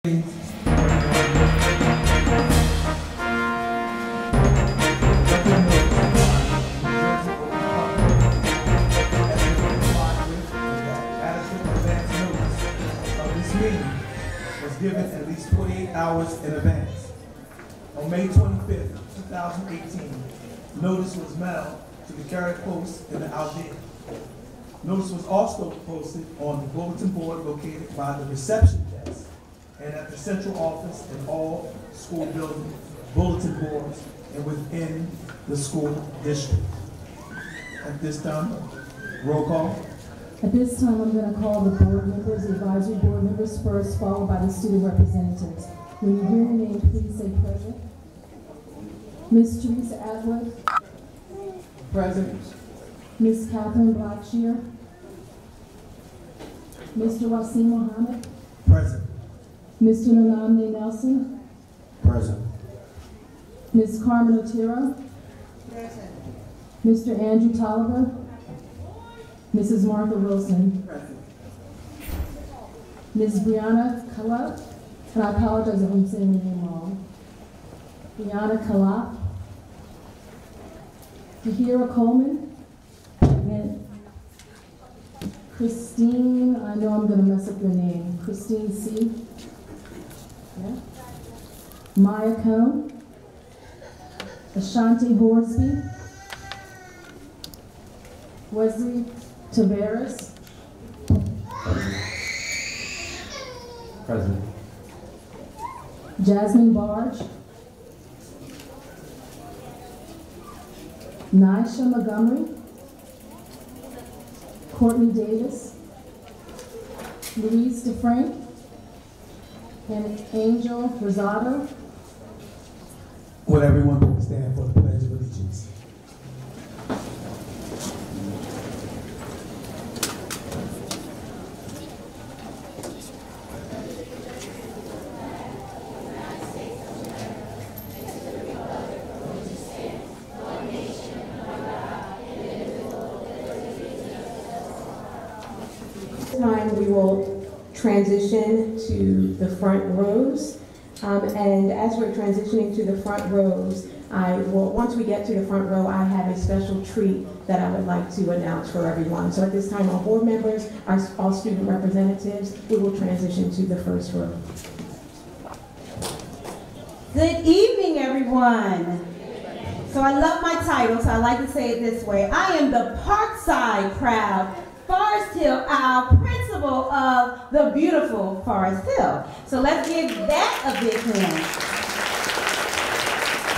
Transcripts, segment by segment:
Given at least 48 hours in advance. On May 25th, 2018, notice was mailed to the Carrot Post in the Aldea. Notice was also posted on the bulletin board located by the reception desk and at the central office and all school building bulletin boards and within the school district. At this time, roll call. At this time, I'm going to call the board members, the advisory board members first, followed by the student representatives. When you hear your name, please say present. Ms. Teresa Atwood. Present. Ms. Catherine Blackshear. Mr. Wasim Mohammed. Present. Mr. Nanamne Nelson. Present. Ms. Carmen Otero. Present. Mr. Andrew Tolliver. Mrs. Martha Wilson. Present. Ms. Brianna Kalap, and I apologize if I'm saying your name wrong. Brianna Kalap. Tahira Coleman. And Christine, I know I'm going to mess up your name. Christine C. Yeah. Maya Cone. Ashanti Horsby. Wesley Tavares. Present. Jasmine Barge. Nisha Montgomery. Courtney Davis. Louise DeFrank. And Angel Rosado. Would everyone please stand for the Pledge of Allegiance? Time we will transition to the front rows, and as we're transitioning to the front rows, once we get to the front row, I have a special treat that I would like to announce for everyone. So at this time, our board members, all student representatives, we will transition to the first row. Good evening, everyone. So I love my title, so I like to say it this way. I am the Parkside Proud Forest Hill Owl principal of the beautiful Forest Hill. So let's give that a big hand.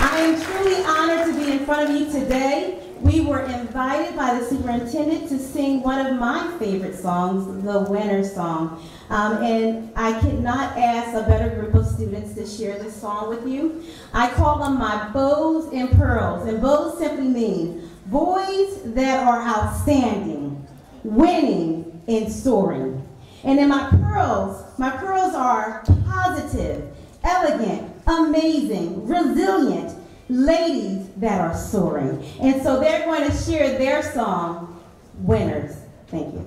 I am truly honored to be in front of you today. We were invited by the superintendent to sing one of my favorite songs, the Winter Song. And I could not ask a better group of students to share this song with you. I call them my bows and pearls. And bows simply means boys that are outstanding, winning, and soaring. And then my pearls are positive, elegant, amazing, resilient, ladies that are soaring. And so they're going to share their song, Winners. Thank you.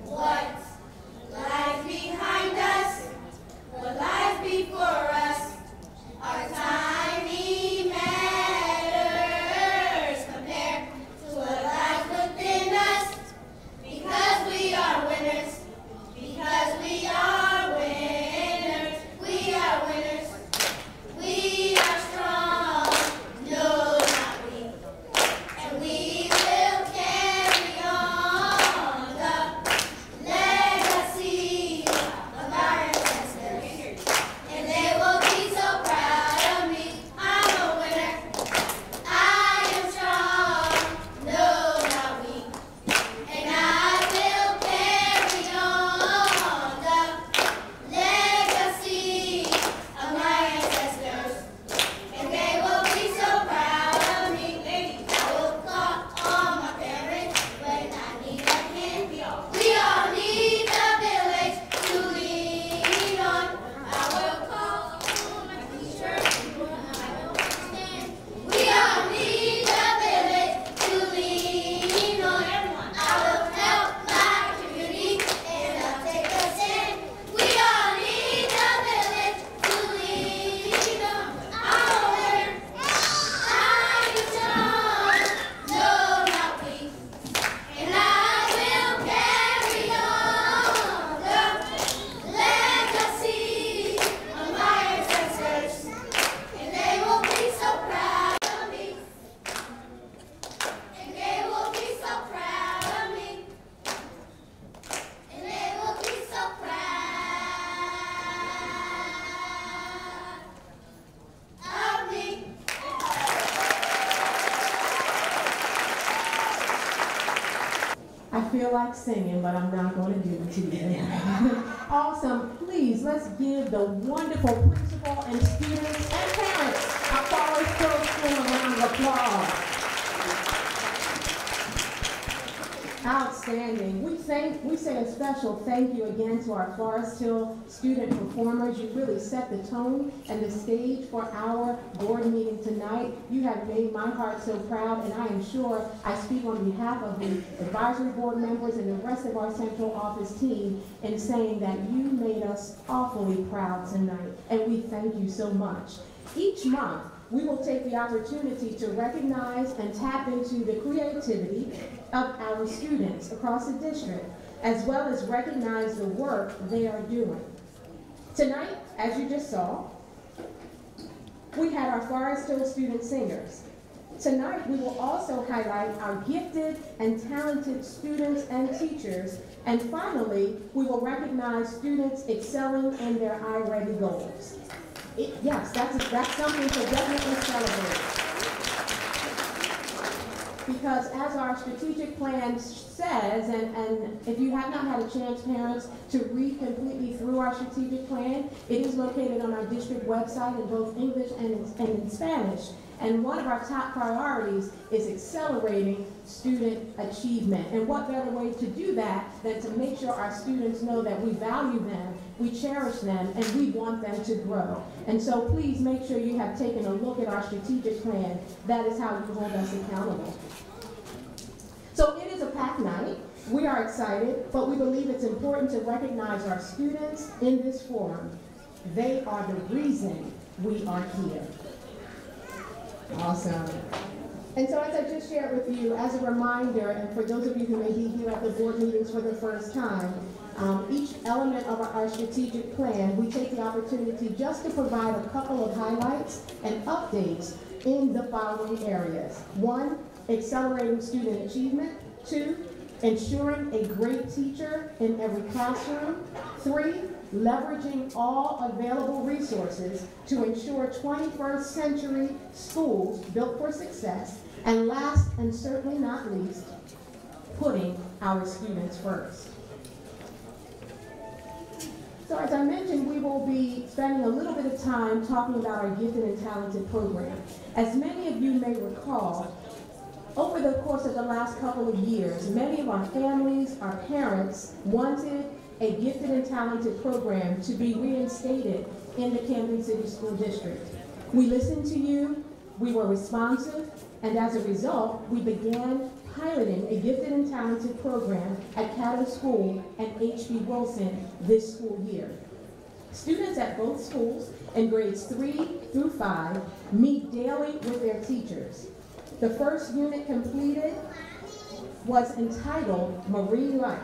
What lies behind us, what lies before us, our tiny matters compared to what lies within us. Because we are winners, because we are winners, we are winners, we are strong, no not weak, and we will carry on the feel like singing, but I'm not going to do it to you. Awesome. Please, let's give the wonderful principal and students and parents a Forest Hill School a round of applause. Outstanding. We say a special thank you again to our Forest Hill student performers. You really set the tone and the stage for our board meeting tonight. You have made my heart so proud, and I am sure I speak on behalf of the advisory board members and the rest of our central office team in saying that you made us awfully proud tonight, and we thank you so much. Each month, we will take the opportunity to recognize and tap into the creativity of our students across the district, as well as recognize the work they are doing. Tonight, as you just saw, we had our Forest Hill student singers. Tonight, we will also highlight our gifted and talented students and teachers. And finally, we will recognize students excelling in their iReady goals. Yes, that's something to definitely celebrate. Because as our strategic plan says, and if you have not had a chance, parents, to read completely through our strategic plan, it is located on our district website in both English and in Spanish. And one of our top priorities is accelerating student achievement. And what better way to do that than to make sure our students know that we value them, we cherish them, and we want them to grow. And so please make sure you have taken a look at our strategic plan. That is how you hold us accountable. So it is a packed night. We are excited, but we believe it's important to recognize our students in this forum. They are the reason we are here. Awesome. And so as I just shared with you, as a reminder, and for those of you who may be here at the board meetings for the first time, each element of our strategic plan, we take the opportunity just to provide a couple of highlights and updates in the following areas. 1, accelerating student achievement. 2, ensuring a great teacher in every classroom. 3, leveraging all available resources to ensure 21st century schools built for success. And last and certainly not least, putting our students first. So as I mentioned, we will be spending a little bit of time talking about our gifted and talented program. As many of you may recall, over the course of the last couple of years, many of our families, our parents, wanted a gifted and talented program to be reinstated in the Camden City School District. We listened to you, we were responsive, and as a result, we began piloting a gifted and talented program at Caddo School and H.B. Wilson this school year. Students at both schools in grades 3 through 5 meet daily with their teachers. The first unit completed was entitled Marine Life.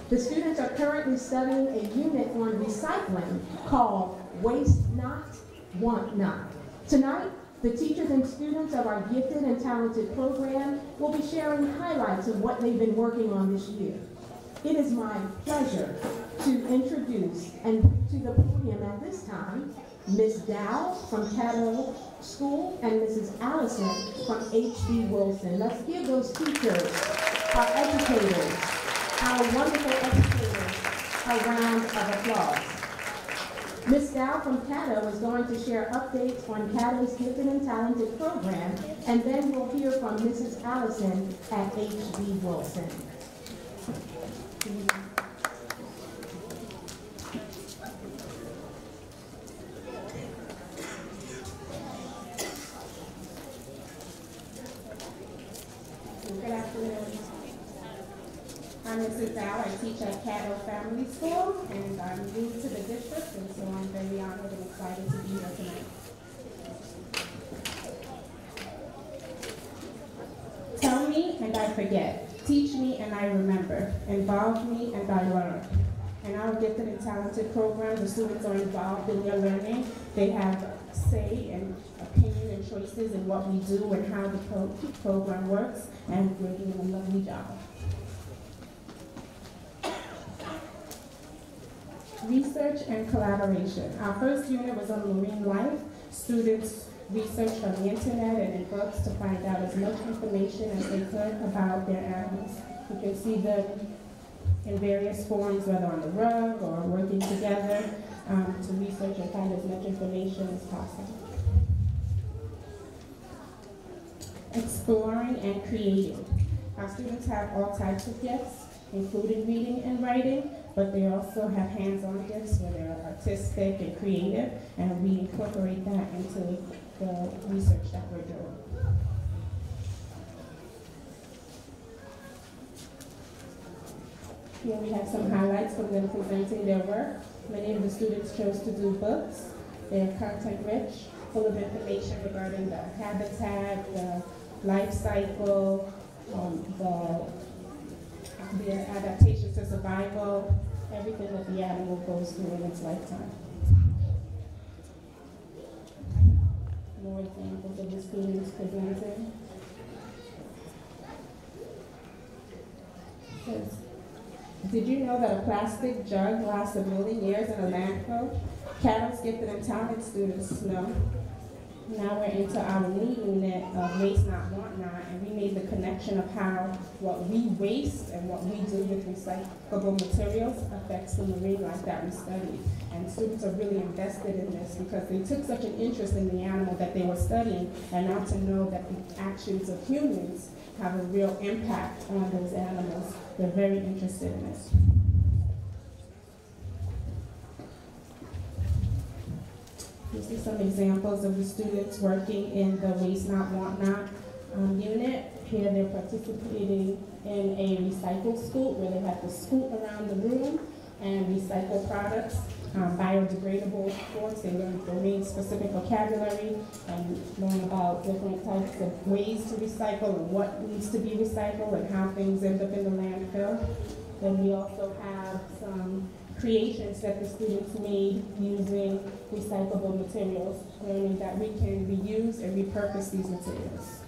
The students are currently studying a unit on recycling called Waste Not, Want Not. Tonight, the teachers and students of our gifted and talented program will be sharing highlights of what they've been working on this year. It is my pleasure to introduce and bring to the podium at this time Ms. Dow from Caddo School and Mrs. Allison from H.B. Wilson. Let's give those teachers, our educators, our wonderful educators, a round of applause. Ms. Dow from Caddo is going to share updates on Caddo's Gifted and Talented program, and then we'll hear from Mrs. Allison at H.B. Wilson. Good afternoon. I'm Mrs. Dow. I teach at Caddo Family School, and I'm new to the district, and so I'm very honored and excited to be here tonight. Tell me and I forget. Teach me and I remember. Involve me and I learn. In our Gifted and Talented program, the students are involved in their learning. They have say and opinion and choices in what we do and how the program works, and we're doing a lovely job. Research and collaboration. Our first unit was on marine life. Students researched on the internet and in books to find out as much information as they could about their animals. You can see them in various forms, whether on the rug or working together to research and find as much information as possible. Exploring and creating. Our students have all types of gifts, including reading and writing, but they also have hands-on gifts where they're artistic and creative, and we incorporate that into the research that we're doing. Here we have some highlights from them presenting their work. Many of the students chose to do books. They're content-rich, full of information regarding the habitat, the life cycle, the adaptation to survival, everything that the animal goes through in its lifetime. More examples of the students presented. Says, did you know that a plastic jug lasts a million years in a landfill? Carol's gifted and talented students know. Now we're into our new unit of Waste Not, Want Not, and we made the connection of how what we waste and what we do with recyclable materials affects the marine life that we study. And students are really invested in this because they took such an interest in the animal that they were studying, and now to know that the actions of humans have a real impact on those animals, they're very interested in this. These are some examples of the students working in the Waste Not, Want Not unit. Here they're participating in a recycle scoot where they have to scoot around the room and recycle products, biodegradable forms. They learn domain-specific vocabulary and learn about different types of ways to recycle and what needs to be recycled and how things end up in the landfill. Then we also have some creations that the students made using recyclable materials, learning that we can reuse and repurpose these materials.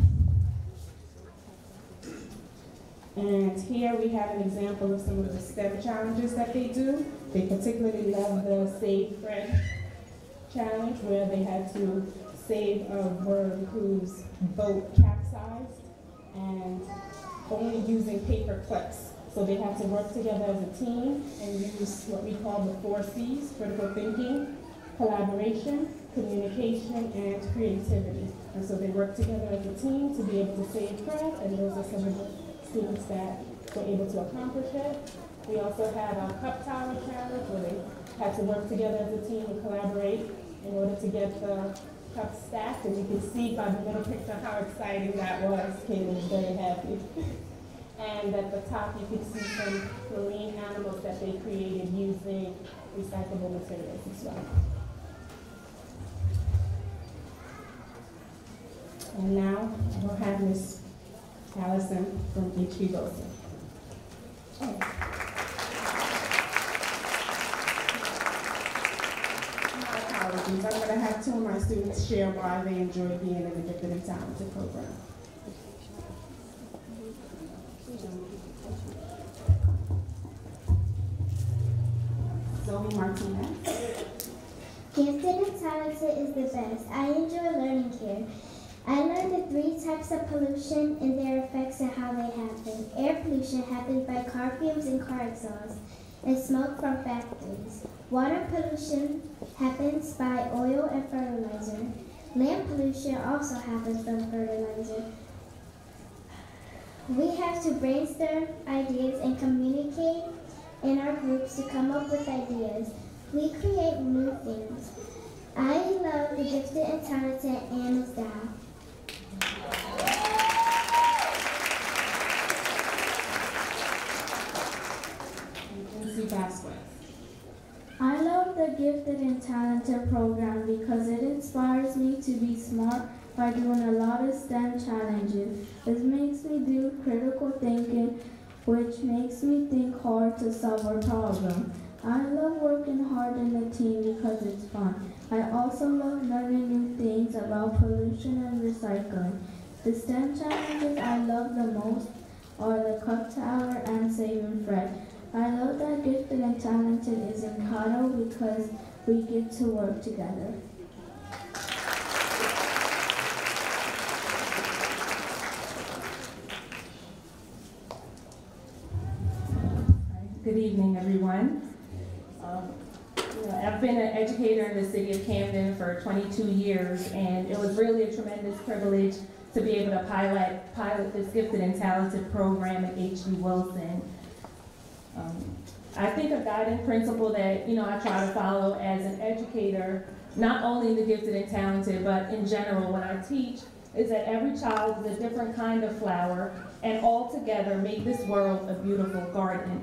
And here we have an example of some of the STEM challenges that they do. They particularly love the Save Fred challenge, where they had to save a worm whose boat capsized and only using paper clips. So they have to work together as a team and use what we call the 4 C's: critical thinking, collaboration, communication, and creativity. And so they work together as a team to be able to save Fred, and those are some of the students that were able to accomplish it. We also had a cup tower challenge where they had to work together as a team and collaborate in order to get the cups stacked. And you can see by the middle picture how exciting that was. Kayla was very happy. And at the top, you can see some marine animals that they created using recyclable materials as well. And now we'll have Ms. Allison from HB Wilson. My apologies. I'm going to have 2 of my students share why they enjoy being in the Gifted and Talented program. Zoe Martinez. Gifted and talented is the best. I enjoy learning here. I learned the 3 types of pollution and their effects and how they happen. Air pollution happens by car fumes and car exhaust and smoke from factories. Water pollution happens by oil and fertilizer. Land pollution also happens from fertilizer. We have to brainstorm ideas and communicate in our groups to come up with ideas. We create new things. I love the Gifted and Talented and Ms. Dow. I love the Gifted and Talented program because it inspires me to be smart by doing a lot of STEM challenges. It makes me do critical thinking, which makes me think hard to solve a problem. I love working hard in the team because it's fun. I also love learning new things about pollution and recycling. The STEM challenges I love the most are the Cup Tower and Saving Fred. I love that Gifted and Talented is in Cotto because we get to work together. Good evening, everyone. I've been an educator in the city of Camden for 22 years, and it was really a tremendous privilege to be able to pilot this gifted and talented program at H.B. Wilson. I think a guiding principle that I try to follow as an educator, not only the gifted and talented, but in general when I teach, is that every child is a different kind of flower, and all together make this world a beautiful garden.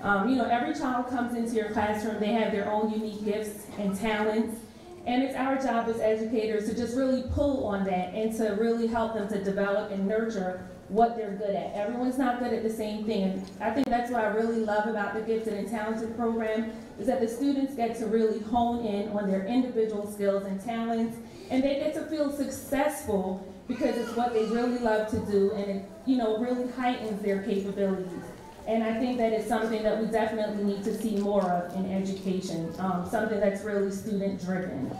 Every child comes into your classroom, they have their own unique gifts and talents, and it's our job as educators to just really pull on that and to really help them to develop and nurture what they're good at. Everyone's not good at the same thing, and I think that's what I really love about the Gifted and Talented program, is that the students get to really hone in on their individual skills and talents, and they get to feel successful because it's what they really love to do, and it really heightens their capabilities. And I think that is something that we definitely need to see more of in education, something that's really student-driven.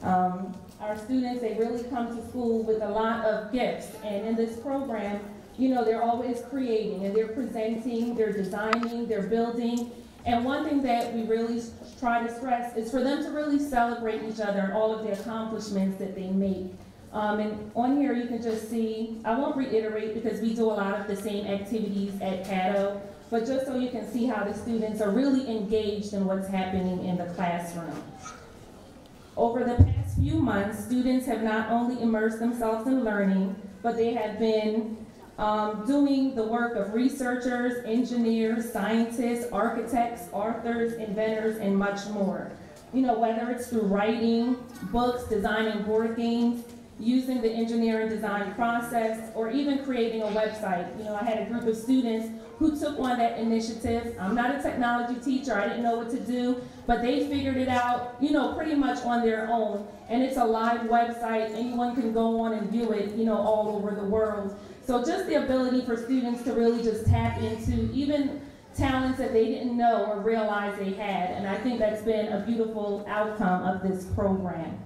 Our students, they really come to school with a lot of gifts, and in this program, they're always creating, and they're presenting, they're designing, they're building, and one thing that we really try to stress is for them to really celebrate each other and all of the accomplishments that they make. And on here you can just see, I won't reiterate because we do a lot of the same activities at Caddo, but just so you can see how the students are really engaged in what's happening in the classroom. Over the past few months, students have not only immersed themselves in learning, but they have been doing the work of researchers, engineers, scientists, architects, authors, inventors, and much more. Whether it's through writing, books, designing board games, using the engineering design process, or even creating a website. I had a group of students who took on that initiative. I'm not a technology teacher, I didn't know what to do, but they figured it out, pretty much on their own. And it's a live website, anyone can go on and view it, all over the world. So just the ability for students to really just tap into even talents that they didn't know or realize they had. And I think that's been a beautiful outcome of this program.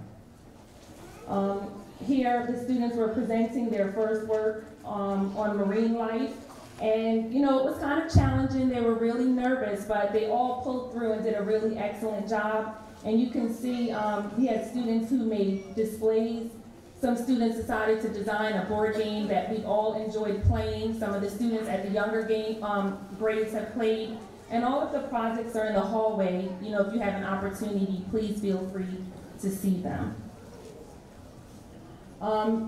Here, the students were presenting their first work on marine life. And, it was kind of challenging. They were really nervous, but they all pulled through and did a really excellent job. And you can see we had students who made displays. Some students decided to design a board game that we all enjoyed playing. Some of the students at the younger grades have played. And all of the projects are in the hallway. If you have an opportunity, please feel free to see them.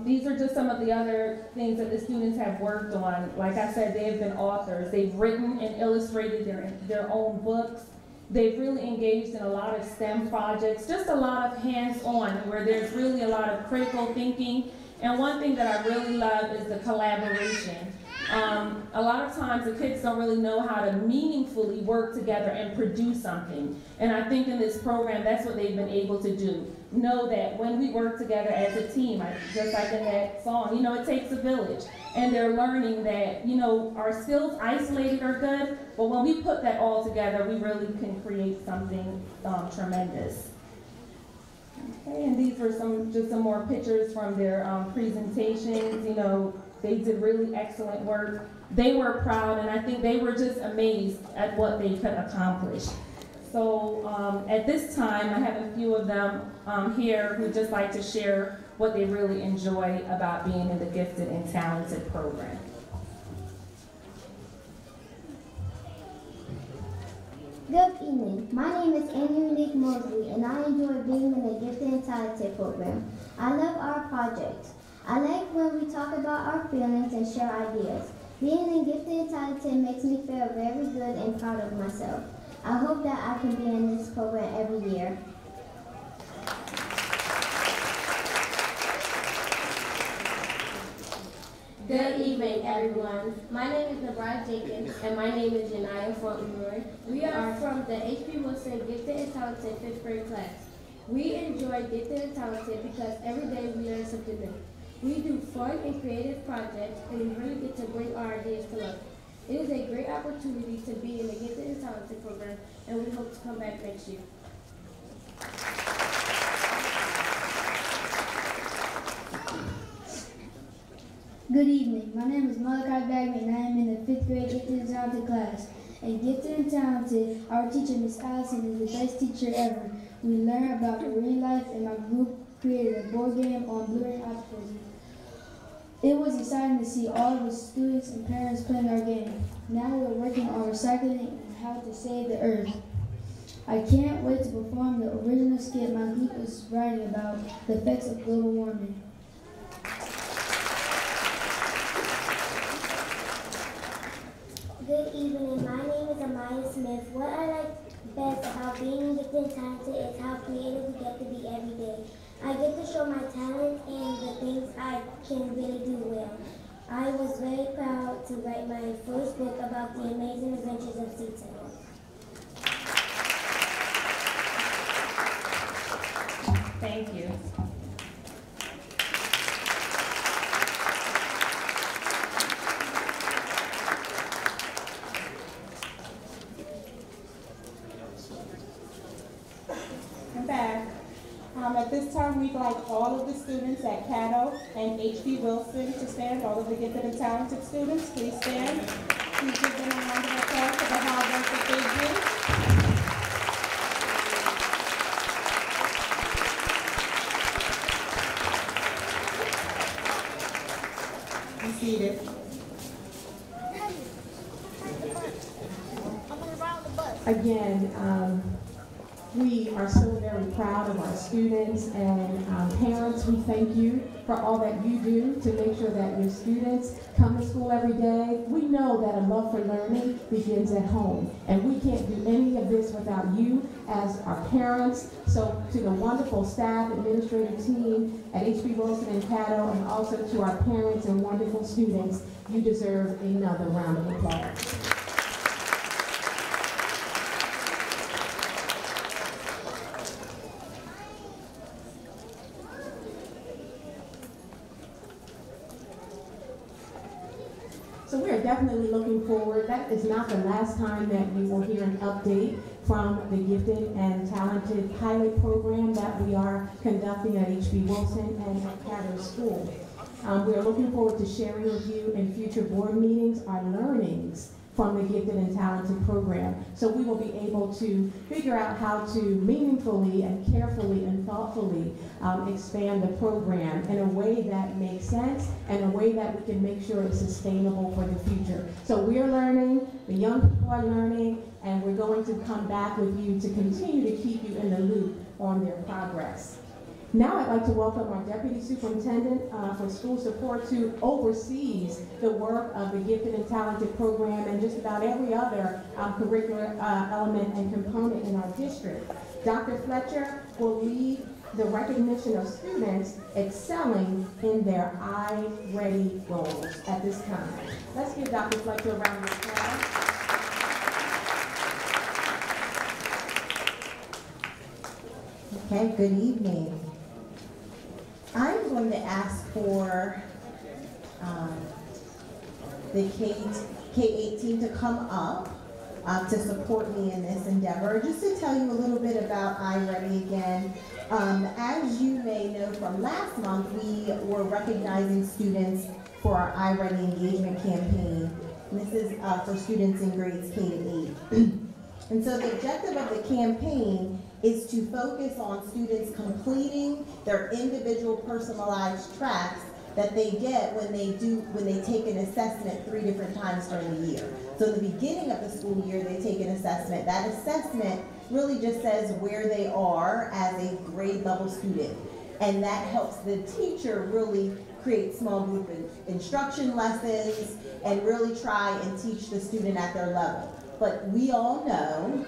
These are just some of the other things that the students have worked on. Like I said, they have been authors. They've written and illustrated their own books. They've really engaged in a lot of STEM projects, just a lot of hands-on, where there's really a lot of critical thinking. And one thing that I really love is the collaboration. A lot of times the kids don't really know how to meaningfully work together and produce something. And I think in this program, that's what they've been able to do. Know that when we work together as a team, just like in that song, it takes a village. And they're learning that, our skills isolated are good, but when we put that all together, we really can create something tremendous. Okay, and these were just some more pictures from their presentations. They did really excellent work. They were proud, and I think they were just amazed at what they could accomplish. So at this time, I have a few of them here who just like to share what they really enjoy about being in the Gifted and Talented program. Good evening. My name is Amy Mosley, and I enjoy being in the Gifted and Talented program. I love our project. I like when we talk about our feelings and share ideas. Being in Gifted and Talented makes me feel very good and proud of myself. I hope that I can be in this program every year. Good evening, everyone. My name is Nebraska Jenkins, and my name is Janiyah Fauntleroy. We are from the H.B. Wilson Gifted and Talented 5th grade class. We enjoy Gifted and Talented because every day we learn something new. We do fun and creative projects, and we really get to bring our ideas to life. It is a great opportunity to be in the Gifted and Talented program, and we hope to come back next year. Good evening. My name is Malachi Bagman, and I am in the 5th grade Gifted and Talented class. And gifted and talented, our teacher, Miss Allison, is the best teacher ever. We learn about marine life, and my group created a board game on blue and octopus. It was exciting to see all of the students and parents playing our game. Now we're working on recycling and how to save the earth. I can't wait to perform the original skit my group is writing about the effects of global warming. Good evening, my name is Amaya Smith. What I like best about being gifted and talented is how creative we get to be every day. I get to show my talent and the things I can really do well. I was very proud to write my first book about the amazing adventures of sea turtles. Thank you. I'm back. At this time, we'd like all of the students at Caddo and H.B. Wilson to stand, all of the gifted and talented students. Please stand. Please give them a round of applause for the hard work that they do. Be seated. Again, we are so very proud of our students and parents. We thank you for all that you do to make sure that your students come to school every day. We know that a love for learning begins at home, and we can't do any of this without you as our parents. So to the wonderful staff, administrative team at H.B. Wilson and Caddo, and also to our parents and wonderful students, you deserve another round of applause. So we are definitely looking forward. That is not the last time that you will hear an update from the Gifted and Talented pilot program that we are conducting at H.B. Wilson and at Caddo School. We are looking forward to sharing with you in future board meetings our learnings from the Gifted and Talented program. So we will be able to figure out how to meaningfully and carefully and thoughtfully expand the program in a way that makes sense and a way that we can make sure it's sustainable for the future. So we are learning, the young people are learning, and we're going to come back with you to continue to keep you in the loop on their progress. Now I'd like to welcome our Deputy Superintendent for School Support, who oversees the work of the Gifted and Talented program and just about every other curricular element and component in our district. Dr. Fletcher will lead the recognition of students excelling in their I-Ready roles at this time. Let's give Dr. Fletcher a round of applause. Okay, good evening. I'm going to ask for the K-18 to come up to support me in this endeavor. Just to tell you a little bit about I-Ready again. As you may know from last month, we were recognizing students for our I-Ready engagement campaign. And this is for students in grades K to 8. And so the objective of the campaign is to focus on students completing their individual personalized tracks that they get when they take an assessment 3 different times during the year. So in the beginning of the school year, they take an assessment. That assessment really just says where they are as a grade level student. And that helps the teacher really create small group instruction lessons and really try and teach the student at their level. But we all know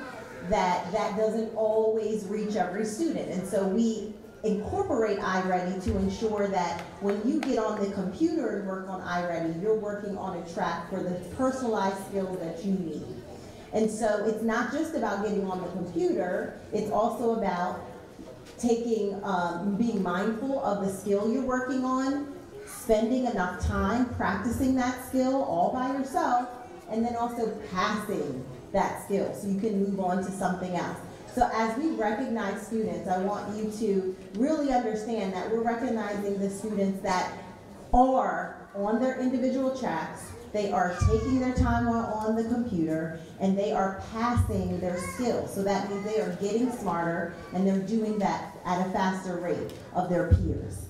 that that doesn't always reach every student. And so we incorporate I-Ready to ensure that when you get on the computer and work on I-Ready, you're working on a track for the personalized skills that you need. And so it's not just about getting on the computer, it's also about taking, being mindful of the skill you're working on, spending enough time practicing that skill all by yourself, and then also passing that skill so you can move on to something else. So as we recognize students, I want you to really understand that we're recognizing the students that are on their individual tracks, They are taking their time on the computer, and they are passing their skills. So that means they are getting smarter, and they're doing that at a faster rate of their peers.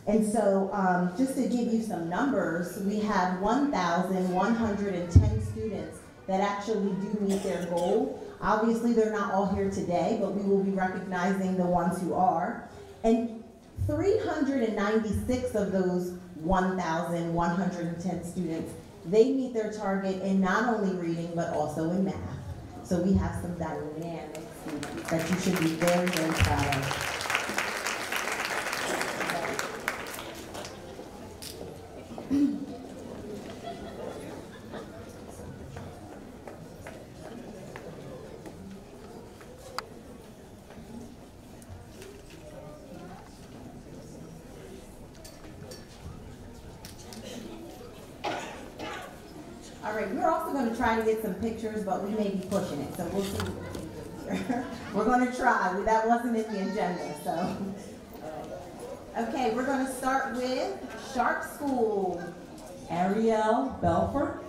And so just to give you some numbers, we have 1,110 students that actually do meet their goal. Obviously, they're not all here today, but we will be recognizing the ones who are. And 396 of those 1,110 students, they meet their target in not only reading, but also in math. So we have some dynamic students that you should be very, very proud of. All right, we're also going to try to get some pictures, but we may be pushing it, so we'll see what we can do here. We're going to try. That wasn't in the agenda, so. Okay, we're going to start with Sharp School. Ariel Belfort.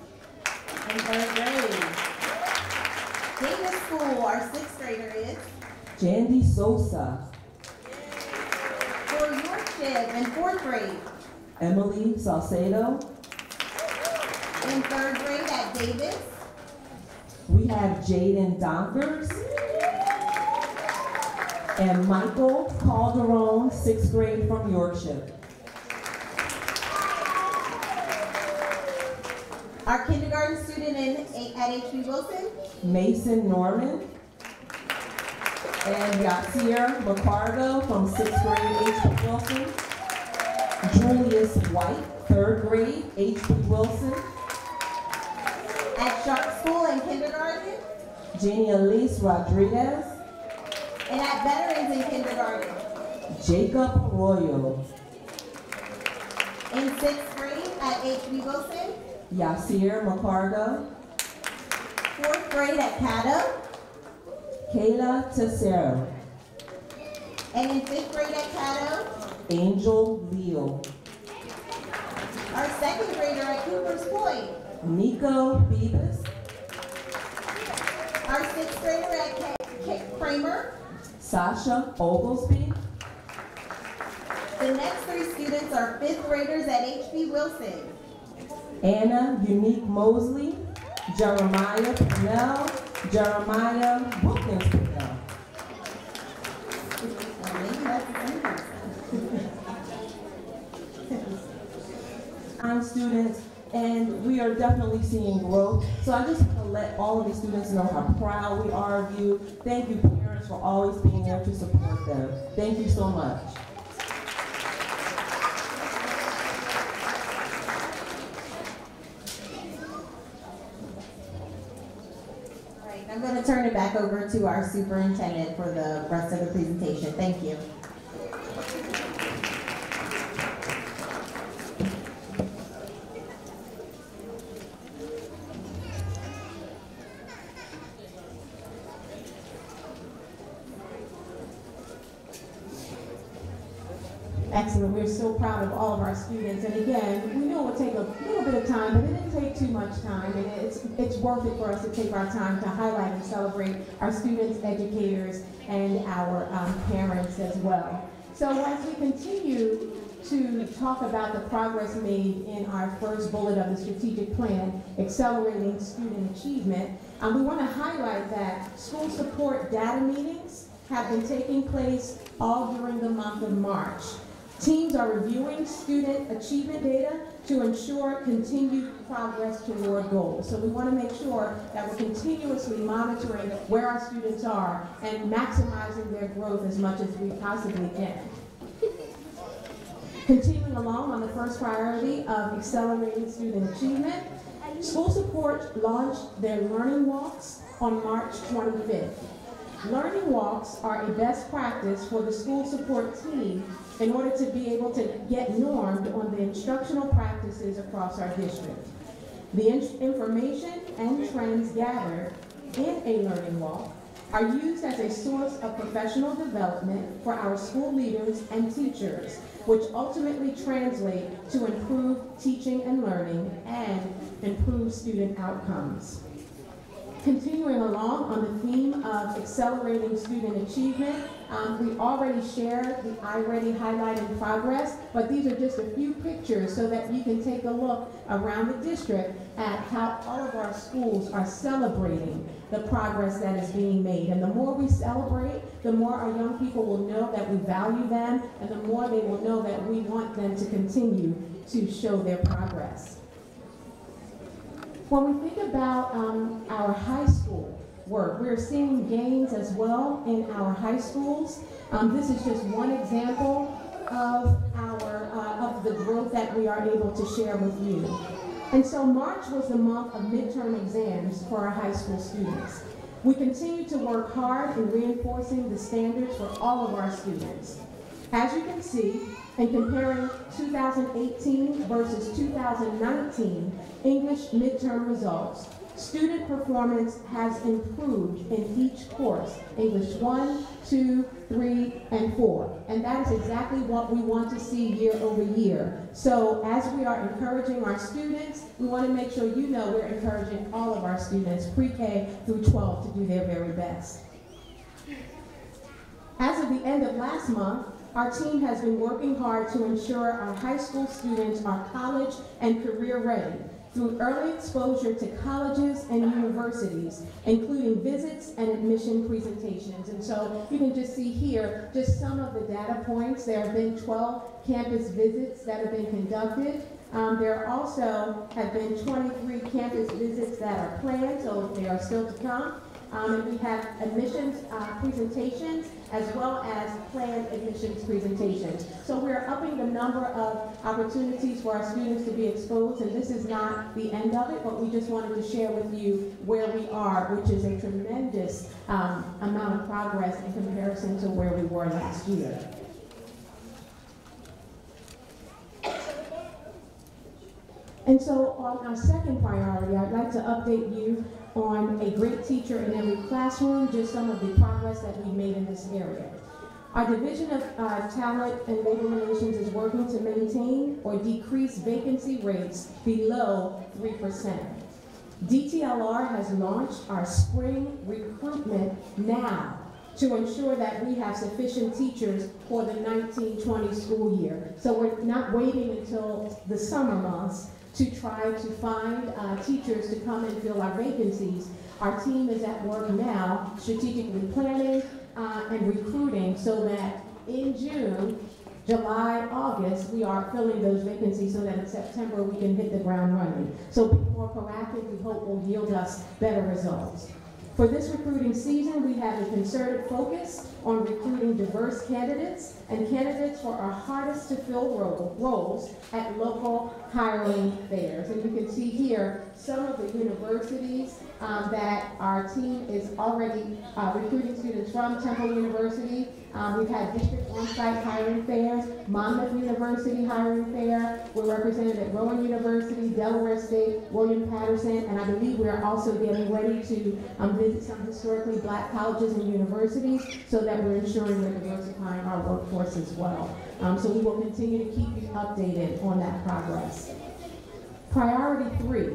In 3rd grade. Davis School, our 6th grader is Jandy Sosa. For Yorkshire in 4th grade. Emily Salcedo. In 3rd grade at Davis. We have Jaden Donkers. And Michael Calderon, 6th grade from Yorkshire. Our kindergarten student at H.B. Wilson. Mason Norman. And Yasir McCargo from 6th grade H.B. Wilson. Julius White, 3rd grade H.B. Wilson. At Sharp School in kindergarten. Jenny Elise Rodriguez. And at Veterans in kindergarten. Jacob Arroyo. In 6th grade at H.B. Wilson. Yasir McCargo. 4th grade at Caddo. Kayla Tessero. And in 5th grade at Caddo. Angel Leo. Our 2nd grader at Cooper's Point. Nico Beavis. Our 6th grader at Kramer. Sasha Oglesby. The next 3 students are 5th graders at H.B. Wilson. Anna Unique Mosley. Jeremiah Purnell. Jeremiah Wilkins Purnell. Students, and we are definitely seeing growth. So I just want to let all of these students know how proud we are of you. Thank you, parents, for always being there to support them. Thank you so much. All right, I'm going to turn it back over to our superintendent for the rest of the presentation. Thank you. Excellent. We're so proud of all of our students. And again, we know it will take a little bit of time, but it didn't take too much time. And it's worth it for us to take our time to highlight and celebrate our students, educators, and our parents as well. So as we continue to talk about the progress made in our first bullet of the strategic plan, accelerating student achievement, we want to highlight that school support data meetings have been taking place all during the month of March. Teams are reviewing student achievement data to ensure continued progress toward goals. So we want to make sure that we're continuously monitoring where our students are and maximizing their growth as much as we possibly can. Continuing along on the first priority of accelerating student achievement, school support launched their learning walks on March 25th. Learning walks are a best practice for the school support team in order to be able to get normed on the instructional practices across our district. The information and trends gathered in a learning walk are used as a source of professional development for our school leaders and teachers, which ultimately translate to improved teaching and learning and improved student outcomes. Continuing along on the theme of accelerating student achievement, we already shared the iReady highlight in progress, but these are just a few pictures so that you can take a look around the district at how all of our schools are celebrating the progress that is being made. And the more we celebrate, the more our young people will know that we value them, and the more they will know that we want them to continue to show their progress. When we think about our high school work, we're seeing gains as well in our high schools. This is just one example of the growth that we are able to share with you. And so March was the month of midterm exams for our high school students. We continue to work hard in reinforcing the standards for all of our students. As you can see, in comparing 2018 versus 2019 English midterm results, student performance has improved in each course, English 1, 2, 3, and 4. And that is exactly what we want to see year over year. So as we are encouraging our students, we want to make sure you know we're encouraging all of our students, pre-K through 12, to do their very best. As of the end of last month, our team has been working hard to ensure our high school students are college and career ready through early exposure to colleges and universities, including visits and admission presentations. And so you can just see here just some of the data points. There have been 12 campus visits that have been conducted. There also have been 23 campus visits that are planned, so they are still to come. And we have admissions presentations as well as planned admissions presentations. So we're upping the number of opportunities for our students to be exposed, and this is not the end of it, but we just wanted to share with you where we are, which is a tremendous amount of progress in comparison to where we were last year. And so on our second priority, I'd like to update you on a great teacher in every classroom, just some of the progress that we've made in this area. Our Division of Talent and Labor Relations is working to maintain or decrease vacancy rates below 3%. DTLR has launched our spring recruitment now to ensure that we have sufficient teachers for the 19-20 school year. So we're not waiting until the summer months to try to find teachers to come and fill our vacancies. Our team is at work now, strategically planning and recruiting so that in June, July, August, we are filling those vacancies so that in September we can hit the ground running. So being more proactive, we hope, will yield us better results. For this recruiting season, we have a concerted focus on recruiting diverse candidates and candidates for our hardest to fill roles at local hiring fairs. And you can see here some of the universities that our team is already recruiting students from. Temple University, we've had district on-site hiring fairs, Monmouth University hiring fair, we're represented at Rowan University, Delaware State, William Patterson, and I believe we are also getting ready to visit some historically black colleges and universities so that we're ensuring we're diversifying our workforce as well. So we will continue to keep you updated on that progress. Priority 3,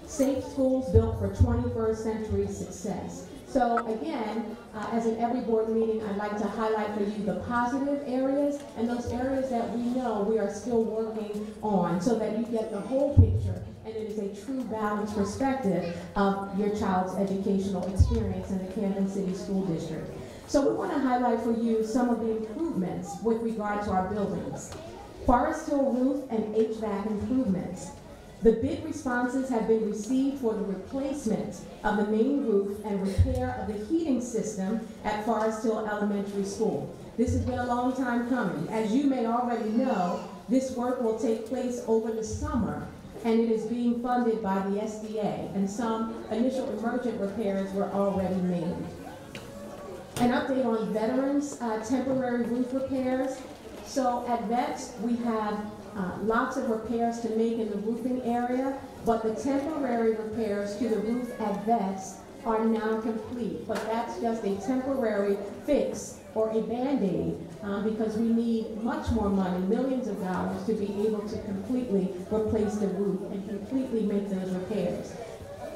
safe schools built for 21st century success. So again, as in every board meeting, I'd like to highlight for you the positive areas and those areas that we know we are still working on so that you get the whole picture and it is a true balanced perspective of your child's educational experience in the Camden City School District. So we want to highlight for you some of the improvements with regard to our buildings. Forest Hill roof and HVAC improvements. The bid responses have been received for the replacement of the main roof and repair of the heating system at Forest Hill Elementary School. This has been a long time coming. As you may already know, this work will take place over the summer, and it is being funded by the SDA, and some initial emergent repairs were already made. An update on veterans' temporary roof repairs. So at VETS, we have lots of repairs to make in the roofing area, but the temporary repairs to the roof at VETS are now complete, but that's just a temporary fix or a Band-Aid because we need much more money, millions of dollars, to be able to completely replace the roof and completely make those repairs.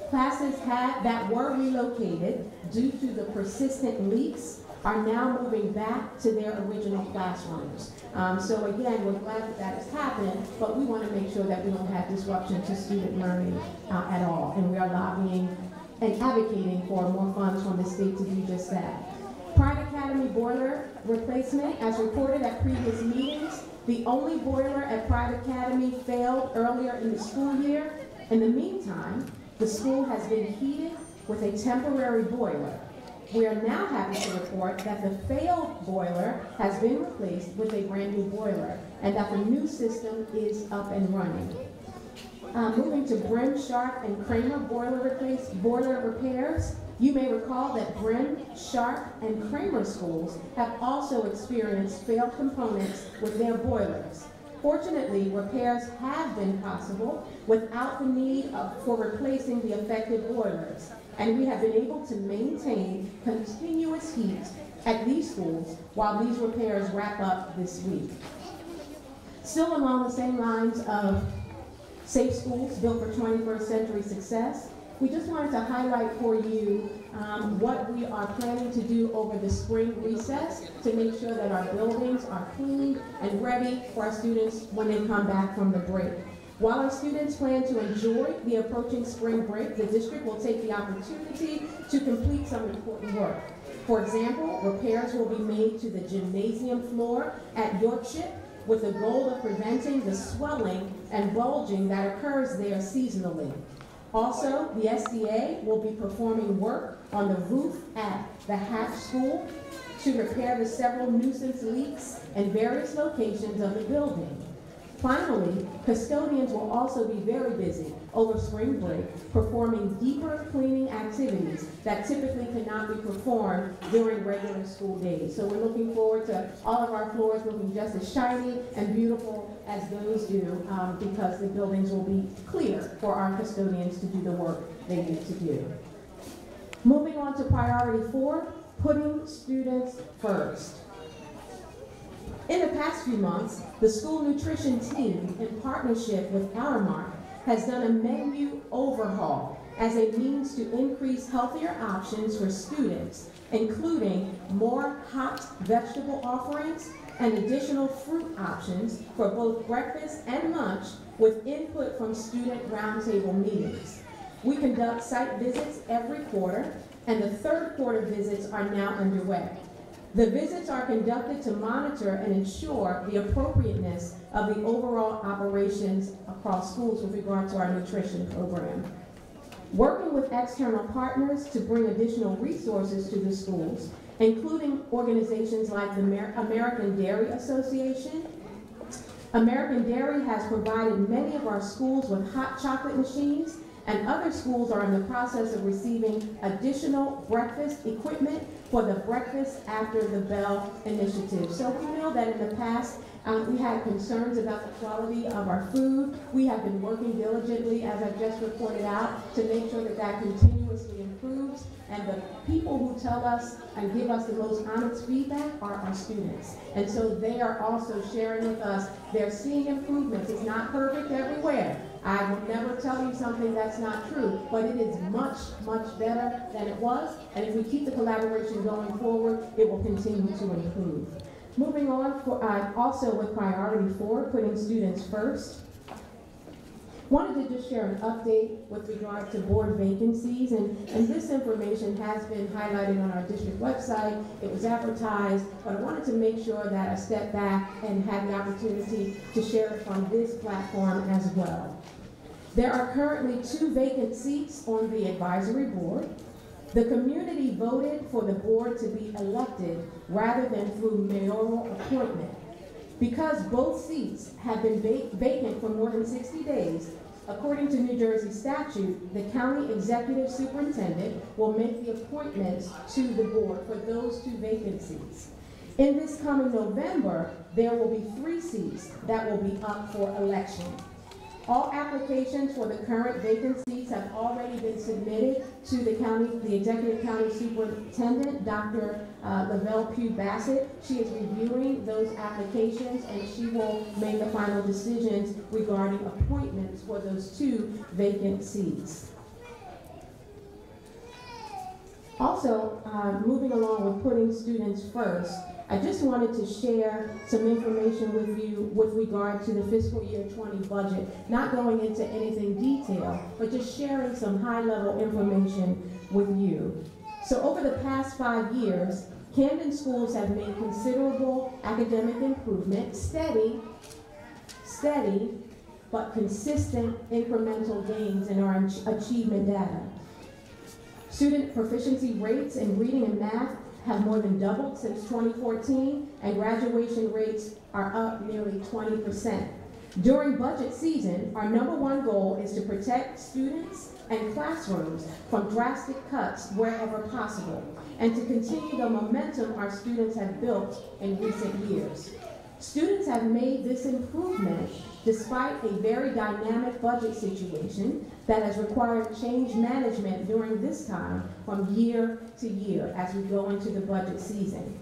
Classes that were relocated due to the persistent leaks are now moving back to their original classrooms. So again, we're glad that that has happened, but we want to make sure that we don't have disruption to student learning at all. And we are lobbying and advocating for more funds from the state to do just that. Pride Academy boiler replacement, as reported at previous meetings, the only boiler at Pride Academy failed earlier in the school year. In the meantime, the school has been heated with a temporary boiler. We are now happy to report that the failed boiler has been replaced with a brand new boiler and that the new system is up and running. Moving to Brim, Sharp, and Kramer boiler repairs, you may recall that Brim, Sharp, and Kramer schools have also experienced failed components with their boilers. Fortunately, repairs have been possible without the need for replacing the affected boilers, and we have been able to maintain continuous heat at these schools while these repairs wrap up this week. Still along the same lines of safe schools built for 21st century success, we just wanted to highlight for you what we are planning to do over the spring recess to make sure that our buildings are clean and ready for our students when they come back from the break. While our students plan to enjoy the approaching spring break, the district will take the opportunity to complete some important work. For example, repairs will be made to the gymnasium floor at Yorkshire with the goal of preventing the swelling and bulging that occurs there seasonally. Also, the SDA will be performing work on the roof at the Hatch School to repair the several nuisance leaks in various locations of the building. Finally, custodians will also be very busy over spring break performing deeper cleaning activities that typically cannot be performed during regular school days. So we're looking forward to all of our floors looking just as shiny and beautiful as those do because the buildings will be clear for our custodians to do the work they need to do. Moving on to priority 4, putting students first. In the past few months, the school nutrition team, in partnership with Aramark, has done a menu overhaul as a means to increase healthier options for students, including more hot vegetable offerings and additional fruit options for both breakfast and lunch with input from student roundtable meetings. We conduct site visits every quarter, and the third quarter visits are now underway. The visits are conducted to monitor and ensure the appropriateness of the overall operations across schools with regard to our nutrition program. Working with external partners to bring additional resources to the schools, including organizations like the American Dairy Association. American Dairy has provided many of our schools with hot chocolate machines, and other schools are in the process of receiving additional breakfast equipment for the Breakfast After the Bell initiative. So we know that in the past, we had concerns about the quality of our food. We have been working diligently, as I've just reported out, to make sure that that continuously improves. And the people who tell us and give us the most honest feedback are our students. And so they are also sharing with us, they're seeing improvements. It's not perfect everywhere. I will never tell you something that's not true, but it is much, much better than it was. And if we keep the collaboration going forward, it will continue to improve. Moving on, also with priority 4, putting students first. Wanted to just share an update with regard to board vacancies, and this information has been highlighted on our district website. It was advertised, but I wanted to make sure that I step back and have the opportunity to share it on this platform as well. There are currently 2 vacant seats on the advisory board. The community voted for the board to be elected rather than through mayoral appointment. Because both seats have been vacant for more than 60 days, according to New Jersey statute, the county executive superintendent will make the appointments to the board for those 2 vacancies. In this coming November, there will be 3 seats that will be up for election. All applications for the current vacancies have already been submitted to the Executive County Superintendent, Dr. Lavelle Pugh Bassett. She is reviewing those applications and she will make the final decisions regarding appointments for those 2 vacant seats. Also, moving along with putting students first, I just wanted to share some information with you with regard to the fiscal year 20 budget, not going into anything detailed, but just sharing some high-level information with you. So over the past 5 years, Camden schools have made considerable academic improvement, steady, but consistent incremental gains in our achievement data. Student proficiency rates in reading and math have more than doubled since 2014, and graduation rates are up nearly 20%. During budget season, our #1 goal is to protect students and classrooms from drastic cuts wherever possible, and to continue the momentum our students have built in recent years. Students have made this improvement despite a very dynamic budget situation that has required change management during this time from year to year as we go into the budget season.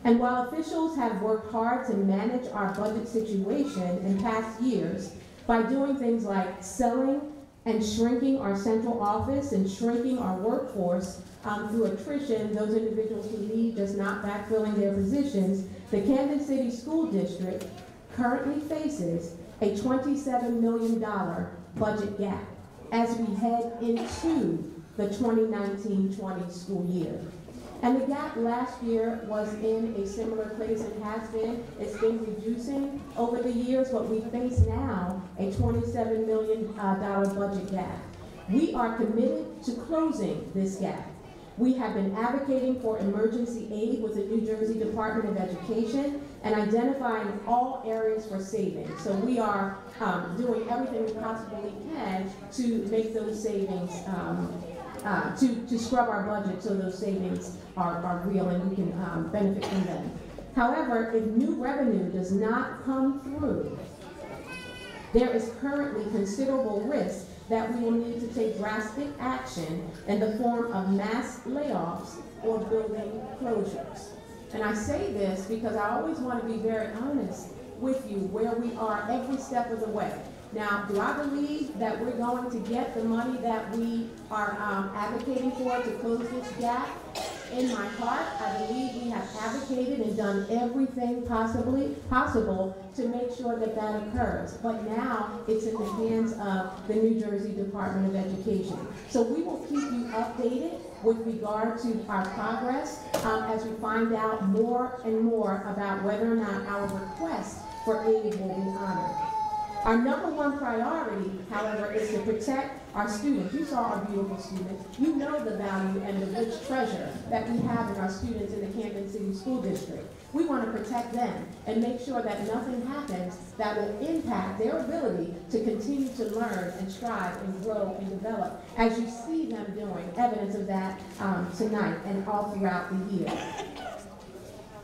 And while officials have worked hard to manage our budget situation in past years by doing things like selling and shrinking our central office and shrinking our workforce through attrition, those individuals who leave just not backfilling their positions, the Camden City School District currently faces a $27 million budget gap as we head into the 2019-20 school year. And the gap last year was in a similar place and has been. It's been reducing over the years, but we face now a $27 million budget gap. We are committed to closing this gap. We have been advocating for emergency aid with the New Jersey Department of Education and identifying all areas for savings. So we are doing everything we possibly can to make those savings, to scrub our budget so those savings are real and we can benefit from them. However, if new revenue does not come through, there is currently considerable risk that we will need to take drastic action in the form of mass layoffs or building closures. And I say this because I always want to be very honest with you where we are every step of the way. Now, do I believe that we're going to get the money that we are advocating for to close this gap? In my heart, I believe we have advocated and done everything possible to make sure that that occurs. But now it's in the hands of the New Jersey Department of Education. So we will keep you updated with regard to our progress as we find out more and more about whether or not our request for aid will be honored. Our #1 priority, however, is to protect our students. You saw our beautiful students. You know the value and the rich treasure that we have in our students in the Camden City School District. We want to protect them and make sure that nothing happens that will impact their ability to continue to learn and strive and grow and develop, as you see them doing evidence of that tonight and all throughout the year.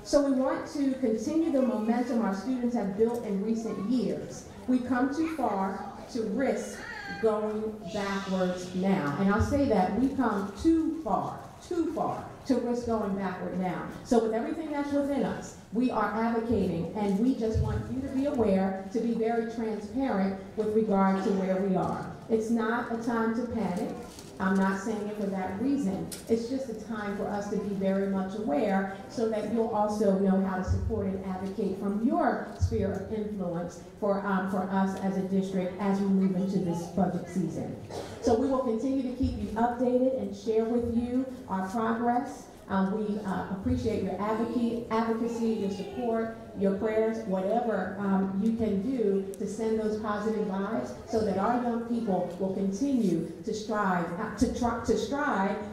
So we want to continue the momentum our students have built in recent years. We've come too far to risk going backwards now. And I'll say that we've come too far to risk going backward now. So with everything that's within us, we are advocating, and we just want you to be aware, to be very transparent with regard to where we are. It's not a time to panic. I'm not saying it for that reason. It's just a time for us to be very much aware so that you'll also know how to support and advocate from your sphere of influence for us as a district as we move into this budget season. So we will continue to keep you updated and share with you our progress. We appreciate your advocacy, your support, your prayers, whatever you can do to send those positive vibes so that our young people will continue to strive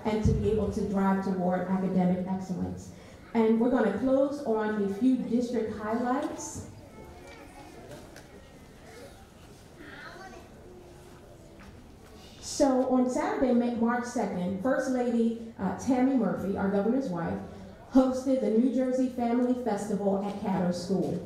and to be able to drive toward academic excellence. And we're going to close on a few district highlights. So on Saturday, March 2nd, First Lady Tammy Murphy, our governor's wife, hosted the New Jersey Family Festival at Caddo School.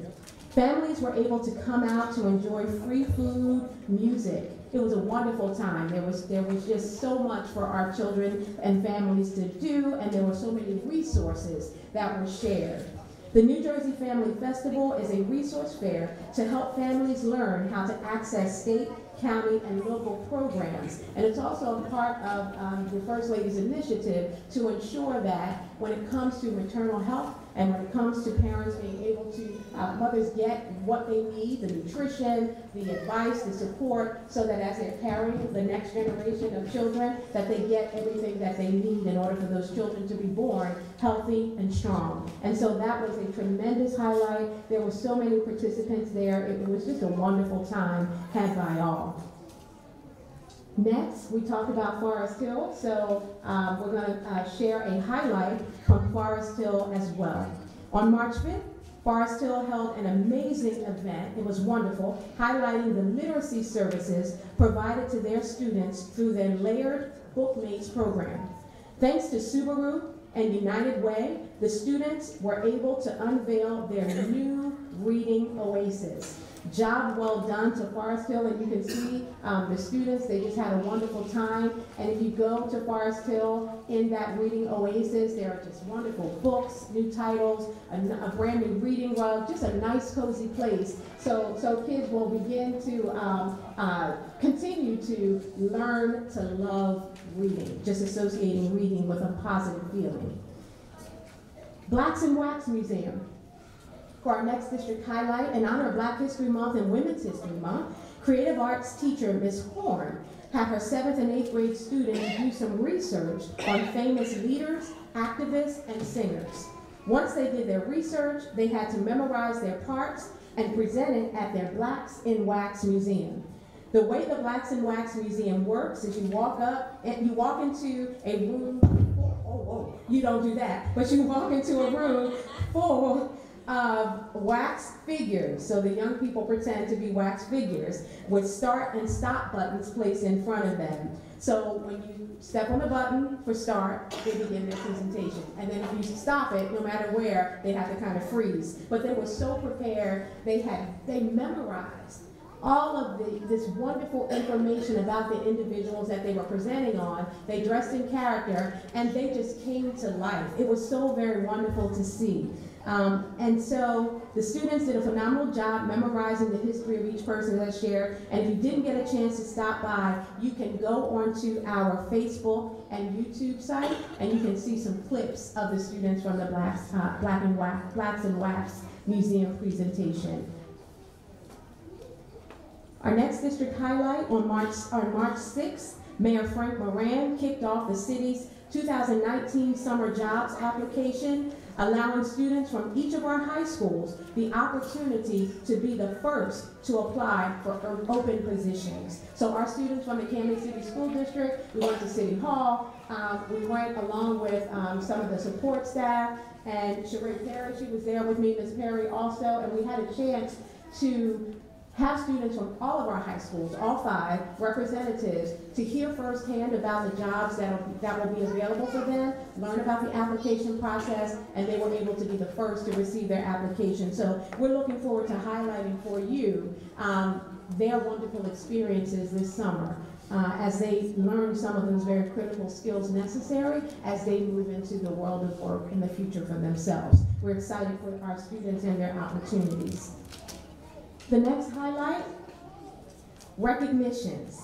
Families were able to come out to enjoy free food, music. It was a wonderful time. There was just so much for our children and families to do, and there were so many resources that were shared. The New Jersey Family Festival is a resource fair to help families learn how to access state, county, and local programs. And it's also a part of the First Lady's initiative to ensure that when it comes to maternal health and when it comes to parents being able to, mothers get what they need, the nutrition, the advice, the support, so that as they're carrying the next generation of children, that they get everything that they need in order for those children to be born healthy and strong. And so that was a tremendous highlight. There were so many participants there. It was just a wonderful time had by all. Next, we talked about Forest Hill, so we're going to share a highlight from Forest Hill as well. On March 5th, Forest Hill held an amazing event. It was wonderful, highlighting the literacy services provided to their students through their Layered Bookmates program. Thanks to Subaru and United Way, the students were able to unveil their new reading Oasis. Job well done to Forest Hill, and you can see the students, they just had a wonderful time. And if you go to Forest Hill in that reading Oasis, there are just wonderful books, new titles, a brand new reading rug, just a nice cozy place. So kids will begin to continue to learn to love reading, just associating reading with a positive feeling. Blacks in Wax Museum. For our next district highlight, in honor of Black History Month and Women's History Month, creative arts teacher Ms. Horn had her 7th and 8th grade students do some research on famous leaders, activists, and singers. Once they did their research, they had to memorize their parts and present it at their Blacks in Wax Museum. The way the Blacks in Wax Museum works is you walk up and you walk into a room, you don't do that, but you walk into a room full of wax figures. So the young people pretend to be wax figures with start and stop buttons placed in front of them. So when you step on the button for start, they begin their presentation. And then if you stop it, no matter where, they have to kind of freeze. But they were so prepared, they memorized all of this wonderful information about the individuals that they were presenting on. They dressed in character, and they just came to life. It was so very wonderful to see. And so the students did a phenomenal job memorizing the history of each person that shared. And if you didn't get a chance to stop by, you can go onto our Facebook and YouTube site, and you can see some clips of the students from the Blacks in Wax Museum presentation. Our next district highlight on March 6th, Mayor Frank Moran kicked off the city's 2019 summer jobs application, allowing students from each of our high schools the opportunity to be the first to apply for open positions. So our students from the Camden City School District, we went to City Hall, we went along with some of the support staff, and Sheree Perry, she was there with me, Ms. Perry also, and we had a chance to have students from all of our high schools, all 5 representatives, to hear firsthand about the jobs that will be available for them, learn about the application process, and they were able to be the first to receive their application. So we're looking forward to highlighting for you their wonderful experiences this summer as they learn some of those very critical skills necessary as they move into the world of work in the future for themselves. We're excited for our students and their opportunities. The next highlight, recognitions.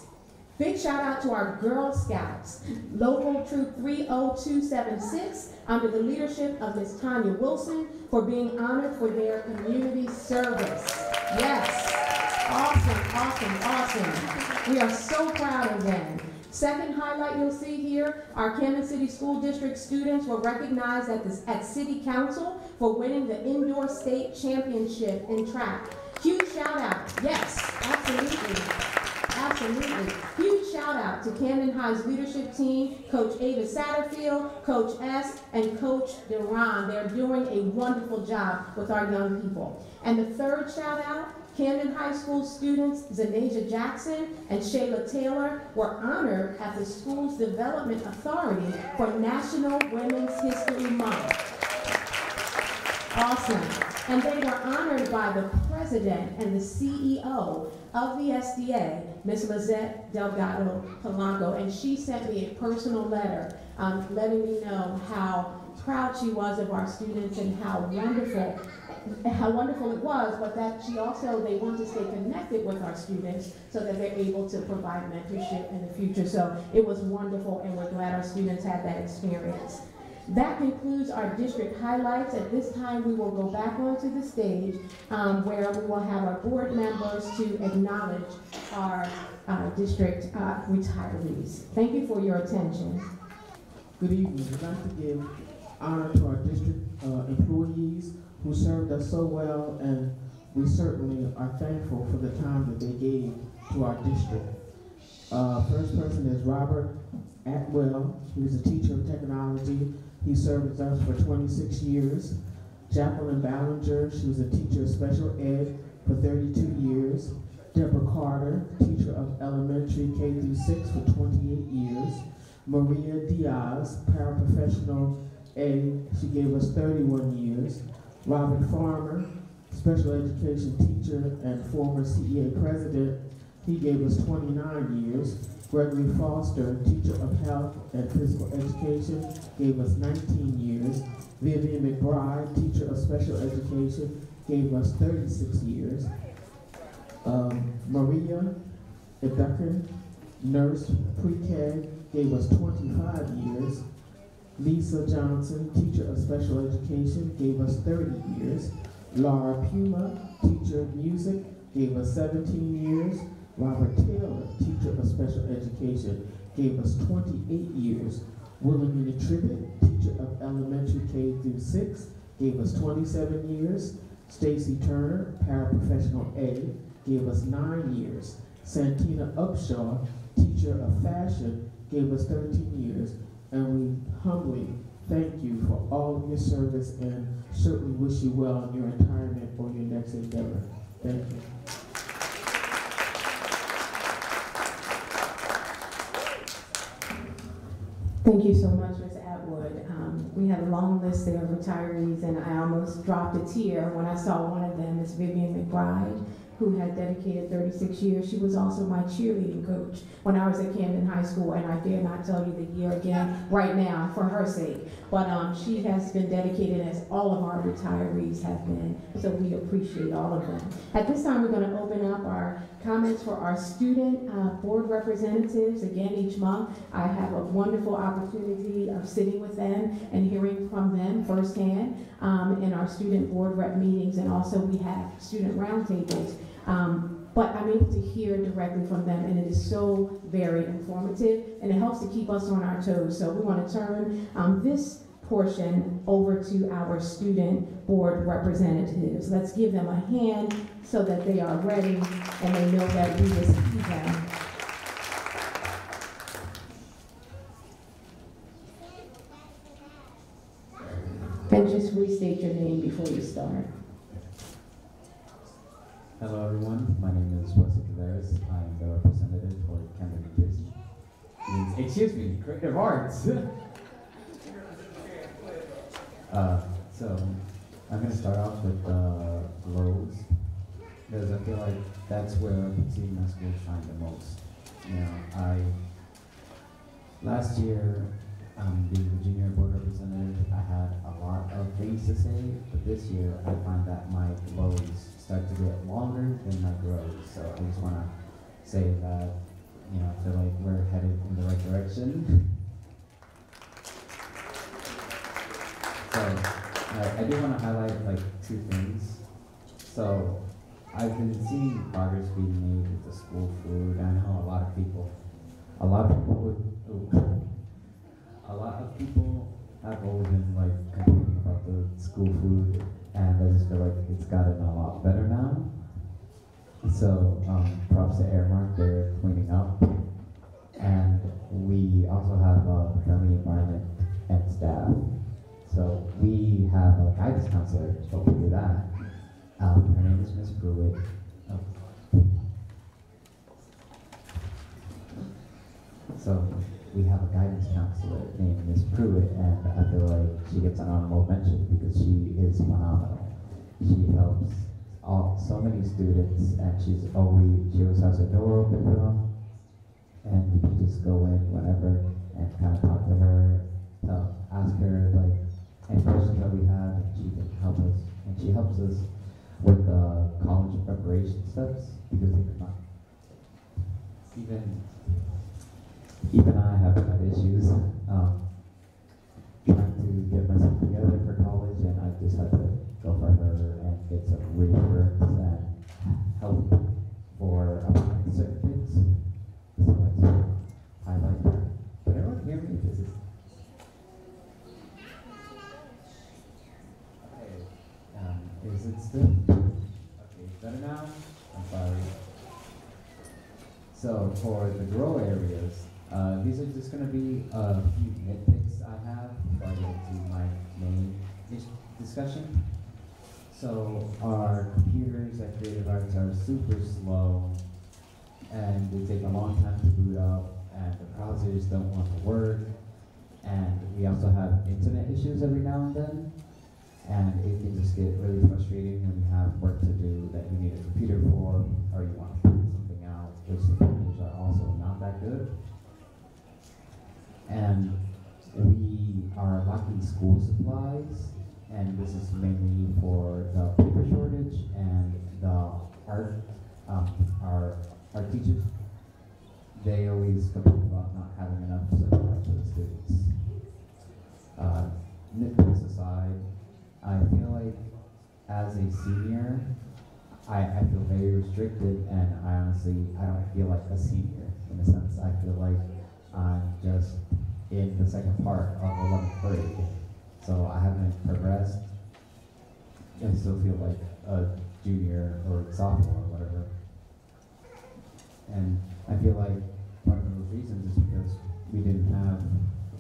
Big shout out to our Girl Scouts, Local Troop 30276, under the leadership of Ms. Tanya Wilson, for being honored for their community service. Yes, awesome. We are so proud of them. Second highlight you'll see here, our Camden City School District students were recognized at City Council for winning the Indoor State Championship in track. Huge shout out, yes, absolutely. Huge shout out to Camden High's leadership team, Coach Ava Satterfield, Coach S, and Coach Duran. They're doing a wonderful job with our young people. And the third shout out, Camden High School students Zanasia Jackson and Shayla Taylor were honored at the school's Development Authority for National Women's History Month. Awesome. And they were honored by the president and the CEO of the SDA, Ms. Lizette Delgado Polanco, and she sent me a personal letter letting me know how proud she was of our students and how wonderful it was, but that they want to stay connected with our students so that they're able to provide mentorship in the future. So it was wonderful, and we're glad our students had that experience. That concludes our district highlights. At this time, we will go back onto the stage where we will have our board members to acknowledge our district retirees. Thank you for your attention. Good evening. We'd like to give honor to our district employees who served us so well, and we certainly are thankful for the time that they gave to our district. First person is Robert Atwell. He was a teacher of technology. He served with us for 26 years. Jacqueline Ballinger, she was a teacher of special ed for 32 years. Deborah Carter, teacher of elementary K through 6 for 28 years. Maria Diaz, paraprofessional A, she gave us 31 years. Robert Farmer, special education teacher and former CEA president, he gave us 29 years. Gregory Foster, teacher of health and physical education, gave us 19 years. Vivian McBride, teacher of special education, gave us 36 years. Maria Edukin, nurse, pre-K, gave us 25 years. Lisa Johnson, teacher of special education, gave us 30 years. Laura Puma, teacher of music, gave us 17 years. Robert Taylor, teacher of special education, gave us 28 years. William Tribbitt, teacher of elementary K through 6, gave us 27 years. Stacy Turner, paraprofessional A, gave us 9 years. Santina Upshaw, teacher of fashion, gave us 13 years. And we humbly thank you for all of your service and certainly wish you well in your retirement or your next endeavor. Thank you. Thank you so much, Ms. Atwood. We have a long list there of retirees, and I almost dropped a tear when I saw one of them, Ms. Vivian McBride, who had dedicated 36 years. She was also my cheerleading coach when I was at Camden High School, and I dare not tell you the year again right now for her sake. But she has been dedicated, as all of our retirees have been, so we appreciate all of them. At this time, we're going to open up our comments for our student board representatives. Again, each month, I have a wonderful opportunity of sitting with them and hearing from them firsthand in our student board rep meetings, and also we have student roundtables. But I'm able to hear directly from them, and it is so very informative, and it helps to keep us on our toes. So we want to turn this portion over to our student board representatives. Let's give them a hand so that they are ready and they know that we will see them. And just restate your name before you start. Hello everyone, my name is Wesley Tavares. I am the representative for Camden, New Jersey. Excuse me, Creative Arts. So I'm going to start off with lows, because I feel like that's where Pacific My School shined the most. You know, last year, being the junior board representative, I had a lot of things to say, but this year I find that my lows start to get longer than my grows. So I just want to say that, you know, I feel like we're headed in the right direction. So I do want to highlight like two things. So I've been seeing progress being made with the school food. I know a lot of people have always been like complaining about the school food, and I just feel like it's gotten a lot better now. So props to Airmark, they're cleaning up. And we also have a friendly environment and staff. So we have a guidance counselor, so we do that. Her name is Ms. Pruitt. So we have a guidance counselor named Ms. Pruitt, and I feel like she gets an honorable mention because she is phenomenal. she helps so many students, and she always has her door open for them, and we can just go in whenever and kind of talk to her, ask her like any questions that we have, and she can help us. And she helps us with the college preparation steps, because even I have had issues trying to get myself together for college, and I just had to go for her and get some reassurance and help for applying certain things. So I like her. But everyone hear me? This is okay. Is it still? Okay, better now? I'm sorry. So for the grow areas, these are just going to be a few nitpicks I have before I get into my main discussion. So our computers at Creative Arts are super slow, and they take a long time to boot up, and the browsers don't want to work, and we also have internet issues every now and then, and it can just get really frustrating when you have work to do that you need a computer for, or you want to print something out, which the printers are also not that good. And we are lacking school supplies, and this is mainly for the paper shortage and the art, our teachers. They always complain about not having enough supplies for the students. Nitpicks aside, I feel like as a senior, I feel very restricted, and I don't feel like a senior in a sense. I feel like I'm just in the second part of 11th grade. So I haven't progressed. I still feel like a junior or sophomore or whatever. And I feel like one of those reasons is because we didn't have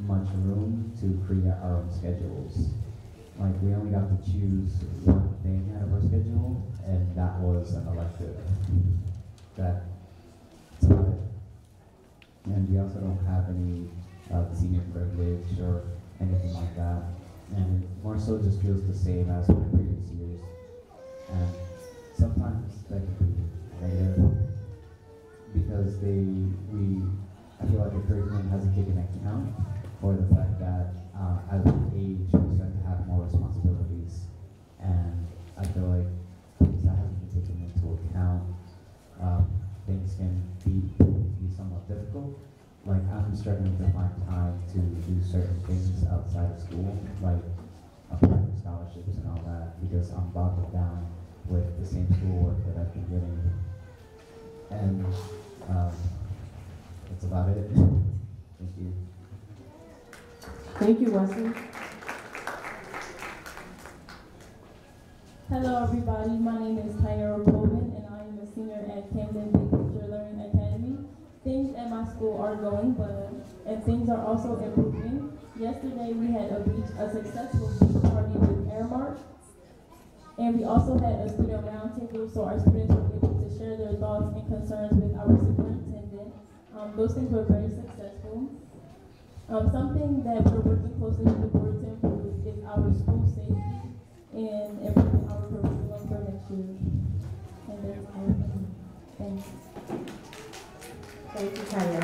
much room to create our own schedules. Like, we only got to choose one thing out of our schedule, and that was an elective. That's about it. And we also don't have any senior privilege or anything like that. And it more so just feels the same as my previous years. And sometimes that can be negative, because I feel like the curriculum hasn't taken account for the fact that as we age, we start to have more responsibilities. And I feel like things that hasn't been taken into account, things can be somewhat difficult. Like, I'm struggling to find time to do certain things outside of school, like applying for scholarships and all that, because I'm bogged down with the same schoolwork that I've been getting. And that's about it. Thank you. Thank you, Wesley. Hello, everybody. My name is Tyra Coleman, and I am a senior at Camden Big Picture Learning Academy. Things at my school are going well, and things are also improving. Yesterday, we had a successful beach party with Airmark, and we also had a student roundtable, so our students were able to share their thoughts and concerns with our superintendent. Those things were very successful. Something that we're working closely with the board to improve is our school safety and improving our curriculum for next year. And that's everything. Thanks. Thank you, Tyra.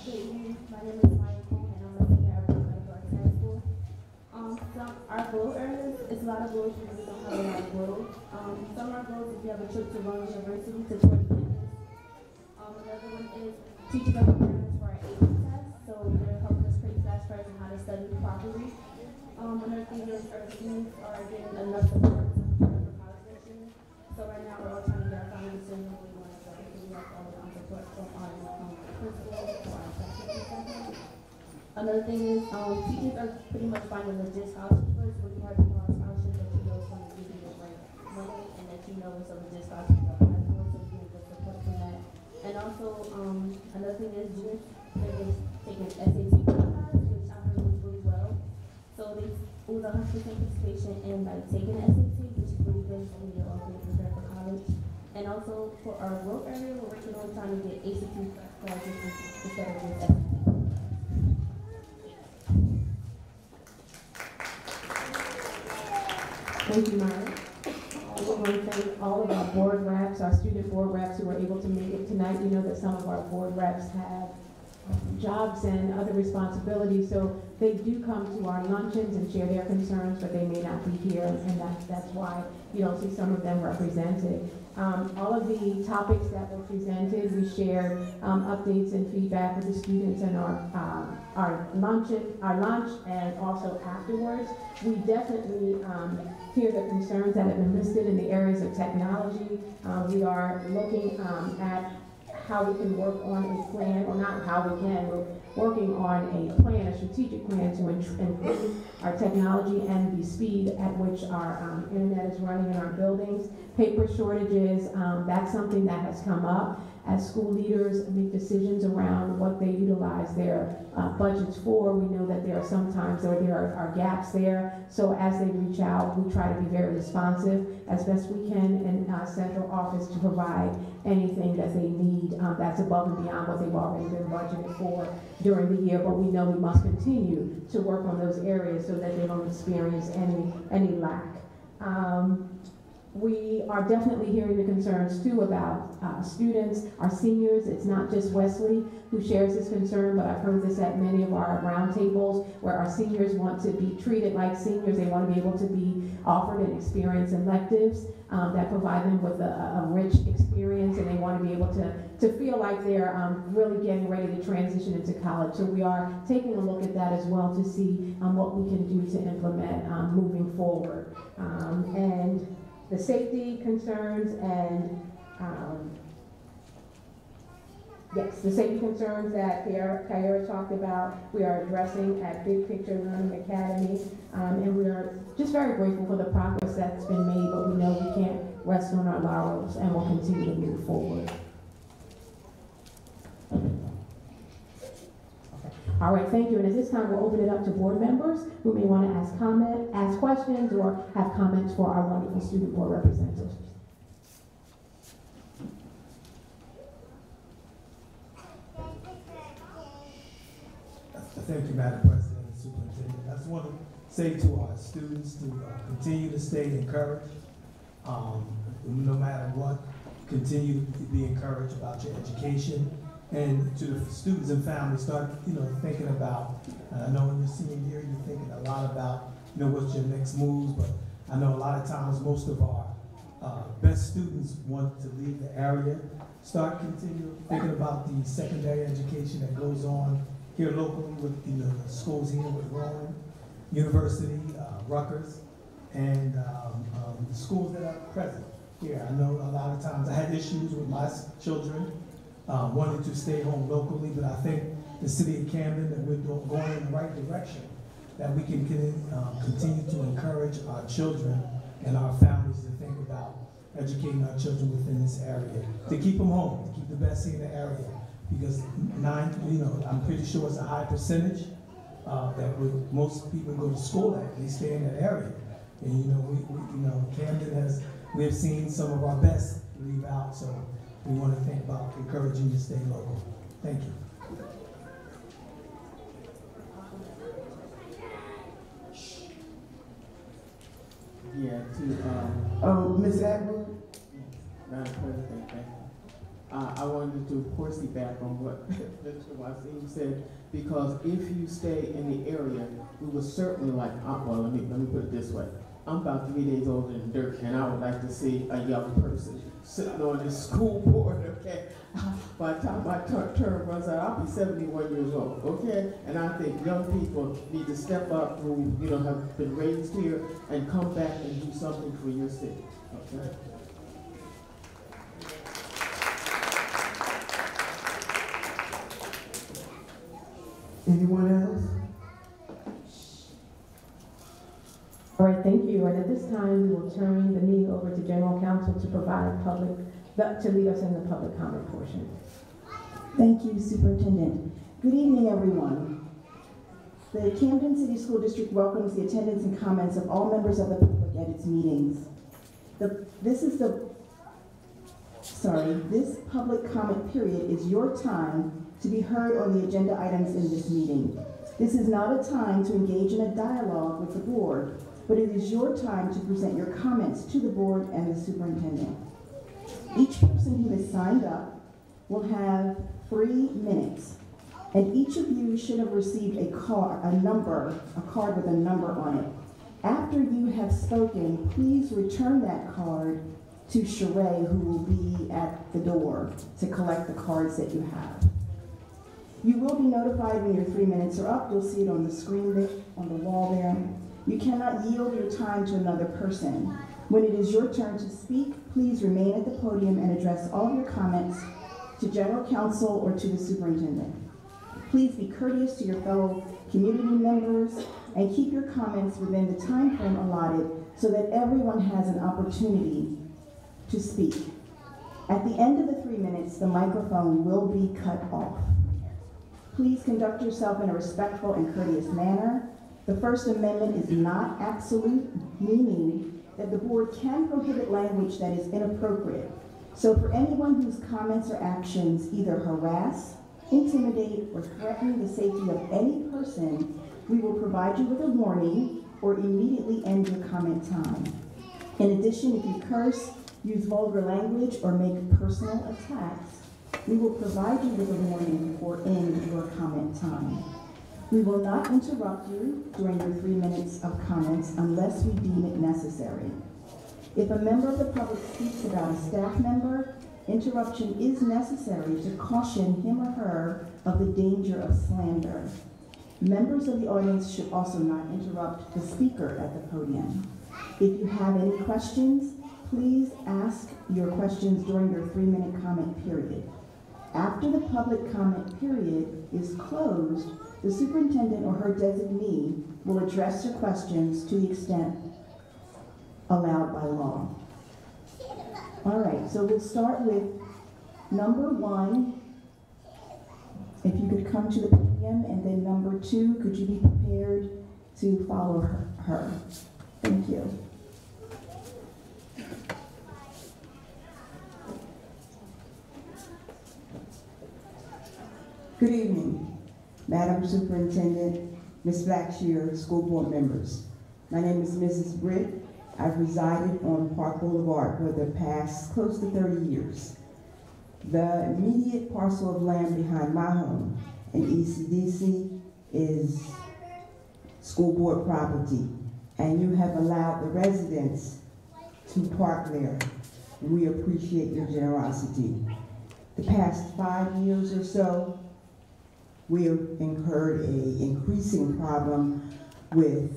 Good evening. My name is Maya Cole, and I'm a senior at Medical Arts High School. Our goal areas, it's a lot of goals, we really don't have a lot of goals. Some of our goals is we have a trip to Rome University to tour the campus. Another one is teaching up parents for our AP test, so they're helping us create flashcards on how to study properly. Another thing is our students are getting enough support to prepare for college next year. So right now we're all trying to get our final decision where we want to go. So we have all the support from our principal to our faculty. Another thing is teachers are pretty much finding legit scholarships. When you have people on scholarships, that you know is going to give you the right money, and that you know it's a legit scholarship to apply for, so you get support from that. And also, another thing is juniors are taking SAT class, which I heard was really well. So it was 100% participation in like taking SAT, which is really good, so we are all getting prepared for college. And also for our work area, we're working on trying to get ACT classes instead of just SAT. Thank you, Myra. We want to thank all of our board reps, our student board reps who were able to make it tonight. We know that some of our board reps have jobs and other responsibilities, so they do come to our luncheons and share their concerns, but they may not be here, and that's why you don't see some of them represented. All of the topics that were presented, we shared updates and feedback with the students in our lunch and also afterwards. We definitely hear the concerns that have been listed in the areas of technology. We are looking at how we can work on a plan, or not how we can, we're working on a plan, a strategic plan to improve our technology and the speed at which our internet is running in our buildings. Paper shortages, that's something that has come up as school leaders make decisions around what they utilize their budgets for. We know that there are sometimes there are gaps there, so as they reach out, we try to be very responsive as best we can in central office to provide anything that they need that's above and beyond what they've already been budgeted for during the year. But we know we must continue to work on those areas so that they don't experience any lack. We are definitely hearing the concerns too about students, our seniors. It's not just Wesley who shares this concern, but I've heard this at many of our roundtables where our seniors want to be treated like seniors. They want to be able to be offered and experience electives that provide them with a rich experience, and they want to be able to feel like they're really getting ready to transition into college. So we are taking a look at that as well to see what we can do to implement moving forward. And the safety concerns and yes, the safety concerns that Kyra talked about, we are addressing at Big Picture Learning Academy, and we are just very grateful for the progress that's been made, but we know we can't rest on our laurels, and we'll continue to move forward. All right, thank you. And at this time, we'll open it up to board members who may want to ask questions, or have comments for our wonderful student board representatives. Thank you, Madam President and Superintendent. I just want to say to our students to continue to stay encouraged, no matter what. Continue to be encouraged about your education. And to the students and families, start, thinking about, I know in your senior year, you're thinking a lot about, what's your next moves, but I know a lot of times most of our best students want to leave the area. Start continue thinking about the secondary education that goes on here locally with, the schools here with Rowan University, Rutgers, and the schools that are present here. I know a lot of times I had issues with my children wanting to stay home locally, but I think the city of Camden, that we're going in the right direction, that we can continue to encourage our children and our families to think about educating our children within this area, to keep them home, to keep the best in the area, because I'm pretty sure it's a high percentage that most people go to school at, they stay in that area. And Camden we have seen some of our best leave out, so we want to think about encouraging you to stay local. Thank you. Yeah, to Ms. Atwood, Madam President, thank you. I wanted to, of course, back on what Mr. Wasim said, because if you stay in the area, we would certainly like, well, let me put it this way. I'm about 3 days older than Dirk, and I would like to see a young person sitting on this school board, okay? By the time my term runs out, I'll be 71 years old, okay? And I think young people need to step up who, have been raised here and come back and do something for your city, okay? Anyone else? All right, thank you. And at this time, we will turn the meeting over to General Counsel to provide to lead us in the public comment portion. Thank you, Superintendent. Good evening, everyone. The Camden City School District welcomes the attendance and comments of all members of the public at its meetings. This public comment period is your time to be heard on the agenda items in this meeting. This is not a time to engage in a dialogue with the board. but it is your time to present your comments to the board and the superintendent. Each person who has signed up will have 3 minutes, and each of you should have received a card with a number on it. After you have spoken, please return that card to Sheree, who will be at the door to collect the cards that you have. You will be notified when your 3 minutes are up. You'll see it on the screen there, on the wall there. You cannot yield your time to another person. When it is your turn to speak, please remain at the podium and address all of your comments to General Counsel or to the superintendent. Please be courteous to your fellow community members and keep your comments within the time frame allotted so that everyone has an opportunity to speak. At the end of the 3 minutes, the microphone will be cut off. Please conduct yourself in a respectful and courteous manner. The First Amendment is not absolute, meaning that the board can prohibit language that is inappropriate. So for anyone whose comments or actions either harass, intimidate, or threaten the safety of any person, we will provide you with a warning or immediately end your comment time. In addition, if you curse, use vulgar language, or make personal attacks, we will provide you with a warning or end your comment time. We will not interrupt you during your 3 minutes of comments unless we deem it necessary. If a member of the public speaks about a staff member, interruption is necessary to caution him or her of the danger of slander. Members of the audience should also not interrupt the speaker at the podium. If you have any questions, please ask your questions during your 3-minute comment period. After the public comment period is closed, the superintendent or her designee will address your questions to the extent allowed by law. All right, so we'll start with number 1. If you could come to the podium, and then number 2, could you be prepared to follow her? Thank you. Good evening, Madam Superintendent, Ms. Blackshear, school board members. My name is Mrs. Britt. I've resided on Park Boulevard for the past close to 30 years. The immediate parcel of land behind my home in ECDC is school board property, and you have allowed the residents to park there. We appreciate your generosity. The past 5 years or so, we have incurred an increasing problem with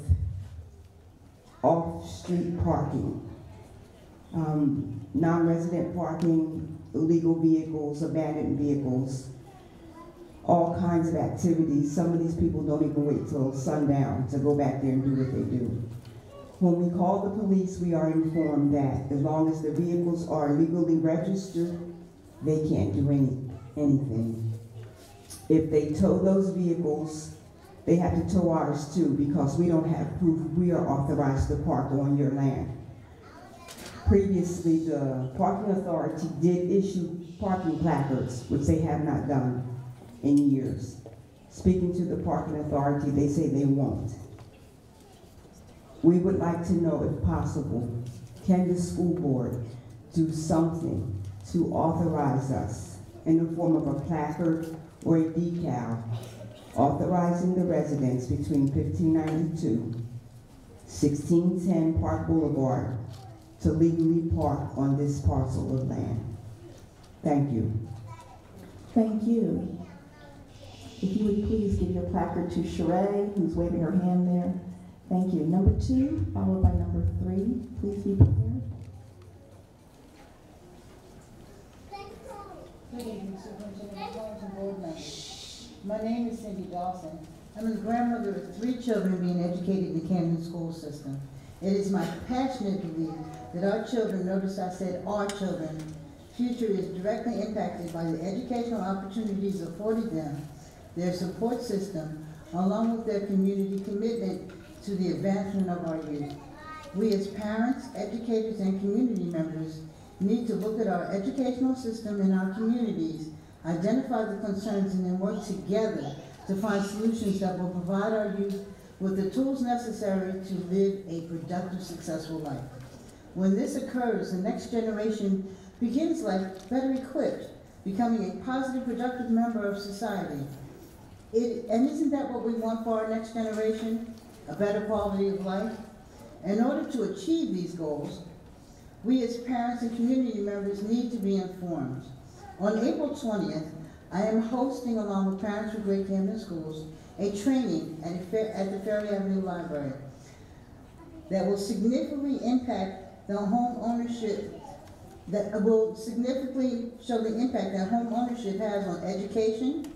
off-street parking, non-resident parking, illegal vehicles, abandoned vehicles, all kinds of activities. Some of these people don't even wait till sundown to go back there and do what they do. When we call the police, we are informed that as long as the vehicles are legally registered, they can't do anything. If they tow those vehicles, they have to tow ours too, because we don't have proof we are authorized to park on your land. Previously, the parking authority did issue parking placards, which they have not done in years. Speaking to the parking authority, they say they won't. We would like to know, if possible, can the school board do something to authorize us in the form of a placard or a decal authorizing the residents between 1592, 1610 Park Boulevard to legally park on this parcel of land. Thank you. Thank you. If you would please give your placard to Sheree, who's waving her hand there. Thank you. Number 2, followed by number 3. Please be prepared. Good evening, Superintendent and board members. My name is Cindy Dawson. I'm the grandmother of 3 children being educated in the Camden school system. It is my passionate belief that our children, notice I said our children, future is directly impacted by the educational opportunities afforded them, their support system, along with their community commitment to the advancement of our youth. We as parents, educators, and community members need to look at our educational system in our communities, identify the concerns, and then work together to find solutions that will provide our youth with the tools necessary to live a productive, successful life. When this occurs, the next generation begins life better equipped, becoming a positive, productive member of society. And isn't that what we want for our next generation? A better quality of life? In order to achieve these goals, we as parents and community members need to be informed. On April 20th, I am hosting, along with parents from Great Camden Schools, a training at the Ferry Avenue Library that will significantly impact the home ownership, that will significantly show the impact that home ownership has on education.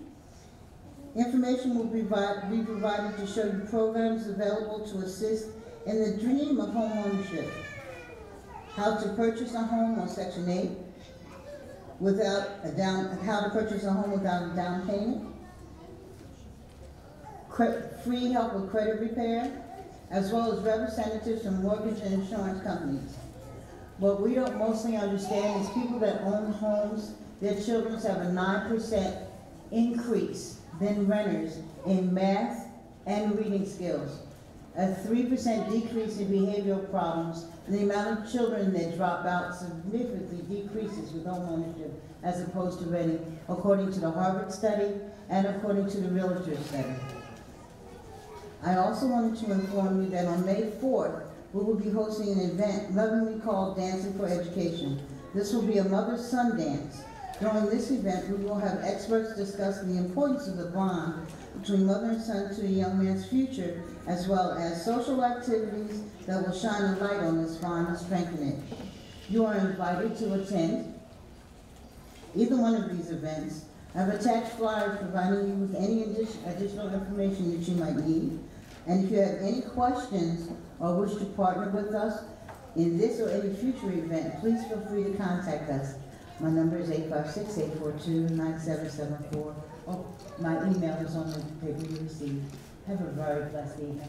Information will be provided to show you programs available to assist in the dream of home ownership. How to purchase a home on Section 8 how to purchase a home without a down payment, free help with credit repair, as well as representatives from mortgage and insurance companies. What we don't mostly understand is people that own homes, their children have a 9% increase than renters in math and reading skills, a 3% decrease in behavioral problems, and the amount of children that drop out significantly decreases with home ownership as opposed to renting, according to the Harvard study and according to the Realtor study. I also wanted to inform you that on May 4th, we will be hosting an event lovingly called Dancing for Education. This will be a mother-son dance. During this event, we will have experts discussing the importance of the bond between mother and son to a young man's future, as well as social activities that will shine a light on this bond and strengthen it. You are invited to attend either one of these events. I've attached flyers providing you with any additional information that you might need. And if you have any questions or wish to partner with us in this or any future event, please feel free to contact us. My number is 856-842-9774. Oh, my email is on the paper you received. Have a very blessed evening.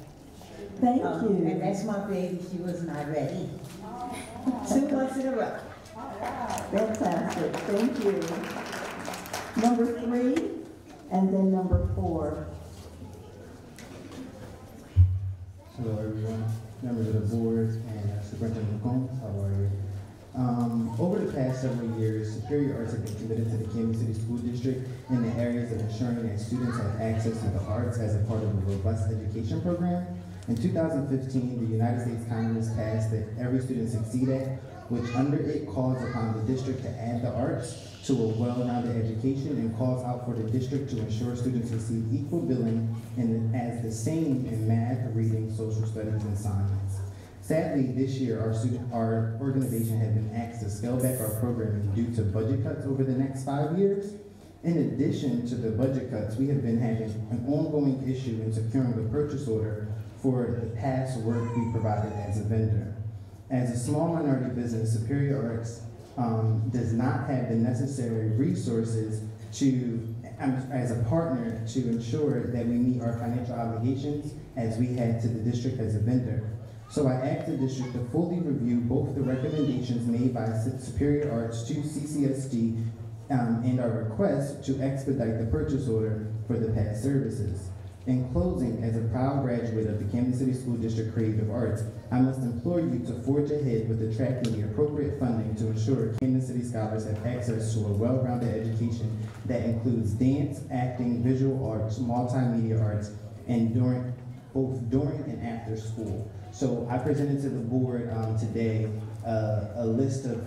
Thank you. And that's my baby. She was not ready. 2 months in a row. Fantastic. Thank you. Number 3, and then number 4. Hello, everyone. Members of the board and Superintendent Combs, how are you? Over the past several years, Superior Arts have been committed to the Camden City School District in the areas of ensuring that students have access to the arts as a part of a robust education program. In 2015, the United States Congress passed the Every Student Succeed Act, which under it calls upon the district to add the arts to a well-rounded education and calls out for the district to ensure students receive equal billing as the same in math, reading, social studies, and science. Sadly, this year, our organization has been asked to scale back our programming due to budget cuts over the next 5 years. In addition to the budget cuts, we have been having an ongoing issue in securing the purchase order for the past work we provided as a vendor. As a small minority business, Superior Arts does not have the necessary resources as a partner to ensure that we meet our financial obligations as we had to the district as a vendor. So I asked the district to fully review both the recommendations made by Superior Arts to CCSD and our request to expedite the purchase order for the past services. In closing, as a proud graduate of the Camden City School District Creative Arts, I must implore you to forge ahead with attracting the appropriate funding to ensure Camden City scholars have access to a well-rounded education that includes dance, acting, visual arts, multimedia arts, and both during and after school. So I presented to the board today a list of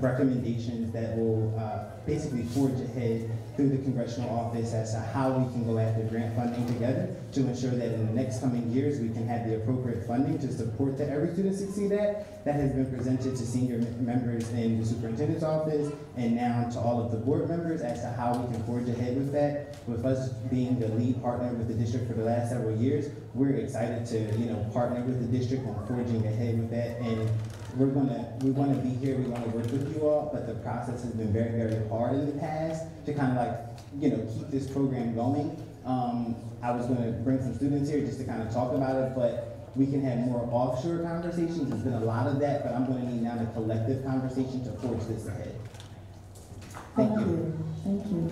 recommendations that will basically forge ahead through the congressional office as to how we can go after grant funding together to ensure that in the next coming years we can have the appropriate funding to support the Every Student Succeed Act that has been presented to senior members in the superintendent's office and now to all of the board members as to how we can forge ahead with that. With us being the lead partner with the district for the last several years, we're excited to partner with the district on forging ahead with that. And we want to be here, we want to work with you all, but the process has been very, very hard in the past to kind of keep this program going. I was going to bring some students here just to kind of talk about it, but we can have more offshore conversations. There's been a lot of that, but I'm going to need now the collective conversation to forge this ahead. Thank you. Thank you.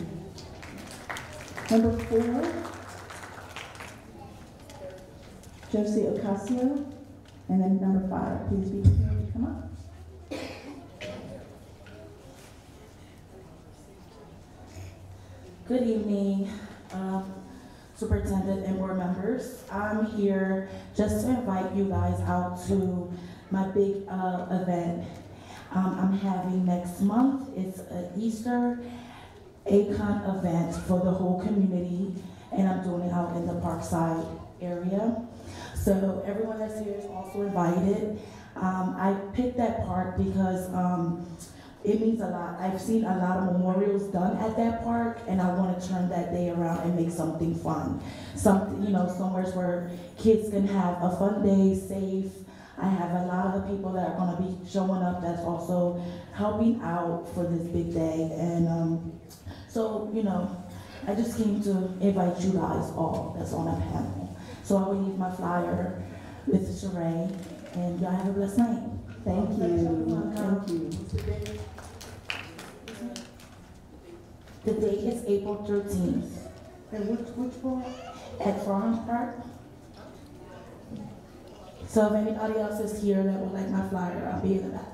Number 4. Josie Ocasio, and then number 5. Please be prepared to come up. Good evening, Superintendent and board members. I'm here just to invite you guys out to my big event I'm having next month. It's an Easter ACON event for the whole community, and I'm doing it out in the Parkside area. So everyone that's here is also invited. I picked that park because it means a lot. I've seen a lot of memorials done at that park, and I want to turn that day around and make something fun. Something, somewhere where kids can have a fun day, safe. I have a lot of the people that are going to be showing up that's also helping out for this big day. And so, I just came to invite you guys all that's on a panel. So I will leave my flyer with Sheree, and y'all have a blessed night. Thank you. Thank you. The date is April 13th. And which park? At Farm Park. So if anybody else is here that would like my flyer, I'll be in the back.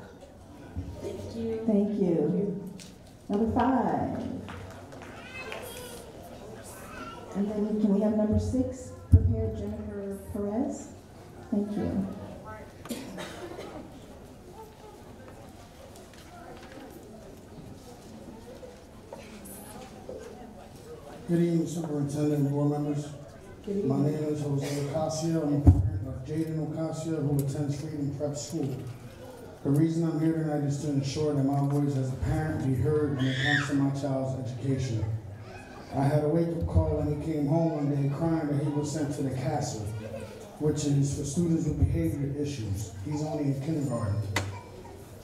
Thank you. Thank you. Number 5. And then can we have number 6? Prepare Jennifer Perez. Thank you. Good evening, Superintendent and board members. My name is Jose Ocasio. I'm a parent of Jaden Ocasio, who attends Freedom Prep School. The reason I'm here tonight is to ensure that my voice as a parent be heard when it comes to my child's education. I had a wake-up call when he came home one day crying that he was sent to the castle, which is for students with behavior issues. He's only in kindergarten.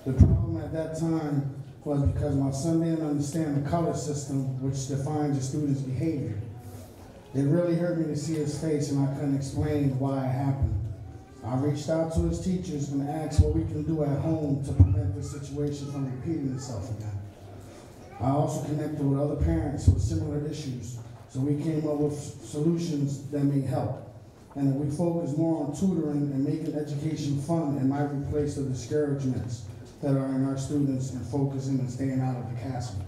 The problem at that time was because my son didn't understand the color system, which defines a student's behavior. It really hurt me to see his face, and I couldn't explain why it happened. I reached out to his teachers and asked what we can do at home to prevent this situation from repeating itself again. I also connected with other parents with similar issues, so we came up with solutions that may help. And if we focus more on tutoring and making education fun, it might replace the discouragements that are in our students and focusing and staying out of the castle.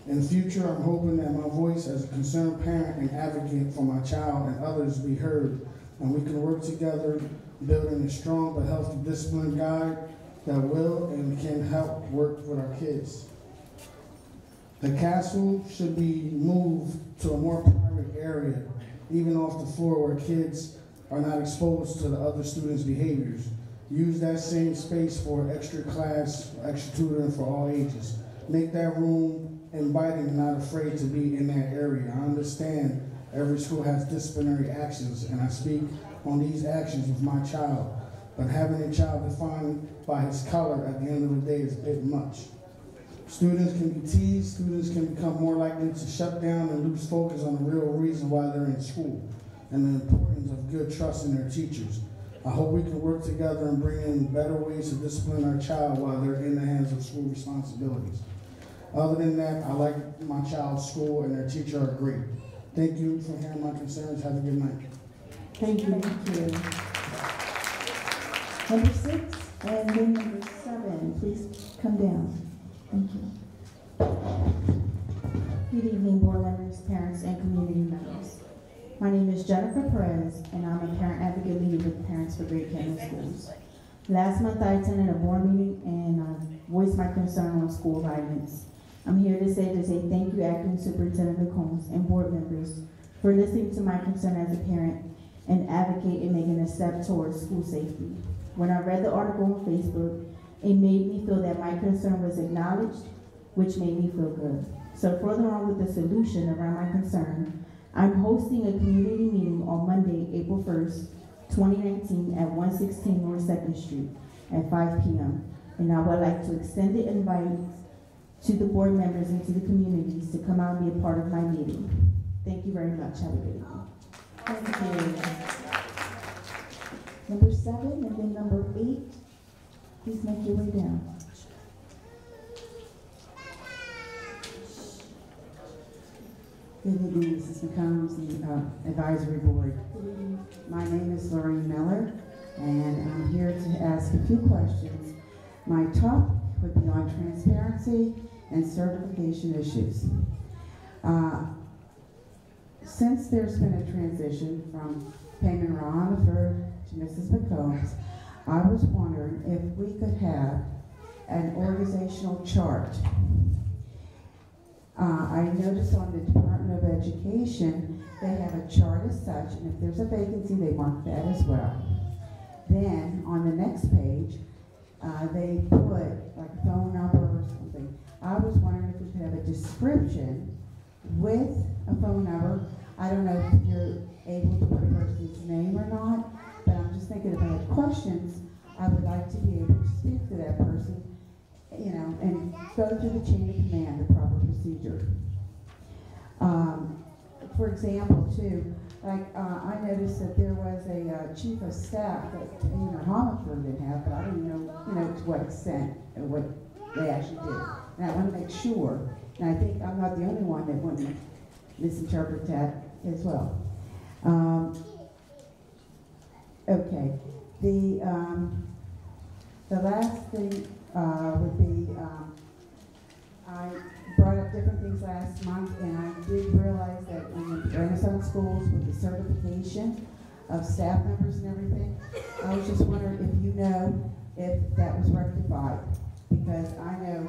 In the future, I'm hoping that my voice as a concerned parent and advocate for my child and others be heard, and we can work together building a strong but healthy discipline guide that will and can help work with our kids. The castle should be moved to a more private area, even off the floor where kids are not exposed to the other students' behaviors. Use that same space for extra class, extra tutoring for all ages. Make that room inviting and not afraid to be in that area. I understand every school has disciplinary actions, and I speak on these actions with my child, but having a child defined by his color at the end of the day is a bit much. Students can be teased, students can become more likely to shut down and lose focus on the real reason why they're in school, and the importance of good trust in their teachers. I hope we can work together and bring in better ways to discipline our child while they're in the hands of school responsibilities. Other than that, I like my child's school and their teachers are great. Thank you for hearing my concerns. Have a good night. Thank you. Thank you. Number 6 and then number 7, please come down. Thank you. Good evening, board members, parents, and community members. My name is Jennifer Perez, and I'm a parent advocate leader with Parents for Great Canyon Schools. Last month, I attended a board meeting and voiced my concern on school violence. I'm here to say thank you, Acting Superintendent LaCombs and board members, for listening to my concern as a parent and advocate in making a step towards school safety. When I read the article on Facebook, it made me feel that my concern was acknowledged, which made me feel good. So further on with the solution around my concern, I'm hosting a community meeting on Monday, April 1st, 2019 at 116 North 2nd Street at 5 p.m. And I would like to extend the invite to the board members and to the communities to come out and be a part of my meeting. Thank you very much. Have a good evening. Thank you. Number 7 and then number 8. Please make your way down. Good evening, Mrs. McCombs, the Advisory Board. My name is Lorraine Miller, and I'm here to ask a few questions. My topic would be on transparency and certification issues. Since there's been a transition from Payman Rahmanaford to Mrs. McCombs, I was wondering if we could have an organizational chart. I noticed on the Department of Education, they have a chart as such, and if there's a vacancy, they mark that as well. Then, on the next page, they put like a phone number or something. I was wondering if we could have a description with a phone number. I don't know if you're able to put a person's name or not, but I'm just thinking if I had questions, I would like to be able to speak to that person, you know, and go through the chain of command, the proper procedure. For example, too, like I noticed that there was a chief of staff that Hamilton didn't have, but I don't know, to what extent and what they actually did. And I want to make sure, and I think I'm not the only one that wouldn't misinterpret that as well. Okay, the last thing would be, I brought up different things last month, and I did realize that in the Renaissance schools with the certification of staff members and everything, I was just wondering if you know if that was rectified, because I know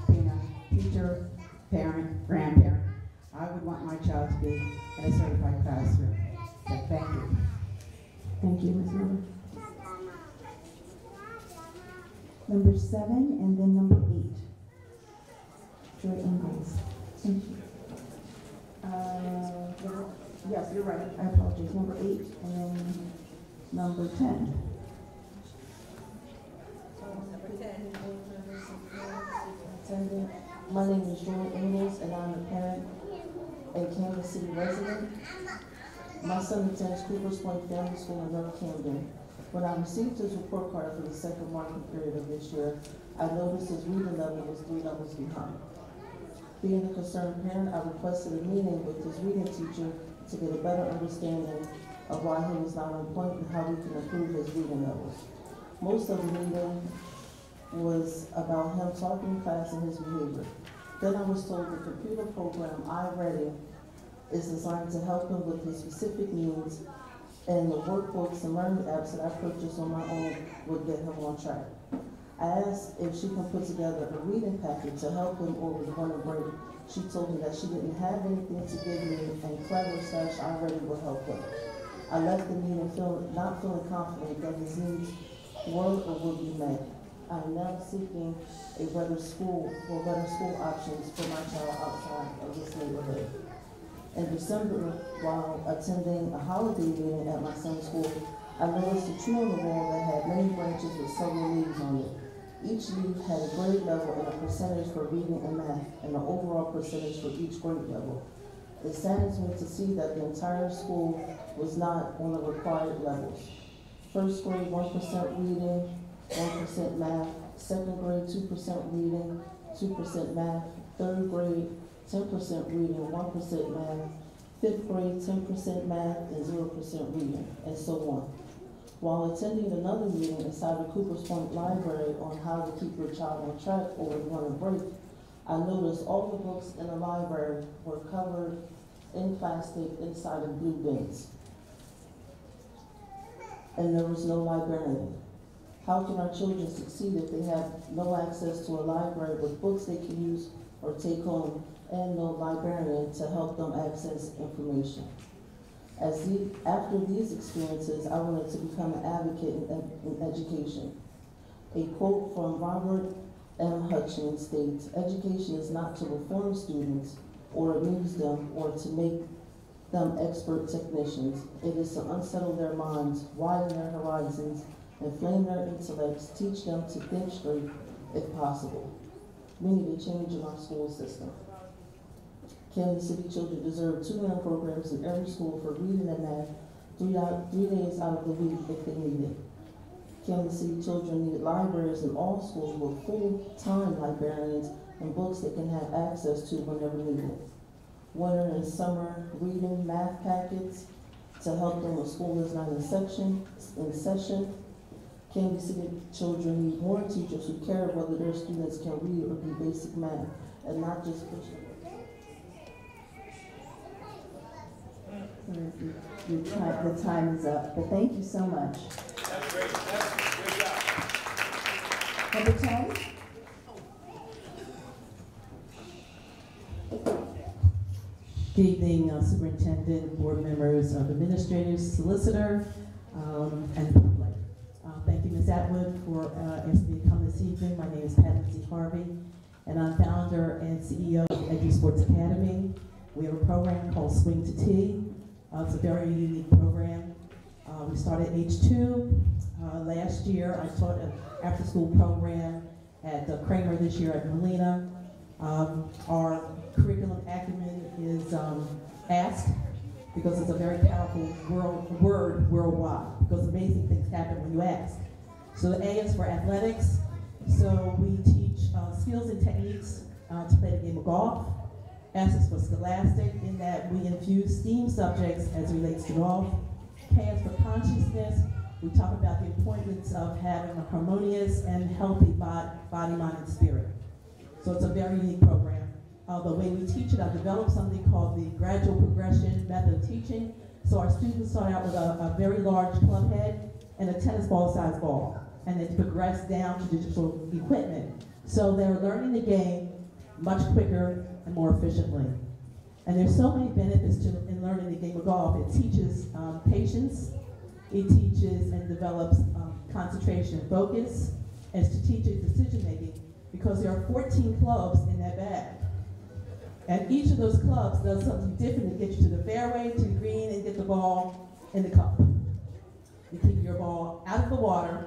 being a teacher, parent, grandparent, I would want my child to be in a certified classroom. So thank you. Thank you, Ms. Miller. Number 7 and then number 8. Joy Ingalls. Thank you. Yes, you're right. I apologize. Number 8 and then number 10. My name is Joy Ingalls, and I'm a parent and Kansas City resident. My son attends Coopers Point Family School in North Camden. When I received his report card for the second marking period of this year, I noticed his reading level was 3 levels behind. Being a concerned parent, I requested a meeting with his reading teacher to get a better understanding of why he was not on point and how we can improve his reading levels. Most of the meeting was about him talking in class and his behavior. Then I was told the computer program iReady is designed to help him with his specific needs, and the workbooks and learning apps that I purchased on my own would get him on track. I asked if she can put together a reading packet to help him over the winter break. She told me that she didn't have anything to give me, and Clever/iReady would help him. I left the meeting not feeling confident that his needs were or would be met. I am now seeking better school options for my child outside of this neighborhood. In December, while attending a holiday meeting at my son's school, I noticed a tree on the wall that had many branches with several leaves on it. Each leaf had a grade level and a percentage for reading and math, and an overall percentage for each grade level. It saddens me to see that the entire school was not on the required levels. First grade, 1% reading, 1% math. Second grade, 2% reading, 2% math. Third grade, 10% reading, 1% math. Fifth grade, 10% math and 0% reading, and so on. While attending another meeting inside the Coopers Point Library on how to keep your child on track over the winter break, I noticed all the books in the library were covered in plastic inside of blue bins. And there was no librarian. How can our children succeed if they have no access to a library with books they can use or take home, and no librarian to help them access information? After these experiences, I wanted to become an advocate in education. A quote from Robert M. Hutchins states, "Education is not to reform students or amuse them or to make them expert technicians. It is to unsettle their minds, widen their horizons, inflame their intellects, teach them to think straight if possible." We need a change in our school system. Kansas City children deserve tutoring programs in every school for reading and math 3 days out of the week if they need it. Kansas City children need libraries in all schools with full-time librarians and books they can have access to whenever needed. winter and summer reading math packets to help them when school is not in session. Kansas City children need more teachers who care whether their students can read or do basic math and not just push them. The time is up, but thank you so much. That's great. That's great job. Number 10. Good evening, Superintendent, board members, administrators, solicitor, and the public. Thank you, Ms. Atwood, for asking me to come this evening. My name is Pat Lindsay Harvey, and I'm founder and CEO of Edu Sports Academy. We have a program called Swing to Tea. It's a very unique program. We started age 2. Last year, I taught an after-school program at Kramer, this year at Molina. Our curriculum acumen is asked, because it's a very powerful word worldwide, because amazing things happen when you ask. So the A is for athletics. So we teach skills and techniques to play the game of golf. S is for scholastic, in that we infuse STEAM subjects as it relates to golf. K is for consciousness. We talk about the importance of having a harmonious and healthy body, mind, and spirit. So it's a very unique program. The way we teach it, I've developed something called the gradual progression method of teaching. So our students start out with a very large club head and a tennis ball size ball, and then progress down to digital equipment. So they're learning the game much quicker and more efficiently. And there's so many benefits in learning the game of golf. It teaches patience, it teaches and develops concentration and focus, and strategic decision making, because there are 14 clubs in that bag. And each of those clubs does something different to get you to the fairway, to the green, and get the ball in the cup. You keep your ball out of the water,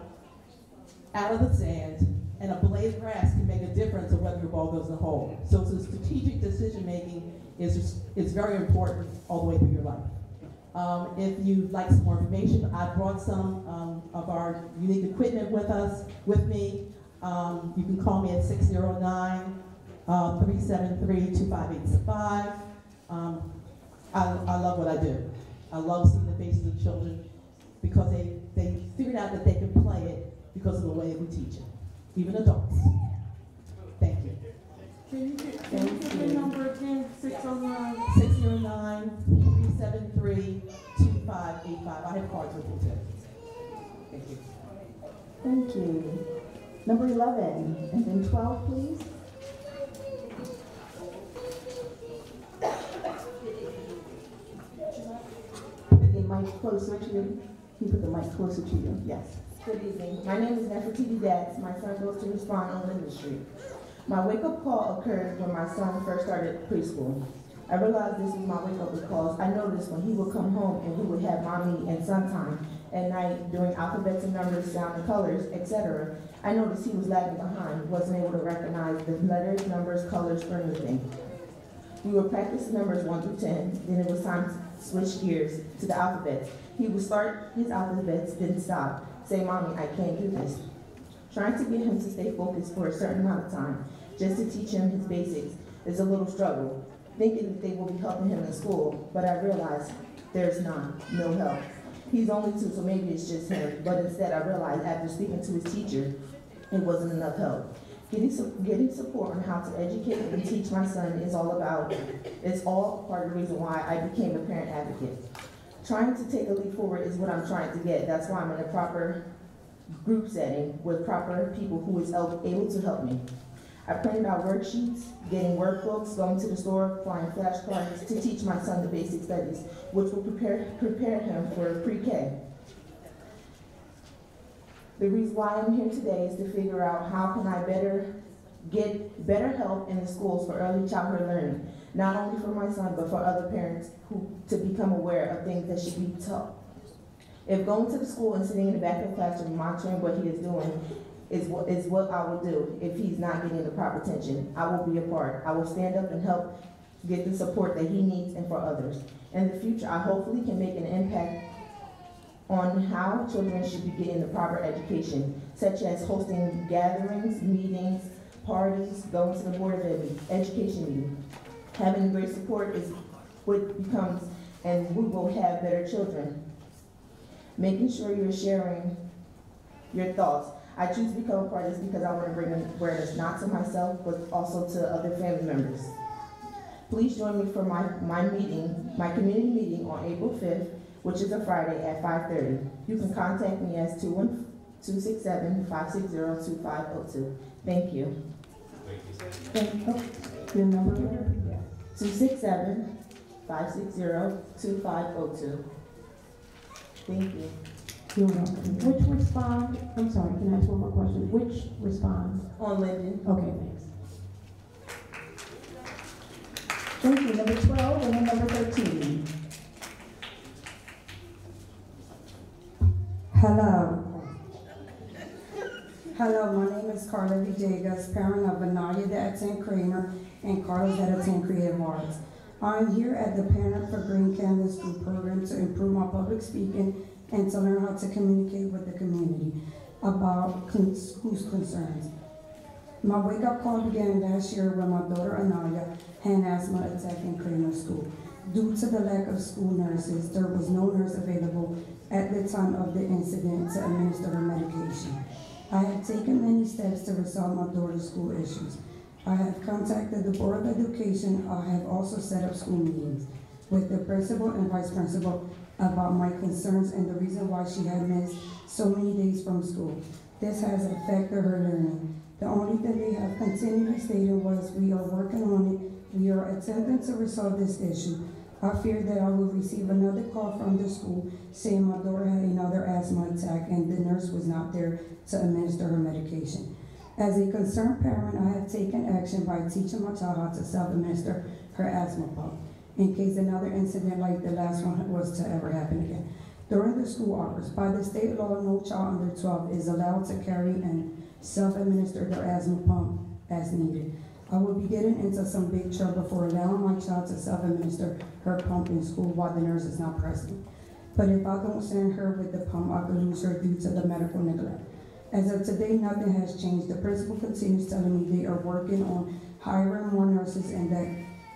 out of the sand, and a blade of grass can make a difference of whether your ball goes in the hole. So strategic decision making is very important all the way through your life. If you'd like some more information, I brought some of our unique equipment with me. You can call me at 609-373-2585. I love what I do. I love seeing the faces of children, because they figured out that they can play it because of the way we teach it, even adults. Thank you. Can you give the number again? 609-373-2585. I have cards with me too. Thank you. Thank you. Number 11, and then 12, please. The mic closer to you. Can you put the mic closer to you? Yes. Good evening. My name is Nefertiti Dax. My son goes to respond on Linden Street. My wake-up call occurred when my son first started preschool. I realized this was my wake-up because I noticed when he would come home and we would have mommy and son time at night doing alphabets and numbers, sound and colors, etc., I noticed he was lagging behind, wasn't able to recognize the letters, numbers, colors, or anything. We would practice numbers 1 through 10, then it was time to switch gears to the alphabets. He would start his alphabets, then stop, say, "Mommy, I can't do this." Trying to get him to stay focused for a certain amount of time, just to teach him his basics, is a little struggle, thinking that they will be helping him in school, but I realized there's no help. He's only 2, so maybe it's just him, but instead I realized after speaking to his teacher, it wasn't enough help. Getting support on how to educate and teach my son is all part of the reason why I became a parent advocate. Trying to take a leap forward is what I'm trying to get. That's why I'm in a proper group setting with proper people who is able to help me. I printed out worksheets, getting workbooks, going to the store, flying flashcards to teach my son the basic studies, which will prepare him for pre-K. The reason why I'm here today is to figure out how can I get better help in the schools for early childhood learning, not only for my son, but for other parents to become aware of things that should be taught. If going to the school and sitting in the back of the classroom monitoring what he is doing is what I will do if he's not getting the proper attention, I will be a part. I will stand up and help get the support that he needs and for others. In the future, I hopefully can make an impact on how children should be getting the proper education, such as hosting gatherings, meetings, parties, going to the Board of Education meeting, Having great support is what becomes, and we will have better children. Making sure you're sharing your thoughts. I choose to become a part of this because I want to bring awareness not to myself, but also to other family members. Please join me for my community meeting on April 5th, which is a Friday at 5:30. You can contact me as 267-560-2502. Thank you. Your number? 267-560-2502. Thank you. You're welcome. Which respond? I'm sorry, can I ask one more question? Which respond? On Linden. Okay, thanks. Thank you. Number 12 and then number 13. Hello. Hello, my name is Carla Villegas, parent of Anaya that attend Kramer and Carlos that attend Creative Arts. I'm here at the Parent for Green Canvas Group program to improve my public speaking and to learn how to communicate with the community about school concerns. My wake-up call began last year when my daughter Anaya had an asthma attack in Kramer School. Due to the lack of school nurses, there was no nurse available at the time of the incident to administer her medication. I have taken many steps to resolve my daughter's school issues. I have contacted the Board of Education. I have also set up school meetings with the principal and vice principal about my concerns and the reason why she had missed so many days from school. This has affected her learning. The only thing they have continually stated was, we are working on it. We are attempting to resolve this issue. I fear that I will receive another call from the school saying my daughter had another asthma attack and the nurse was not there to administer her medication. As a concerned parent, I have taken action by teaching my child how to self-administer her asthma pump in case another incident like the last one was to ever happen again. During the school hours, by the state law, no child under 12 is allowed to carry and self-administer their asthma pump as needed. I will be getting into some big trouble for allowing my child to self-administer her pump in school while the nurse is not present. But if I don't send her with the pump, I could lose her due to the medical neglect. As of today, nothing has changed. The principal continues telling me they are working on hiring more nurses and that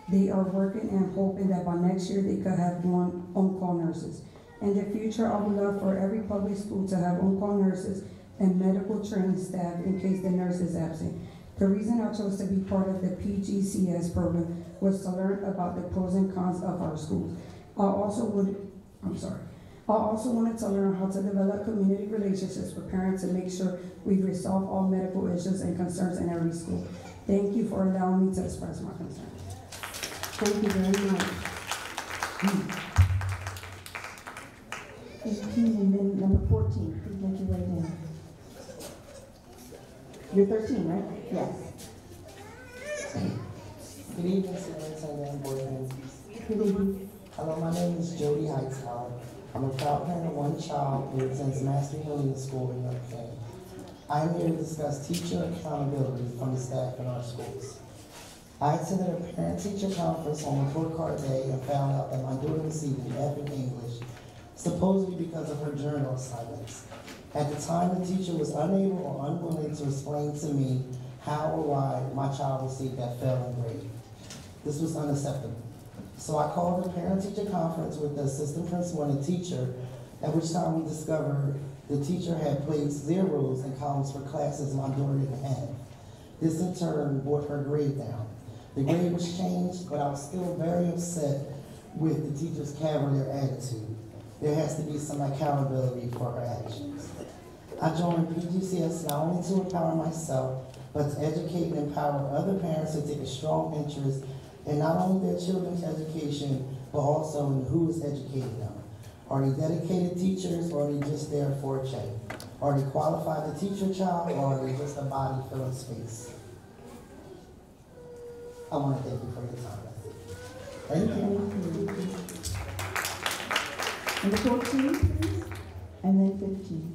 they are working and hoping that by next year they could have more on-call nurses. In the future, I would love for every public school to have on-call nurses and medical trained staff in case the nurse is absent. The reason I chose to be part of the PGCS program was to learn about the pros and cons of our schools. I also wanted to learn how to develop community relationships with parents to make sure we resolve all medical issues and concerns in every school. Thank you for allowing me to express my concerns. Thank you very much. 18 and then number 14. Please make your way down. You're 13, right? Yes. Good evening, Superintendent and Board members. Good evening. Hello, my name is Jody Heitzhauer. I'm a proud parent of one child who attends Master Healing School in North Canton. I am here to discuss teacher accountability from the staff in our schools. I attended a parent-teacher conference on report card day and found out that my daughter received an F in English, supposedly because of her journal assignments. At the time, the teacher was unable or unwilling to explain to me how or why my child received that failing grade. This was unacceptable. So I called a parent-teacher conference with the assistant principal and a teacher, at which time we discovered the teacher had placed zeros in columns for classes my daughter didn't have. This in turn brought her grade down. The grade was changed, but I was still very upset with the teacher's cavalier attitude. There has to be some accountability for her actions. I joined PGCS not only to empower myself, but to educate and empower other parents to take a strong interest in not only their children's education, but also in who is educating them. Are they dedicated teachers, or are they just there for a check? Are they qualified to teach your child, or are they just a body filling space? I want to thank you for your time. Thank you. Number 14, please, and then 15.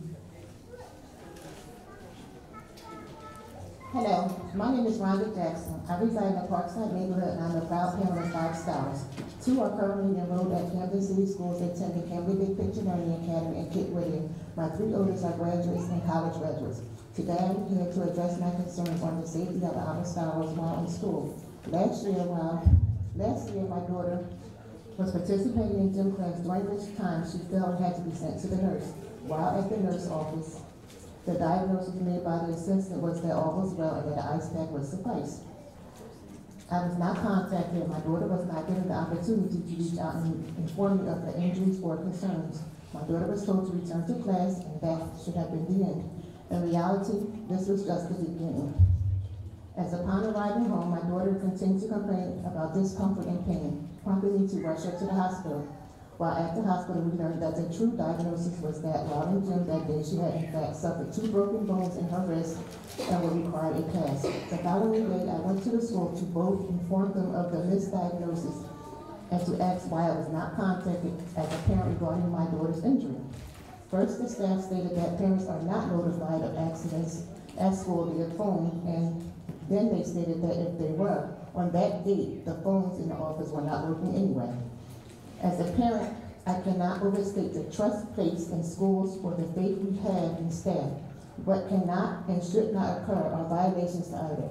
Hello, my name is Rhonda Jackson. I reside in the Parkside neighborhood and I'm a proud parent of 5 stars. 2 are currently enrolled at Camden City Schools attending Camden Big Picture Learning Academy and Kit Whittier. My 3 oldest are graduates and college graduates. Today I'm here to address my concerns on the safety of the out-of-hours while in school. Last year, while Last year, my daughter was participating in gym class, during which time she fell and had to be sent to the nurse. While at the nurse office, the diagnosis made by the assistant was that all was well and that an ice pack would suffice. I was not contacted. My daughter was not given the opportunity to reach out and inform me of the injuries or concerns. My daughter was told to return to class, and that should have been the end. In reality, this was just the beginning. As upon arriving home, my daughter continued to complain about discomfort and pain, prompting me to rush her to the hospital. While at the hospital, we learned that the true diagnosis was that while in gym that day, she had in fact suffered 2 broken bones in her wrist and would require a cast. The following day, I went to the school to both inform them of the misdiagnosis and to ask why I was not contacted as a parent regarding my daughter's injury. First, the staff stated that parents are not notified of accidents at school via phone, and then they stated that if they were, on that date, the phones in the office were not working anyway. As a parent, I cannot overstate the trust placed in schools or the faith we have in staff. What cannot and should not occur are violations to either.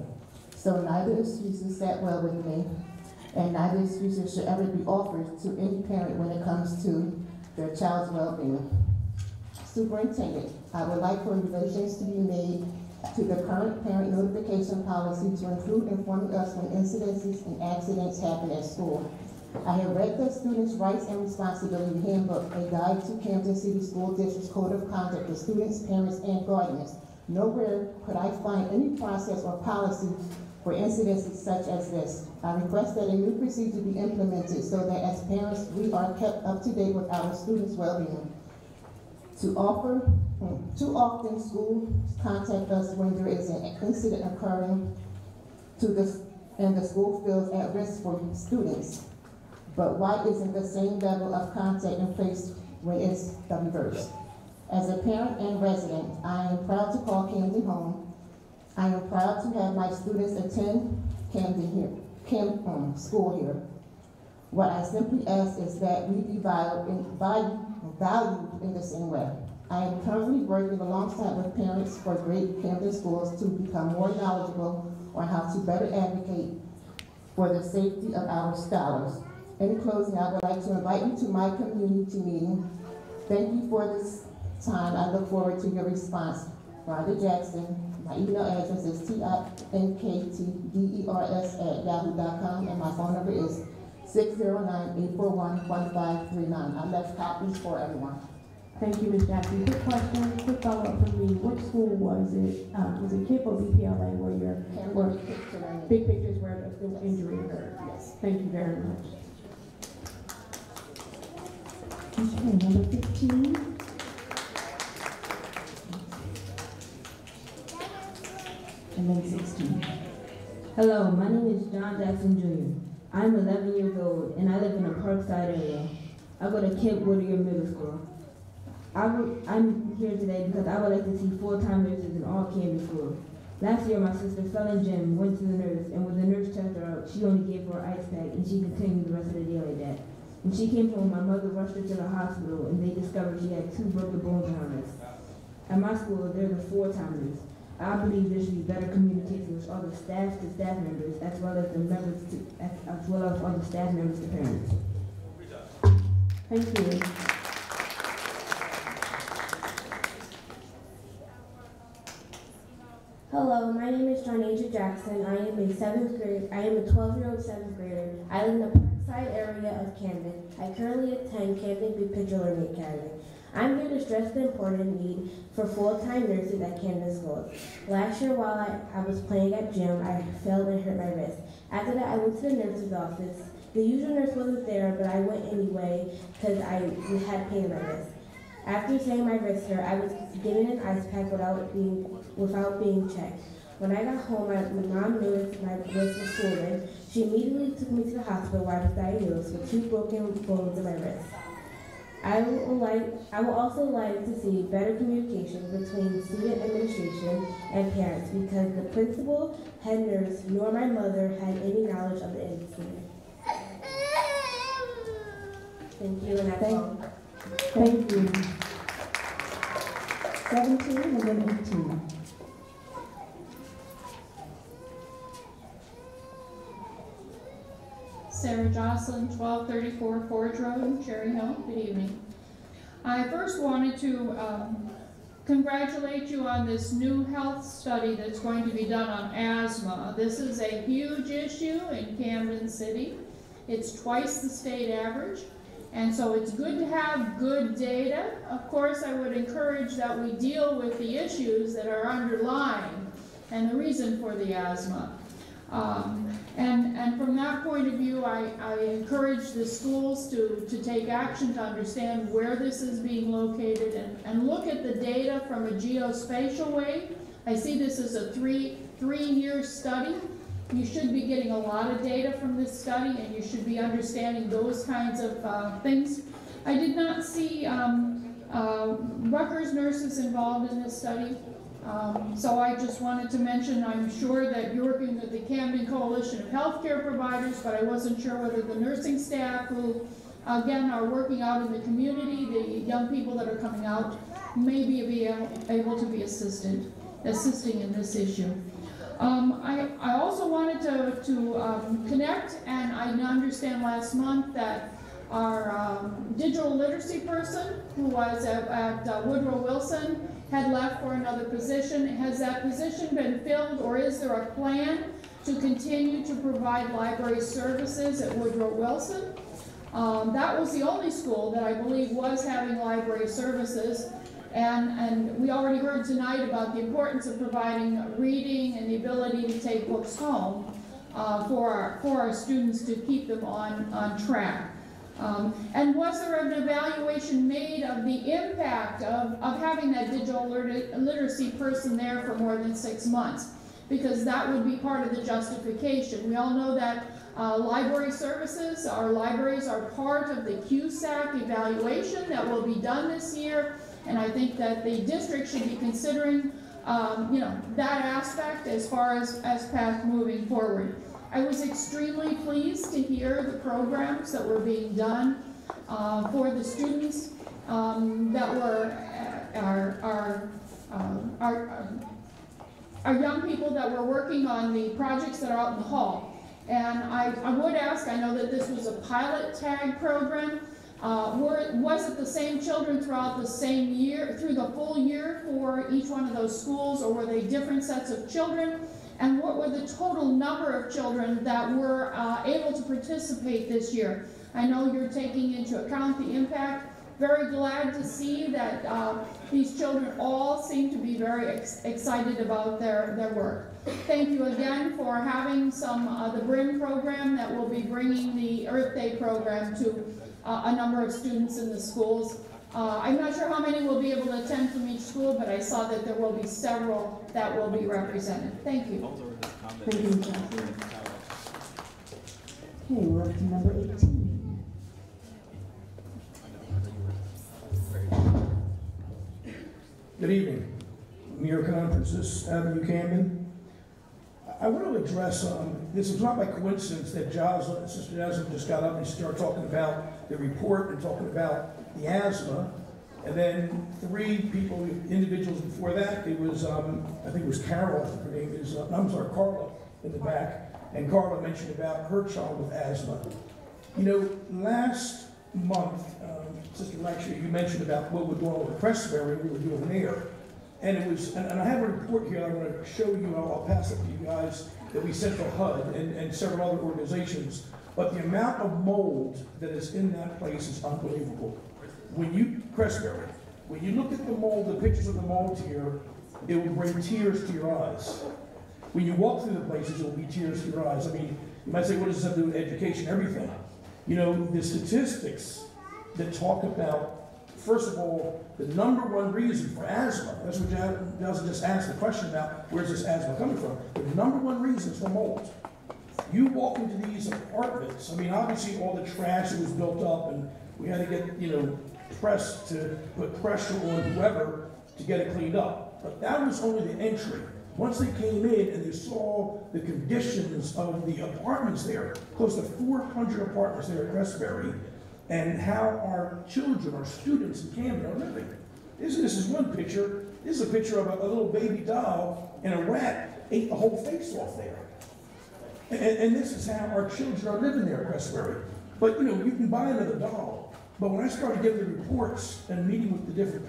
So neither excuses sat well with me, and neither excuses should ever be offered to any parent when it comes to their child's well-being. Superintendent, I would like for revisions to be made to the current parent notification policy to include informing us when incidences and accidents happen at school. I have read the Students' Rights and Responsibility Handbook, a guide to Camden City School District's Code of Conduct for students, parents, and guardians. Nowhere could I find any process or policy for incidences such as this. I request that a new procedure be implemented so that as parents, we are kept up to date with our students' well-being. Too often schools contact us when there is an incident occurring and the school feels at risk for students. But why isn't the same level of contact in place when it's the reverse? As a parent and resident, I am proud to call Camden home. I am proud to have my students attend school here. What I simply ask is that we be valued in the same way. I am currently working alongside with parents for great Camden schools to become more knowledgeable on how to better advocate for the safety of our scholars. In closing, I would like to invite you to my community meeting. Thank you for this time. I look forward to your response. Rhonda Jackson. My email address is tinktders@yahoo.com, and my phone number is 609-841-1539. I left copies for everyone. Thank you, Ms. Jackson. Quick question, quick follow-up from me. Which school was it? Was it KIPP or BPLA where your big pictures where the injury occurred? Yes. Thank you very much. Okay, number 15. And then 16. Hello, my name is John Jackson Jr. I'm 11 years old and I live in a Parkside area. I go to KIPP Whittier Middle School. I'm here today because I would like to see full-time nurses in all Camden schools. Last year, my sister fell in gym, went to the nurse, and when the nurse checked her out, she only gave her an ice pack, and she continued the rest of the day like that. When she came home, my mother rushed her to the hospital, and they discovered she had 2 broken bones in her wrist. At my school, there's a 4-time nurse. I believe there should be better communication with other staff to staff members, as well as other staff members to parents. Thank you. Hello, my name is Jonasia Jackson. I am a 12-year-old 7th grader. I live in the Parkside area of Camden. I currently attend Camden Big Picture Learning Academy. I'm here to stress the important need for full-time nurses at Camden schools. Last year, while I was playing at gym, I fell and hurt my wrist. After that, I went to the nurse's office. The usual nurse wasn't there, but I went anyway because I had pain in my wrist. After saying my wrist hurt, I was given an ice pack without being checked. When I got home, my mom noticed my wrist was swollen. She immediately took me to the hospital where I was diagnosed with 2 broken bones in my wrist. I would also like to see better communication between student administration and parents because the principal, head nurse, nor my mother had any knowledge of the incident. Thank you, and that's all. Thank you. 17 and then 18. Sarah Jocelyn, 1234 Forge Road, Cherry Hill. Good evening. I first wanted to congratulate you on this new health study that's going to be done on asthma. This is a huge issue in Camden City. It's twice the state average, and so it's good to have good data. Of course, I would encourage that we deal with the issues that are underlying and the reason for the asthma. And from that point of view, I encourage the schools to take action to understand where this is being located and look at the data from a geospatial way. I see this as a three-year study. You should be getting a lot of data from this study, and you should be understanding those kinds of things. I did not see Rutgers nurses involved in this study. So I just wanted to mention, I'm sure that you're working with the Camden Coalition of Healthcare Providers, but I wasn't sure whether the nursing staff who, again, are working out in the community, the young people that are coming out, may be able to be assisting in this issue. I also wanted to connect, and I understand last month that our digital literacy person who was at Woodrow Wilson had left for another position. Has that position been filled, or is there a plan to continue to provide library services at Woodrow Wilson? That was the only school that I believe was having library services. And we already heard tonight about the importance of providing reading and the ability to take books home for our students to keep them on track. And was there an evaluation made of the impact of having that digital literacy person there for more than 6 months? Because that would be part of the justification. We all know that library services, our libraries are part of the QSAC evaluation that will be done this year. And I think that the district should be considering, that aspect as far as path moving forward. I was extremely pleased to hear the programs that were being done for the students that were our young people that were working on the projects that are out in the hall. And I would ask, I know that this was a pilot tag program. Was it the same children throughout the same year, through the full year for each one of those schools, or were they different sets of children? And what were the total number of children that were able to participate this year? I know you're taking into account the impact. Very glad to see that these children all seem to be very excited about their work. Thank you again for having the BRIM program that will be bringing the Earth Day program to a number of students in the schools. I'm not sure how many will be able to attend from each school, but I saw that there will be several that will be represented. Thank you. Thank you, Jackie. Okay, we're up to number 18. Good evening. Mayor Conferences, Avenue Camden. I want to address, this is not by coincidence that Sister Jocelyn just got up and started talking about the report and talking about the asthma. And then individuals before that, it was, I think it was Carol, her name is, Carla in the back. And Carla mentioned about her child with asthma. You know, last month, Sister Blackshear, you mentioned about what we're doing with Crestbury, we were doing there. And it was, and I have a report here I want to show you, I'll pass it to you guys, that we sent to HUD and several other organizations. But the amount of mold that is in that place is unbelievable. Crestbury, when you look at the mold, the pictures of the mold here, it will bring tears to your eyes. When you walk through the places, it will be tears to your eyes. I mean, you might say, what does this have to do with education? Everything. You know, the statistics that talk about, first of all, the #1 reason for asthma, that's what Jocelyn just asked the question about, where's this asthma coming from? The #1 reason is for mold. You walk into these apartments, I mean, obviously all the trash that was built up, and we had to get, pressed to put pressure on whoever to get it cleaned up. But that was only the entry. Once they came in and they saw the conditions of the apartments there, close to 400 apartments there at Crestbury, and how our children, our students in Camden are living. This is one picture. This is a picture of a little baby doll, and a rat ate the whole face off there. And this is how our children are living there at Crestbury. But you know, you can buy another doll. But when I started getting the reports and meeting with the different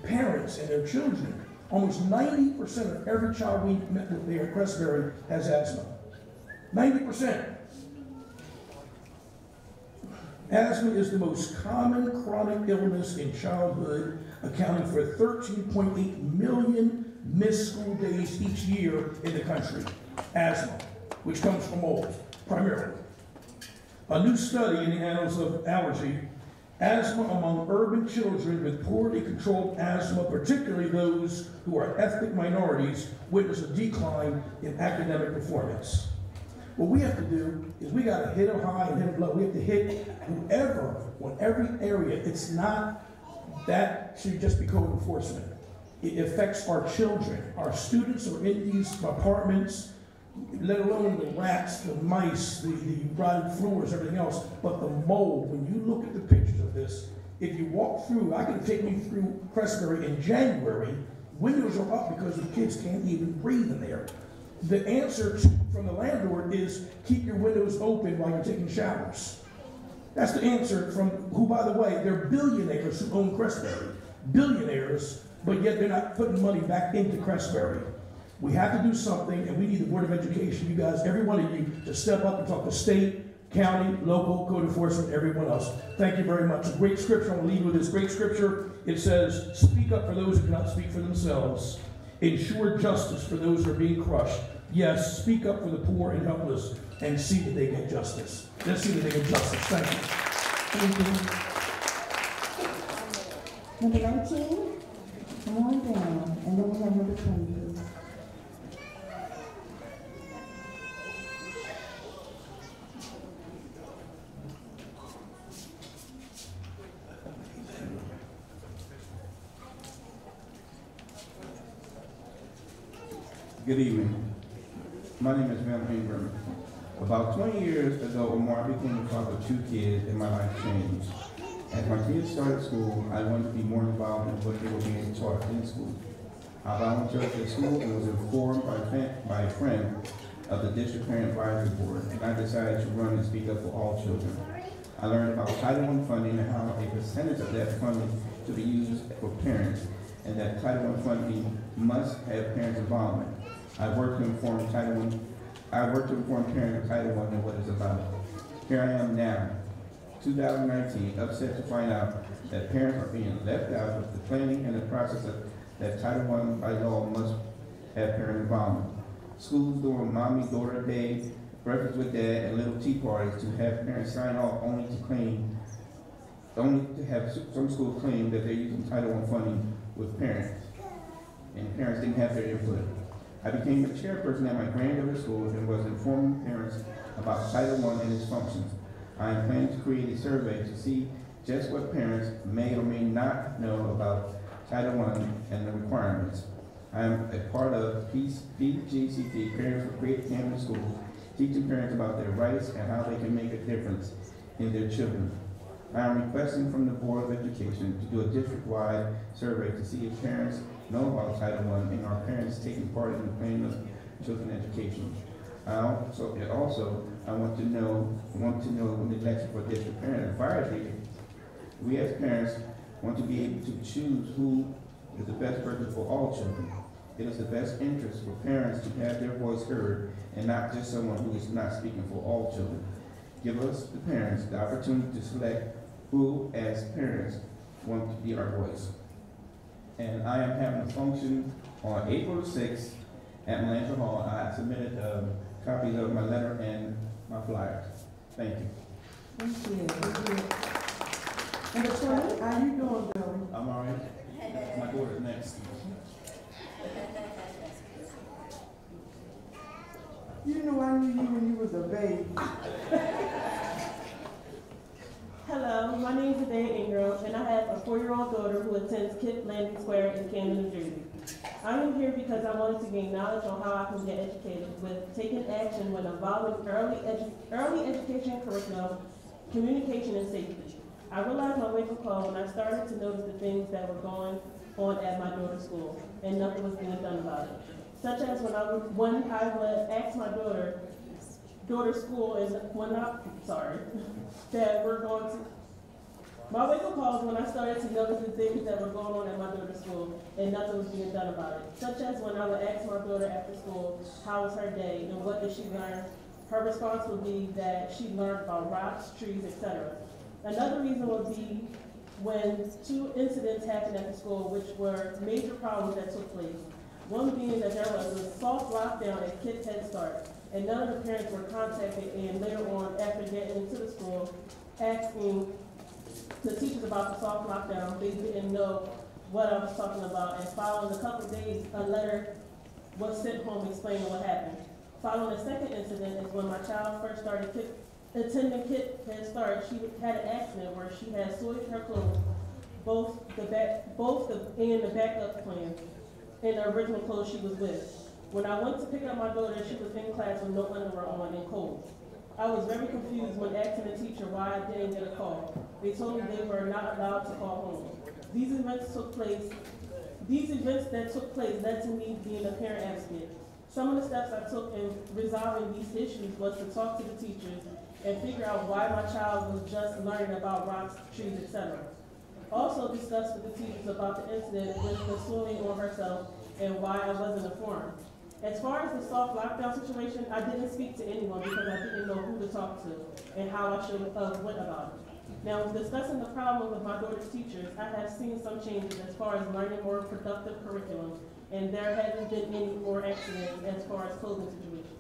parents and their children, almost 90% of every child we met with there at Crestbury has asthma. 90%. Asthma is the most common chronic illness in childhood, accounting for 13.8 million missed school days each year in the country. Asthma, which comes from mold, primarily. A new study in the Annals of Allergy, asthma among urban children with poorly controlled asthma, particularly those who are ethnic minorities, witness a decline in academic performance. What we have to do is we got to hit them high and hit them low. We have to hit whoever, on every area. It's not that should just be code enforcement. It affects our children. Our students are in these apartments, let alone the rats, the mice, the rotted floors, everything else, but the mold. When you look at the pictures of this, if you walk through, I can take you through Crestbury in January, windows are up because the kids can't even breathe in there. The answer from the landlord is keep your windows open while you're taking showers. That's the answer from who, by the way, they're billionaires who own Crestbury. Billionaires, but yet they're not putting money back into Crestbury. We have to do something, and we need the Board of Education, you guys, every one of you, to step up and talk to state, county, local, code enforcement, everyone else. Thank you very much. A great scripture, I'm going to leave with this great scripture. It says, speak up for those who cannot speak for themselves. Ensure justice for those who are being crushed. Yes, speak up for the poor and helpless, and see that they get justice. Let's see that they get justice. Thank you. Number 19, come on down, and then we have number 20, please. Good evening. My name is Van Ingram. About 20 years ago or more, I became the father of 2 kids and my life changed. As my kids started school, I wanted to be more involved in what they were being taught in school. I volunteered at school and was informed by a friend of the District Parent Advisory Board, and I decided to run and speak up for all children. I learned about Title I funding and how a percentage of that funding to be used for parents, and that Title I funding must have parents' involvement. I worked to inform parents of Title I and what it's about. Here I am now, 2019, upset to find out that parents are being left out of the planning and the process of that Title I by law must have parent involvement. Schools doing mommy, daughter day, breakfast with dad, and little tea parties to have parents sign off only to have some schools claim that they're using Title I funding with parents, and parents didn't have their input. I became the chairperson at my granddaughter's school and was informing parents about Title I and its functions. I am planning to create a survey to see just what parents may or may not know about Title I and the requirements. I am a part of VGCT, Parents for Great Camden Schools, teaching parents about their rights and how they can make a difference in their children. I am requesting from the Board of Education to do a district-wide survey to see if parents know about Title I and are parents taking part in the planning of children's education. I want to know when the election for district parent advisory, we as parents want to be able to choose who is the best person for all children. It is the best interest for parents to have their voice heard and not just someone who is not speaking for all children. Give us, the parents, the opportunity to select who, as parents, want to be our voice. And I am having a function on April 6th at Melanchthon Hall. I submitted copies of my letter and my flyers. Thank you. Thank you. Number 20, how you doing, Billy? I'm all right. My daughter's next. You know I knew you when you was a baby. Hello, my name is Adea Ingram, and I have a 4-year-old daughter who attends Kip Landing Square in Camden, New Jersey. I am here because I wanted to gain knowledge on how I can get educated with taking action when involving early education curriculum, communication, and safety. I realized my wake-up call when I started to notice the things that were going on at my daughter's school, and nothing was being done about it. Such as when I would ask my daughter daughter's school is that we're going to. My wake-up call was when I started to notice the things that were going on at my daughter's school and nothing was being done about it. Such as when I would ask my daughter after school, how was her day and what did she learn? Her response would be that she learned about rocks, trees, etc. Another reason would be when 2 incidents happened at the school which were major problems that took place. One being that there was a soft lockdown at Kids Head Start, and none of the parents were contacted, and later on, after getting into the school, asking the teachers about the soft lockdown, they didn't know what I was talking about, and following a couple of days, a letter was sent home explaining what happened. Following the second incident is when my child first started attending Kids Head Start. She had an accident where she had soiled her clothes, both the backup plan, and the original clothes she was with. When I went to pick up my daughter, she was in class with no underwear on and cold. I was very confused when asking the teacher why I didn't get a call. They told me they were not allowed to call home. These events that took place led to me being a parent advocate. Some of the steps I took in resolving these issues was to talk to the teachers and figure out why my child was just learning about rocks, trees, etc. Also discuss with the teachers about the incident with the soiling on herself and why I wasn't informed. As far as the soft lockdown situation, I didn't speak to anyone because I didn't know who to talk to and how I should have went about it. Now, discussing the problem with my daughter's teachers, I have seen some changes as far as learning more productive curriculum, and there hasn't been any more accidents as far as clothing situations.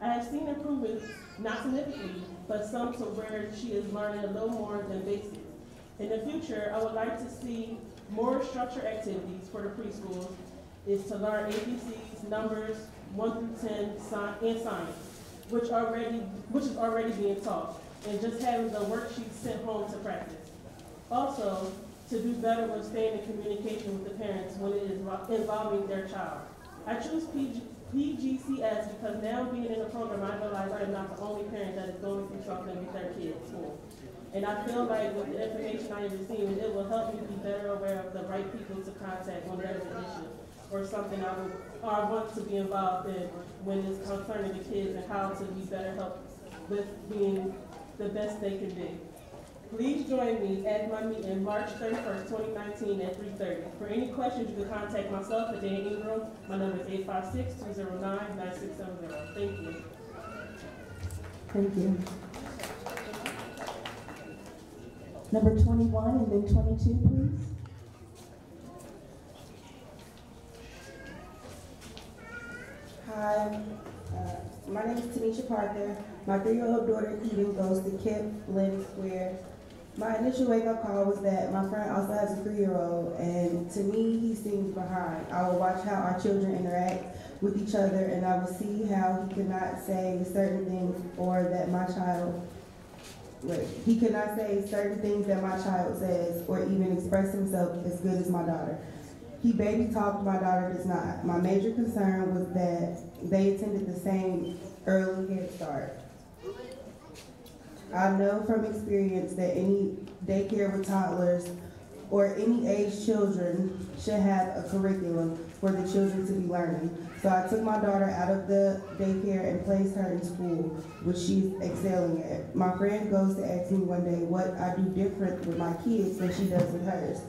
I have seen improvements, not significantly, but some to where she is learning a little more than basics. In the future, I would like to see more structured activities for the preschools is to learn ABCs, numbers, 1 through 10, and science, which is already being taught, and just having the worksheets sent home to practice. Also, to do better with staying in communication with the parents when it is involving their child. I choose PGCS because now being in the program, I realize I am not the only parent that is going through something with their kids at school. And I feel like with the information I am receiving, it will help me be better aware of the right people to contact when there is an issue or something I want to be involved in when it's concerning the kids and how to be better helped with being the best they can be. Please join me at my meeting March 31st, 2019 at 3:30. For any questions, you can contact myself at Dan Ingram. My number is 856-209-9670. Thank you. Thank you. Number 21 and then 22, please. Hi, my name is Tanisha Parker. My 3-year-old daughter Eden goes to Kip Lynn Square. My initial wake-up call was that my friend also has a 3-year-old, and to me, he seems behind. I will watch how our children interact with each other, and I will see how he cannot say certain things or that my child, he cannot say certain things that my child says or even express himself as good as my daughter. He baby talked, my daughter does not. My major concern was that they attended the same early Head Start. I know from experience that any daycare with toddlers or any age children should have a curriculum for the children to be learning. So I took my daughter out of the daycare and placed her in school, which she's excelling at. My friend goes to ask me one day what I do different with my kids than she does with hers.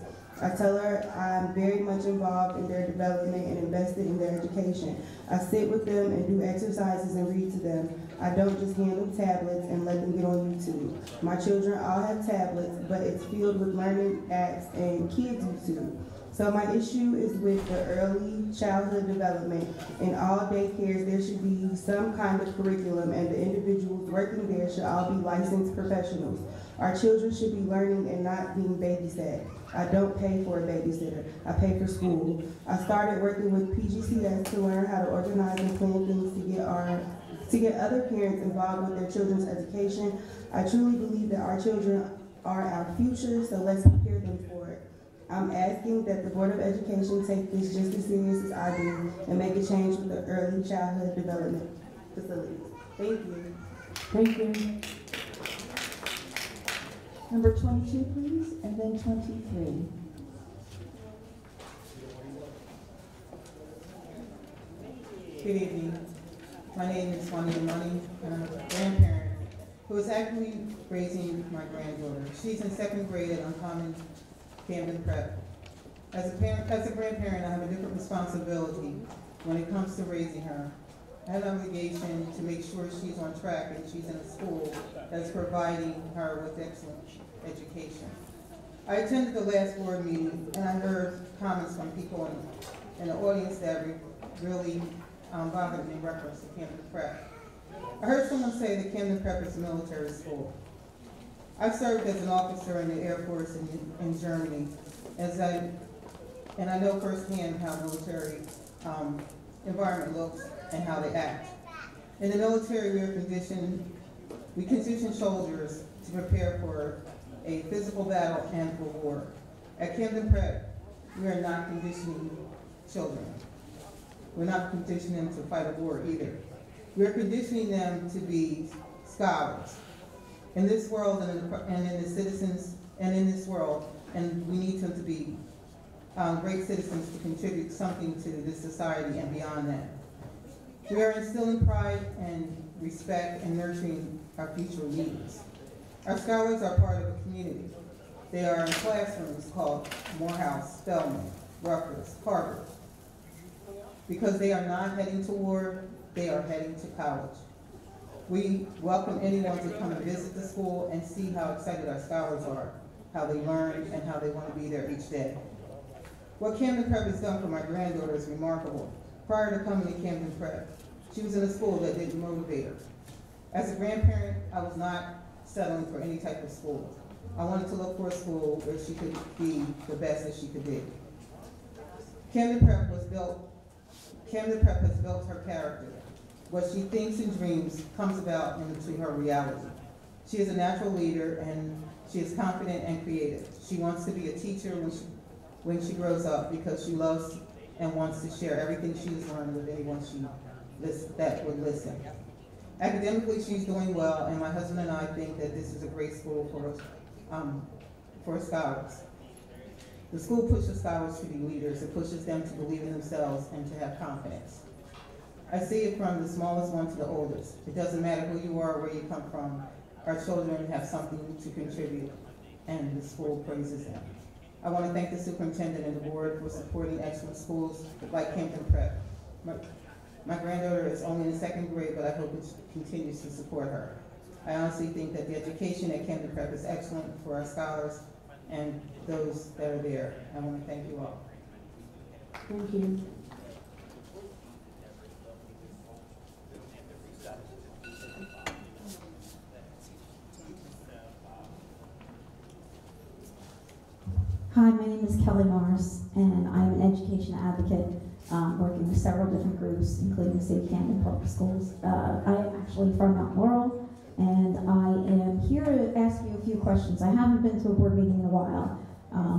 I tell her I'm very much involved in their development and invested in their education. I sit with them and do exercises and read to them. I don't just hand them tablets and let them get on YouTube. My children all have tablets, but it's filled with learning apps and kids YouTube. So my issue is with the early childhood development. In all daycares, there should be some kind of curriculum, and the individuals working there should all be licensed professionals. Our children should be learning and not being babysat. I don't pay for a babysitter. I pay for school. I started working with PGCS to learn how to organize and plan things to get other parents involved with their children's education. I truly believe that our children are our future, so let's prepare them for it. I'm asking that the Board of Education take this just as serious as I do and make a change with the early childhood development facilities. Thank you. Thank you. Number 22, please, and then 23. Good evening. My name is Juanita Money, and I'm a grandparent who is actually raising my granddaughter. She's in 2nd grade at Uncommon Camden Prep. As a grandparent, I have a different responsibility when it comes to raising her. I have an obligation to make sure she's on track and she's in a school that's providing her with excellent education. I attended the last board meeting and I heard comments from people in the audience that really bothered me in reference to Camden Prep. I heard someone say that Camden Prep is a military school. I've served as an officer in the Air Force in Germany, and I know firsthand how military environment looks and how they act. In the military, we condition soldiers to prepare for a physical battle and for war. At Camden Prep, we are not conditioning children. We're not conditioning them to fight a war either. We're conditioning them to be scholars in this world and in the citizens and in this world, and we need them to be great citizens to contribute something to this society and beyond that. We are instilling pride and respect and nurturing our future leaders. Our scholars are part of a community. They are in classrooms called Morehouse, Spelman, Rutgers, Harvard. Because they are not heading to war, they are heading to college. We welcome anyone to come and visit the school and see how excited our scholars are, how they learn, and how they want to be there each day. What Camden Prep has done for my granddaughter is remarkable. Prior to coming to Camden Prep, she was in a school that didn't motivate her. As a grandparent, I was not settling for any type of school. I wanted to look for a school where she could be the best that she could be. Camden Prep has built her character. What she thinks and dreams comes about into her reality. She is a natural leader and she is confident and creative. She wants to be a teacher when she grows up because she loves and wants to share everything she has learned with anyone that would listen. Academically, she's doing well, and my husband and I think that this is a great school for scholars. The school pushes scholars to be leaders. It pushes them to believe in themselves and to have confidence. I see it from the smallest one to the oldest. It doesn't matter who you are or where you come from. Our children have something to contribute, and the school praises them. I want to thank the superintendent and the board for supporting excellent schools like Camden Prep. My granddaughter is only in 2nd grade, but I hope it continues to support her. I honestly think that the education at Camden Prep is excellent for our scholars and those that are there. I want to thank you all. Thank you. Hi, my name is Kelly Morris, and I'm an education advocate working with several different groups, including the State of Camden Public Schools. I am actually from Mount Laurel, and I am here to ask you a few questions. I haven't been to a board meeting in a while,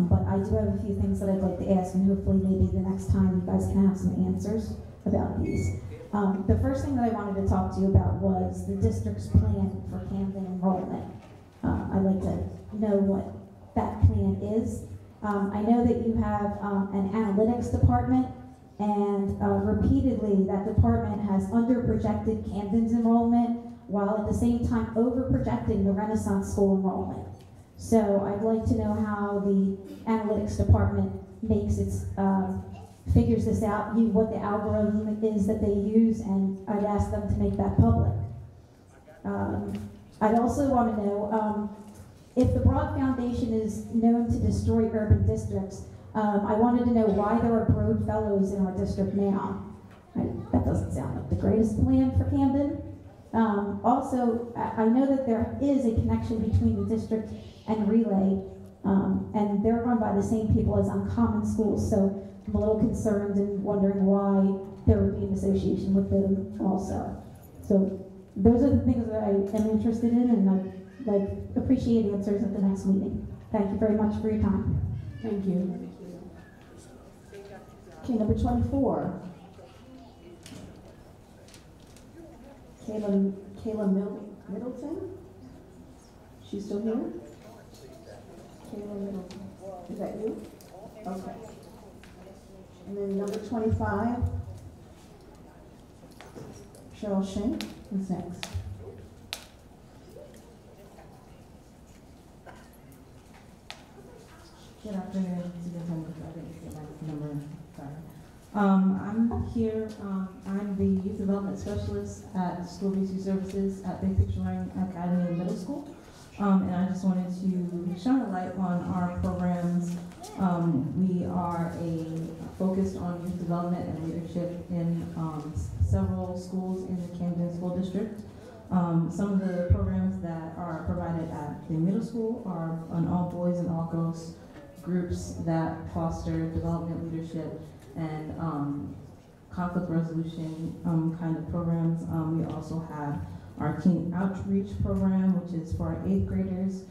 but I do have a few things that I'd like to ask, and hopefully maybe the next time you guys can have some answers about these. The first thing that I wanted to talk to you about was the district's plan for Camden enrollment. I'd like to know what that plan is. I know that you have an analytics department, and repeatedly that department has under-projected Camden's enrollment while at the same time over-projecting the Renaissance School enrollment. So I'd like to know how the analytics department makes its, figures this out, what the algorithm is that they use, and I'd ask them to make that public. I'd also want to know, if the Broad Foundation is known to destroy urban districts, I wanted to know why there are Broad Fellows in our district now. That doesn't sound like the greatest plan for Camden. Also, I know that there is a connection between the district and Relay, and they're run by the same people as Uncommon Schools, so I'm a little concerned and wondering why there would be an association with them also. So those are the things that I am interested in, and I'd appreciate answers at the next meeting. Thank you very much for your time. Thank you. Okay, number 24. Kayla Middleton? She's still here? Kayla Middleton. Is that you? Okay. And then number 25. Cheryl Shank is next. Good afternoon, Superintendent. I didn't get my number. Sorry. I'm here. I'm the Youth Development Specialist at School-Based Youth Services at Big Picture Learning Academy Middle School. And I just wanted to shine a light on our programs. We are focused on youth development and leadership in several schools in the Camden School District. Some of the programs that are provided at the middle school are an all boys and all girls groups that foster development, leadership, and conflict resolution kind of programs. We also have our teen outreach program, which is for our 8th graders,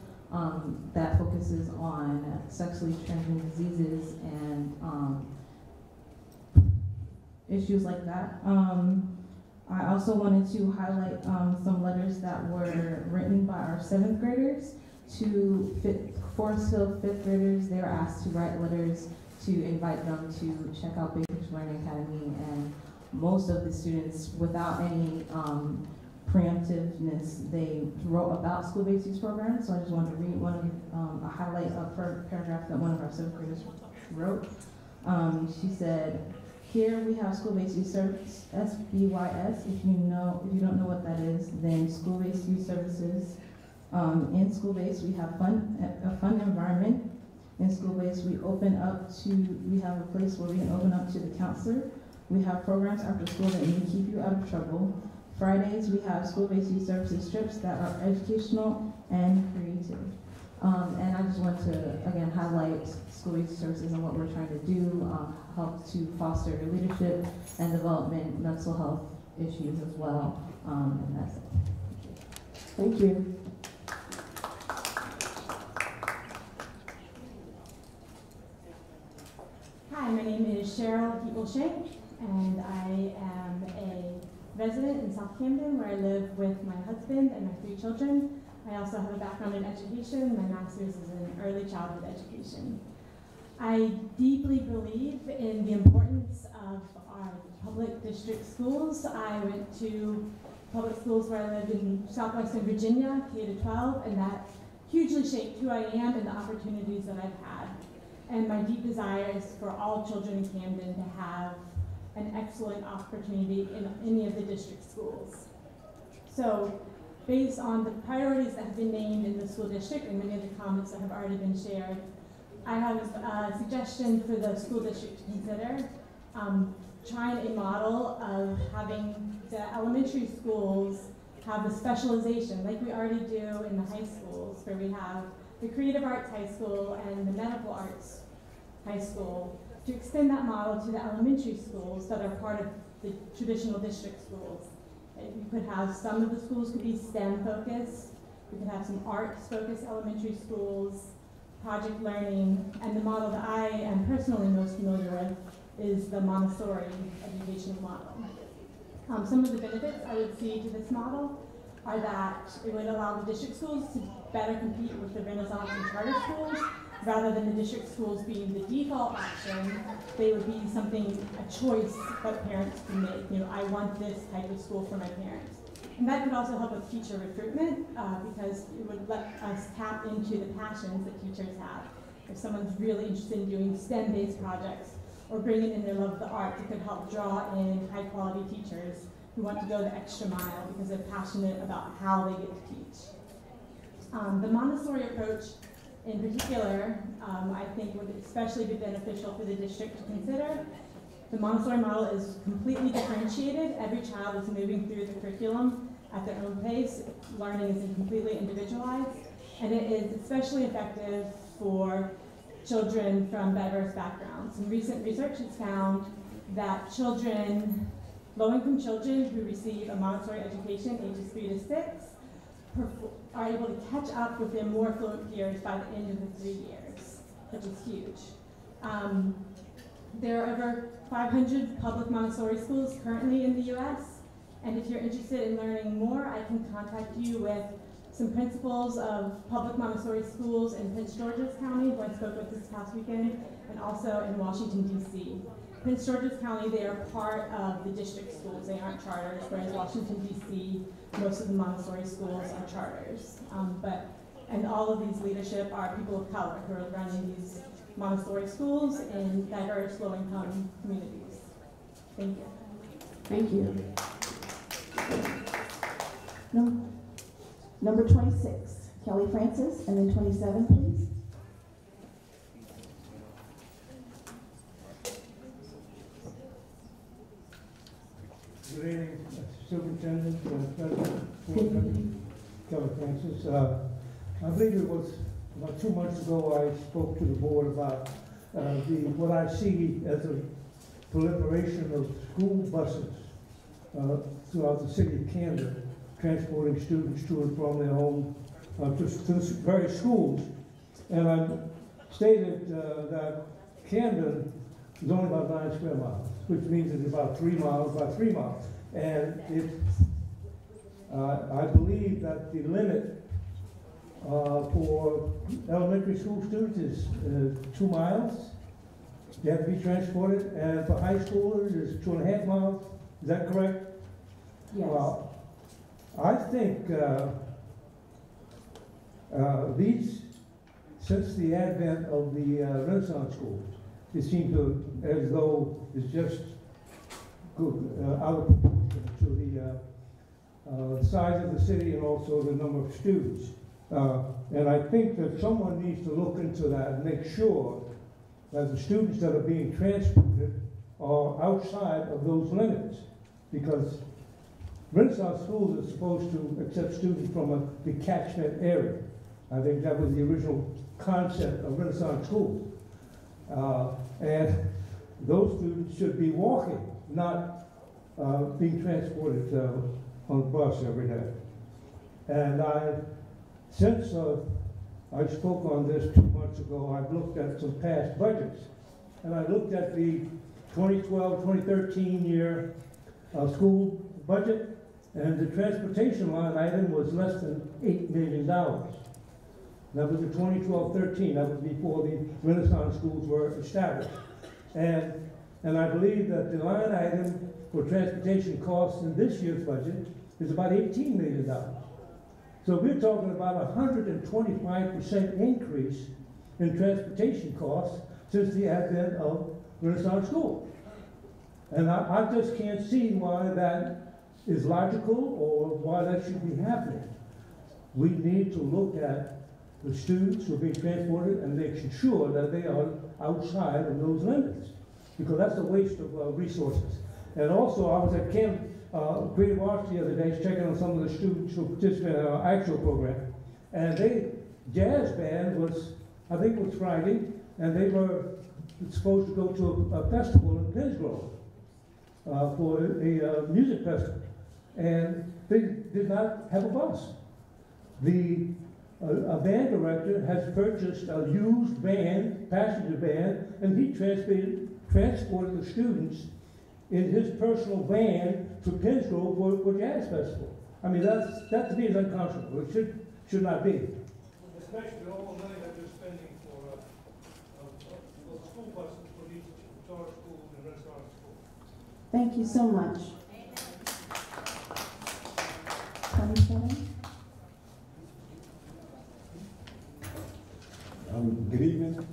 that focuses on sexually transmitted diseases and issues like that. I also wanted to highlight some letters that were written by our 7th graders to Forest Hill 5th graders. They were asked to write letters to invite them to check out Big Picture Learning Academy, and most of the students, without any preemptiveness, they wrote about school-based youth programs. So I just wanted to read a highlight of her paragraph that one of our 7th graders wrote. She said, "Here we have school-based youth service, SBYS. If you don't know what that is, then school-based youth services. In school-based, we have a fun environment. In school-based, we have a place where we can open up to the counselor. We have programs after school that may keep you out of trouble. Fridays, we have school-based youth services trips that are educational and creative." And I just want to, again, highlight school-based services and what we're trying to do, help to foster leadership and development, mental health issues as well. And that's it. Thank you. Hi, my name is Cheryl People-Shank, and I am a resident in South Camden, where I live with my husband and my 3 children. I also have a background in education. My master's is in early childhood education. I deeply believe in the importance of our public district schools. I went to public schools where I lived in southwestern Virginia, K-12, and that hugely shaped who I am and the opportunities that I've had. And my deep desire is for all children in Camden to have an excellent opportunity in any of the district schools. So, based on the priorities that have been named in the school district and many of the comments that have already been shared, I have a suggestion for the school district to consider. Trying a model of having the elementary schools have a specialization like we already do in the high schools, where we have the Creative Arts High School and the Medical Arts High School, to extend that model to the elementary schools that are part of the traditional district schools. You could have some of the schools could be STEM focused, we could have some arts focused elementary schools, project learning, and the model that I am personally most familiar with is the Montessori educational model. Some of the benefits I would see to this model are that it would allow the district schools to better compete with the Renaissance and charter schools. Rather than the district schools being the default option, they would be something, a choice that parents can make. You know, I want this type of school for my parents. And that could also help with teacher recruitment because it would let us tap into the passions that teachers have. If someone's really interested in doing STEM-based projects or bringing in their love of the arts, it could help draw in high-quality teachers who want to go the extra mile because they're passionate about how they get to teach. The Montessori approach in particular, I think would especially be beneficial for the district to consider. The Montessori model is completely differentiated. Every child is moving through the curriculum at their own pace. Learning is completely individualized, and it is especially effective for children from diverse backgrounds. Some recent research has found that children, low-income children who receive a Montessori education, ages 3 to 6, are able to catch up with their more fluent peers by the end of the 3 years, which is huge. There are over 500 public Montessori schools currently in the U.S., and if you're interested in learning more, I can contact you with some principals of public Montessori schools in Prince George's County, who I spoke with this past weekend, and also in Washington, D.C. Prince George's County, they are part of the district schools. They aren't charters, whereas Washington, D.C., most of the Montessori schools are charters. And all of these leadership are people of color who are running these Montessori schools in diverse, low-income communities. Thank you. Thank you. Number 26, Kelly Francis, and then 27, please. Good evening, Superintendent, President, Kelly Francis. I believe it was about 2 months ago I spoke to the board about what I see as a proliferation of school buses throughout the city of Camden, transporting students to and from their home to various schools. And I stated that Camden is only about 9 square miles, which means it's about 3 miles by 3 miles. And I believe that the limit for elementary school students is 2 miles. They have to be transported, and for high schoolers, it's 2.5 miles. Is that correct? Yes. Well, I think since the advent of the Renaissance schools, it seems as though it's just out of proportion to the size of the city and also the number of students. And I think that someone needs to look into that and make sure that the students that are being transported are outside of those limits, because Renaissance schools are supposed to accept students from the catchment area. I think that was the original concept of Renaissance schools. And those students should be walking, not being transported on a bus every day. And since I spoke on this 2 months ago, I've looked at some past budgets. And I looked at the 2012-2013 year school budget, and the transportation line item was less than $8 million. That was the 2012-13. That was before the Renaissance schools were established. And I believe that the line item for transportation costs in this year's budget is about $18 million. So we're talking about a 125% increase in transportation costs since the advent of Renaissance School. And I just can't see why that is logical or why that should be happening. We need to look at the students who are being transported and making sure that they are outside of those limits, because that's a waste of resources. And also, I was at Greater March the other day checking on some of the students who participated in our actual program, and jazz band was, I think it was Friday, and they were supposed to go to a festival in Pittsgrove for a music festival, and they did not have a bus. A band director has purchased a used van, passenger van, and he transported the students in his personal van to Pittsgrove for jazz festival. I mean, that to me is unconscionable. It should not be. Especially all the money that they're spending for school buses for these charter schools and Renaissance schools. Thank you so much. 27. Good evening.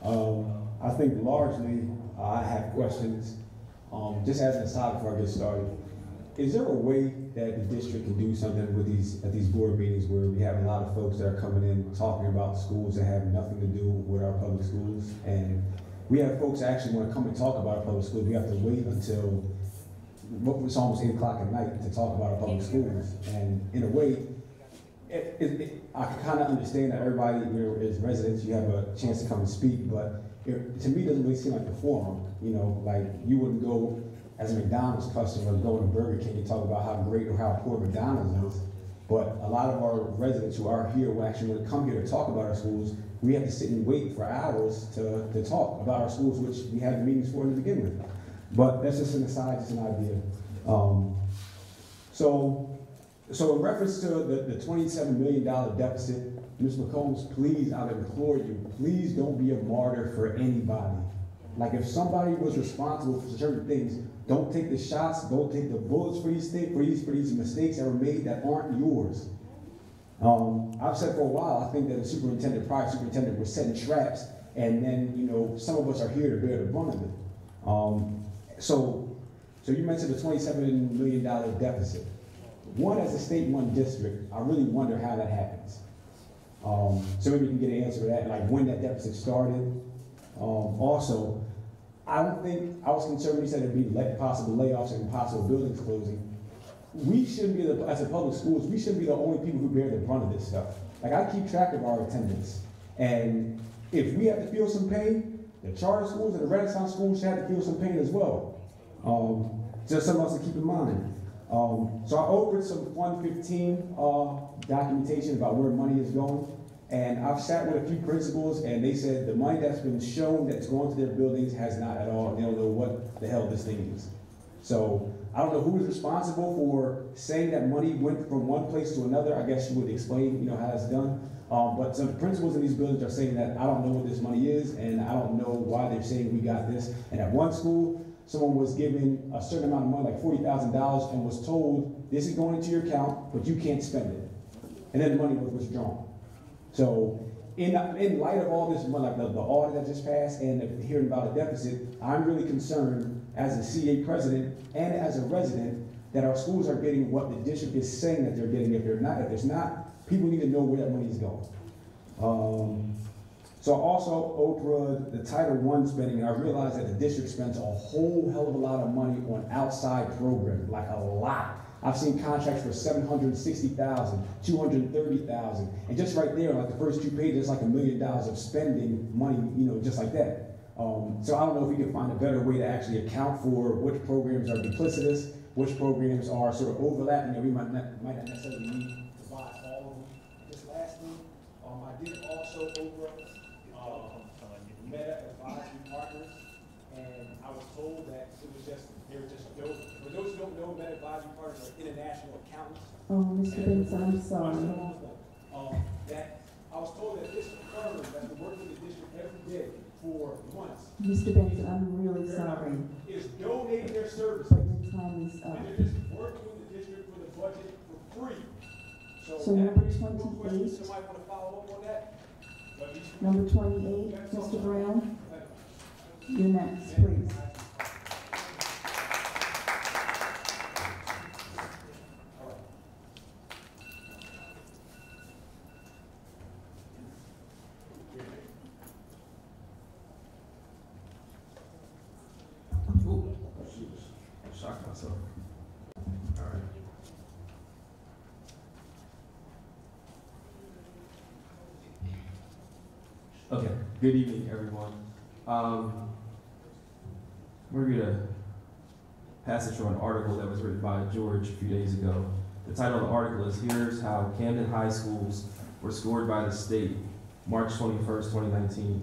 I think largely I have questions. Just as an aside before I get started, is there a way that the district can do something with at these board meetings where we have a lot of folks that are coming in talking about schools that have nothing to do with our public schools, and we have folks that actually want to come and talk about our public schools? We have to wait until it's almost 8 o'clock at night to talk about our public schools, and in a way, I kind of understand that everybody, as residents, you have a chance to come and speak, but to me, it doesn't really seem like the forum. Like you wouldn't go as a McDonald's customer, go to Burger King and talk about how great or how poor McDonald's is. But a lot of our residents who are here, who actually want to come here to talk about our schools, we have to sit and wait for hours to talk about our schools, which we had meetings for to begin with. But that's just an aside, just an idea. So in reference to the $27 million deficit, Ms. McCombs, please, I implore you, please don't be a martyr for anybody. Like if somebody was responsible for certain things, don't take the shots, don't take the bullets for these things, for these mistakes that were made that aren't yours. I've said for a while, I think that the prior superintendent was setting traps, and then, you know, some of us are here to bear the brunt of it. So you mentioned the $27 million deficit. One, as a state-run district, I really wonder how that happens. So maybe you can get an answer to that, like when that deficit started. Also, I don't think, I was concerned when you said there'd be possible layoffs and possible buildings closing. We shouldn't be, as a public schools, we shouldn't be the only people who bear the brunt of this stuff. Like, I keep track of our attendance. And if we have to feel some pain, the charter schools and the Renaissance schools should have to feel some pain as well. Just something else to keep in mind. So I opened some Fund 15 documentation about where money is going. And I've sat with a few principals, and they said the money that's been shown that's going to their buildings has not at all. They don't know what the hell this thing is. So I don't know who is responsible for saying that money went from one place to another. I guess you would explain, you know, how that's done. But some principals in these buildings are saying that I don't know what this money is, and I don't know why they're saying we got this. And at one school, someone was given a certain amount of money, like $40,000, and was told, this is going into your account, but you can't spend it. And then the money was withdrawn. So in light of all this, like the audit that just passed and hearing about a deficit, I'm really concerned as a CA president and as a resident that our schools are getting what the district is saying that they're getting. If there's not, people need to know where that money is going. So also, Oprah, the Title I spending, I realized that the district spends a whole hell of a lot of money on outside programs, like a lot. I've seen contracts for $760,000, $230,000, and just right there, like the first 2 pages, like $1 million of spending money, you know, just like that. So I don't know if we can find a better way to actually account for which programs are duplicitous, which programs are sort of overlapping, and we might not necessarily need to buy all of them. Just lastly, I did also over Meta Advisory Partners, and I was told that it was just, they were just built. For those who don't know, Meta Advisory Partners are international accountants. Oh, Mr. Benson, I'm sorry. That I was told that this firm that's been working with the district every day for months. Mr. Benson, I'm really sorry. Is donating their services. But your time is up. And they're just working with the district with a budget for free. So number 28. Somebody want to follow up on that? Number 28, Mr. Brown. You're next, please. Ooh, shocked myself. All right. Okay, good evening, everyone. We're going to passage from an article that was written by George a few days ago. The title of the article is Here's How Camden High Schools Were Scored by the State, March 21st, 2019.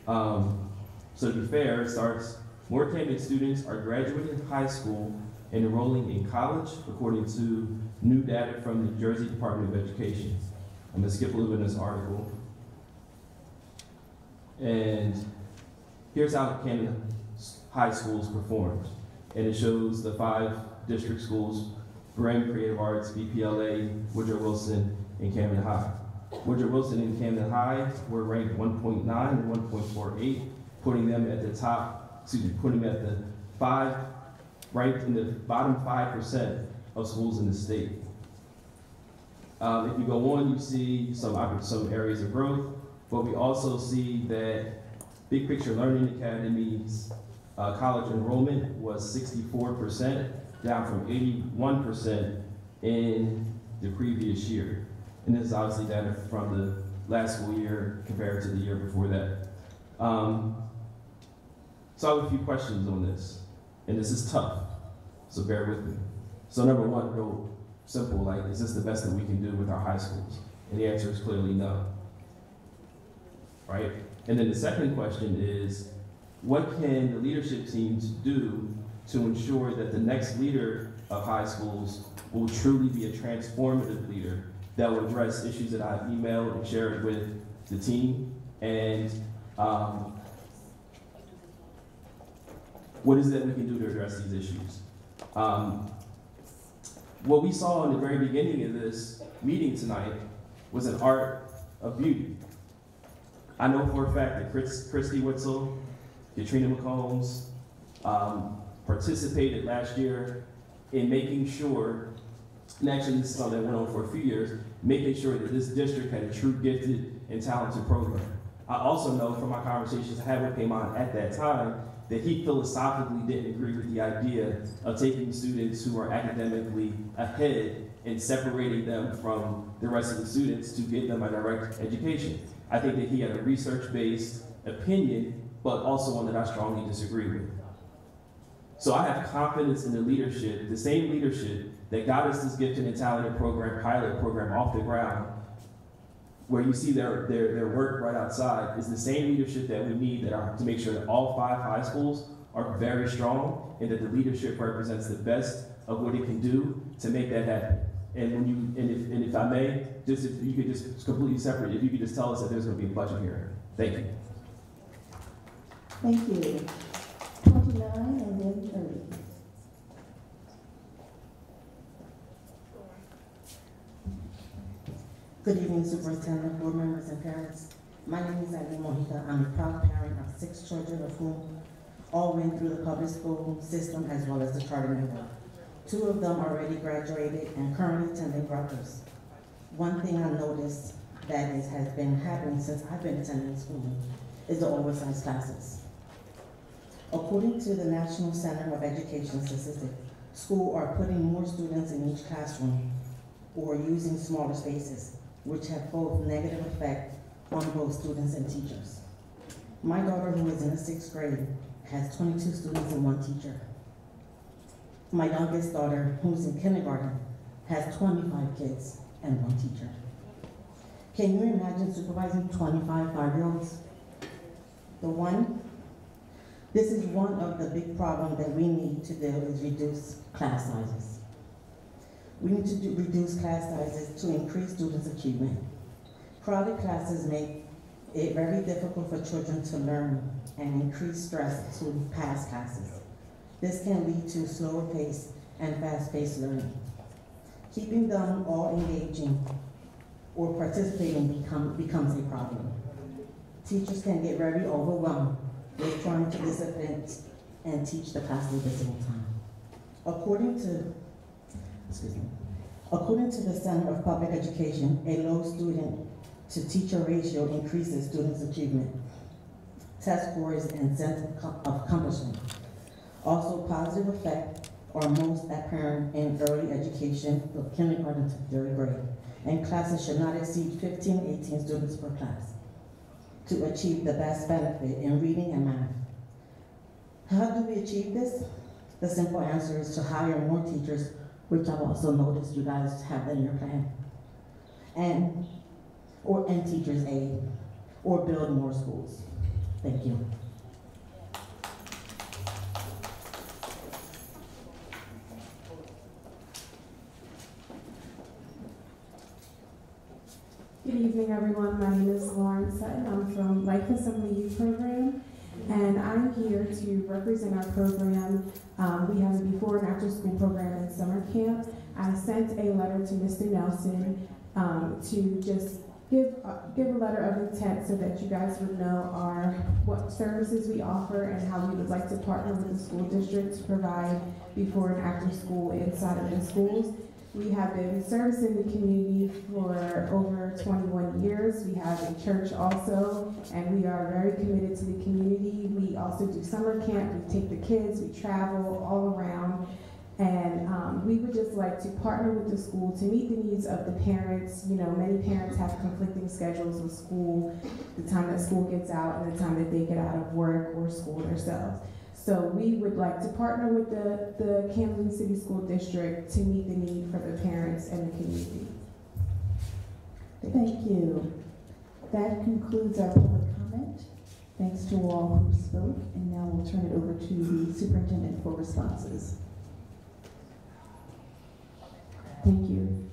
So to be fair, it starts, more Camden students are graduating high school and enrolling in college, according to new data from the New Jersey Department of Education. I'm going to skip a little bit in this article. And here's how Camden High Schools performed. And it shows the 5 district schools, Graham Creative Arts, BPLA, Woodrow Wilson, and Camden High. Woodrow Wilson and Camden High were ranked 1.9 and 1.48, putting them at the top, putting them at the 5, ranked in the bottom 5% of schools in the state. If you go on, you see some areas of growth, but we also see that Big Picture Learning Academy's college enrollment was 64%, down from 81% in the previous year. And this is obviously data from the last school year compared to the year before that. So I have a few questions on this, and this is tough, so bear with me. So number one, real simple, like, is this the best that we can do with our high schools? And the answer is clearly no, right? And then the second question is, what can the leadership teams do to ensure that the next leader of high schools will truly be a transformative leader that will address issues that I've emailed and shared with the team, and what is it that we can do to address these issues? What we saw in the very beginning of this meeting tonight was an art of beauty. I know for a fact that Christy Witzel, Katrina McCombs, participated last year in making sure, and actually this is something that went on for a few years, making sure that this district had a true gifted and talented program. I also know from my conversations I had with Payman at that time that he philosophically didn't agree with the idea of taking students who are academically ahead and separating them from the rest of the students to give them a direct education. I think that he had a research-based opinion, but also one that I strongly disagree with. So I have confidence in the leadership, the same leadership that got us this gifted and talented program, pilot program off the ground, where you see their work right outside, is the same leadership that we need to make sure that all 5 high schools are very strong and that the leadership represents the best of what it can do to make that happen. And if I may, if you could just completely separate, if you could just tell us that there's going to be a budget hearing. Thank you. Thank you. 29 and then 30. Good evening, Superintendent, board members, and parents. My name is Irene Mojica. I'm a proud parent of 6 children, of whom all went through the public school system as well as the charter network. 2 of them already graduated and currently attending Rutgers. One thing I noticed that has been happening since I've been attending school is the oversized classes. According to the National Center of Education Statistics, schools are putting more students in each classroom or using smaller spaces, which have both negative effect on both students and teachers. My daughter, who is in the 6th grade, has 22 students and 1 teacher. My youngest daughter, who's in kindergarten, has 25 kids and 1 teacher. Can you imagine supervising 25 5-year-olds? This is one of the big problems that we need to do is reduce class sizes. We need to reduce class sizes to increase students' achievement. Crowded classes make it very difficult for children to learn and increase stress to pass classes. This can lead to slower pace and fast-paced learning. Keeping them all engaging or participating becomes a problem. Teachers can get very overwhelmed with trying to discipline and teach the classes at the same time. According to the Center of Public Education, a low student to teacher ratio increases students' achievement, test scores, and sense of accomplishment. Also, positive effects are most apparent in early education from kindergarten to 3rd grade, and classes should not exceed 15-18 students per class to achieve the best benefit in reading and math. How do we achieve this? The simple answer is to hire more teachers, which I've also noticed you guys have that in your plan, and teachers aid, or build more schools. Thank you. Good evening, everyone. My name is Lauren Sutton. I'm from Life Assembly Youth Program, and I'm here to represent our program. We have a before and after school program in summer camp. I sent a letter to Mr. Nelson to just give a letter of intent so that you guys would know what services we offer and how we would like to partner with the school district to provide before and after school inside of the schools. We have been servicing the community for over 21 years. We have a church also, and we are very committed to the community. We also do summer camp. We take the kids, we travel all around, and we would just like to partner with the school to meet the needs of the parents. You know, many parents have conflicting schedules with school, the time that school gets out and the time that they get out of work or school themselves. So we would like to partner with the Camden City School District to meet the need for the parents and the community. Thank you. That concludes our public comment. Thanks to all who spoke, and now we'll turn it over to the superintendent for responses. Thank you.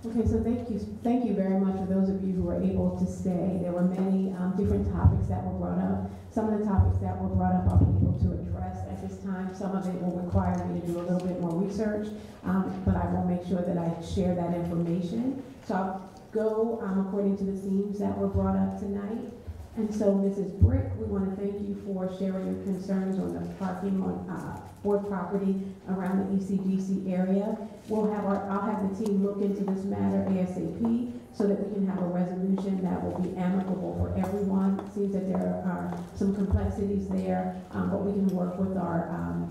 Okay, Okay, so thank you very much for those of you who were able to stay. There were many different topics that were brought up. Some of the topics that were brought up I'll be able to address at this time. Some of it will require me to do a little bit more research, but I will make sure that I share that information. So I'll go according to the themes that were brought up tonight. And so, Mrs. Brick, we want to thank you for sharing your concerns on the parking on Ford property around the ECDC area. I'll have the team look into this matter ASAP so that we can have a resolution that will be amicable for everyone. It seems that there are some complexities there, but we can work with our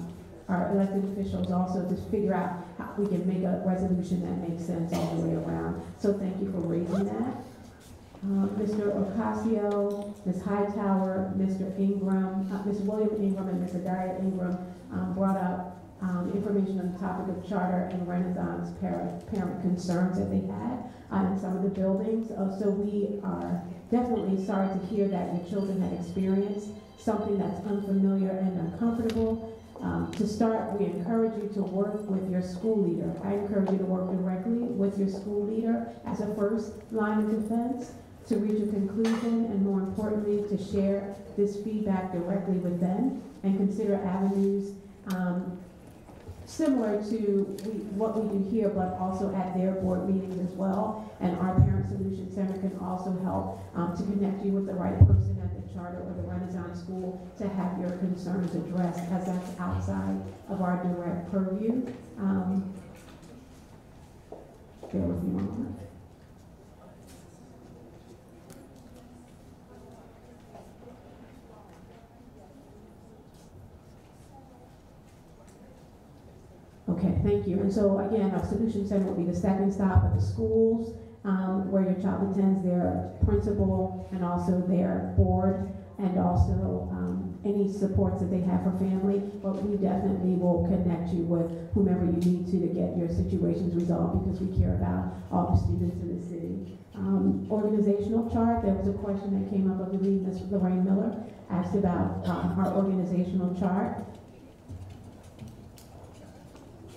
elected officials also to figure out how we can make a resolution that makes sense all the way around. So thank you for raising that. Mr. Ocasio, Ms. Hightower, Mr. Ingram, Ms. William Ingram, and Mr. Darius Ingram brought up information on the topic of charter and Renaissance parent concerns that they had in some of the buildings. So we are definitely sorry to hear that your children have experienced something that's unfamiliar and uncomfortable. To start, we encourage you to work with your school leader. I encourage you to work directly with your school leader as a first line of defense to reach a conclusion, and more importantly, to share this feedback directly with them and consider avenues similar to what we do here, but also at their board meetings as well. And our Parent Solution Center can also help to connect you with the right person at the charter or the Renaissance School to have your concerns addressed, as that's outside of our direct purview. Bear with me one moment. Okay, thank you. And so again, our Solution Center will be the second stop at the schools where your child attends, their principal and also their board, and also any supports that they have for family. But we definitely will connect you with whomever you need to get your situations resolved, because we care about all the students in the city. Organizational chart, there was a question that came up, I believe Ms. Lorraine Miller asked about our organizational chart.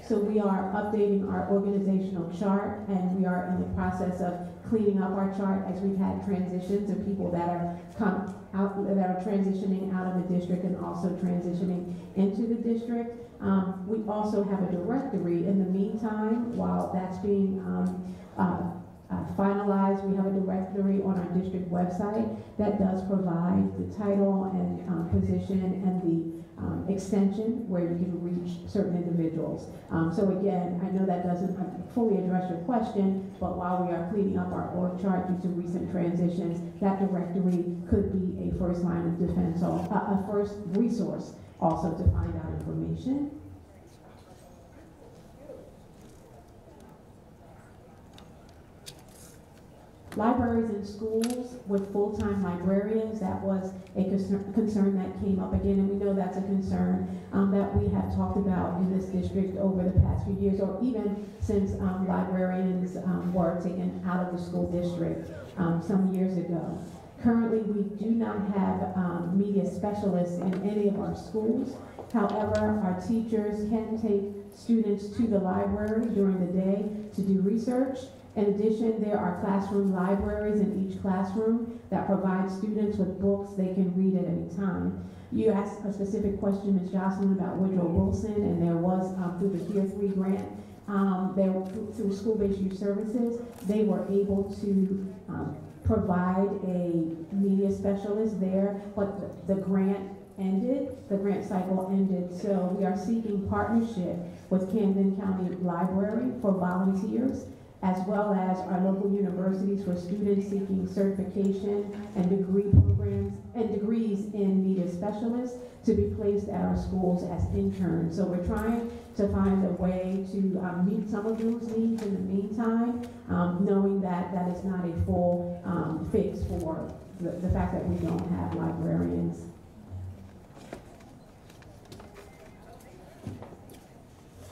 So we are updating our organizational chart, and we are in the process of cleaning up our chart as we've had transitions of people that are transitioning out of the district and also transitioning into the district. We also have a directory in the meantime while that's being finalized. We have a directory on our district website that does provide the title and position and the extension where you can reach certain individuals. So again, I know that doesn't fully address your question, but while we are cleaning up our org chart due to recent transitions, that directory could be a first line of defense, or a first resource also to find out information. Libraries and schools with full-time librarians, that was a concern that came up again, and we know that's a concern that we have talked about in this district over the past few years, or even since librarians were taken out of the school district some years ago. Currently, we do not have media specialists in any of our schools. However, our teachers can take students to the library during the day to do research. In addition, there are classroom libraries in each classroom that provide students with books they can read at any time. You asked a specific question, Ms. Jocelyn, about Woodrow Wilson, and there was through the Tier 3 grant, through school-based youth services, they were able to provide a media specialist there, but the grant ended, the grant cycle ended. So we are seeking partnership with Camden County Library for volunteers, as well as our local universities for students seeking certification and degree programs and degrees in media specialists to be placed at our schools as interns. So we're trying to find a way to meet some of those needs in the meantime, knowing that that is not a full fix for the fact that we don't have librarians.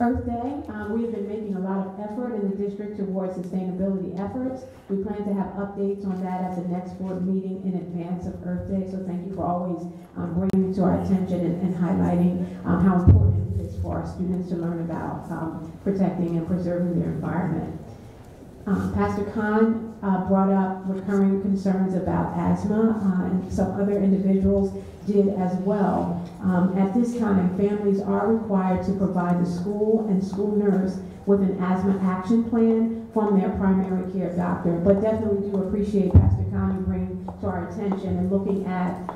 Earth Day, we have been making a lot of effort in the district towards sustainability efforts. We plan to have updates on that at the next board meeting in advance of Earth Day, so thank you for always bringing it to our attention and highlighting how important it is for our students to learn about protecting and preserving their environment. Pastor Khan brought up recurring concerns about asthma, and some other individuals did as well. At this time, families are required to provide the school and school nurse with an asthma action plan from their primary care doctor. But definitely do appreciate Pastor Khan you bring to our attention and looking at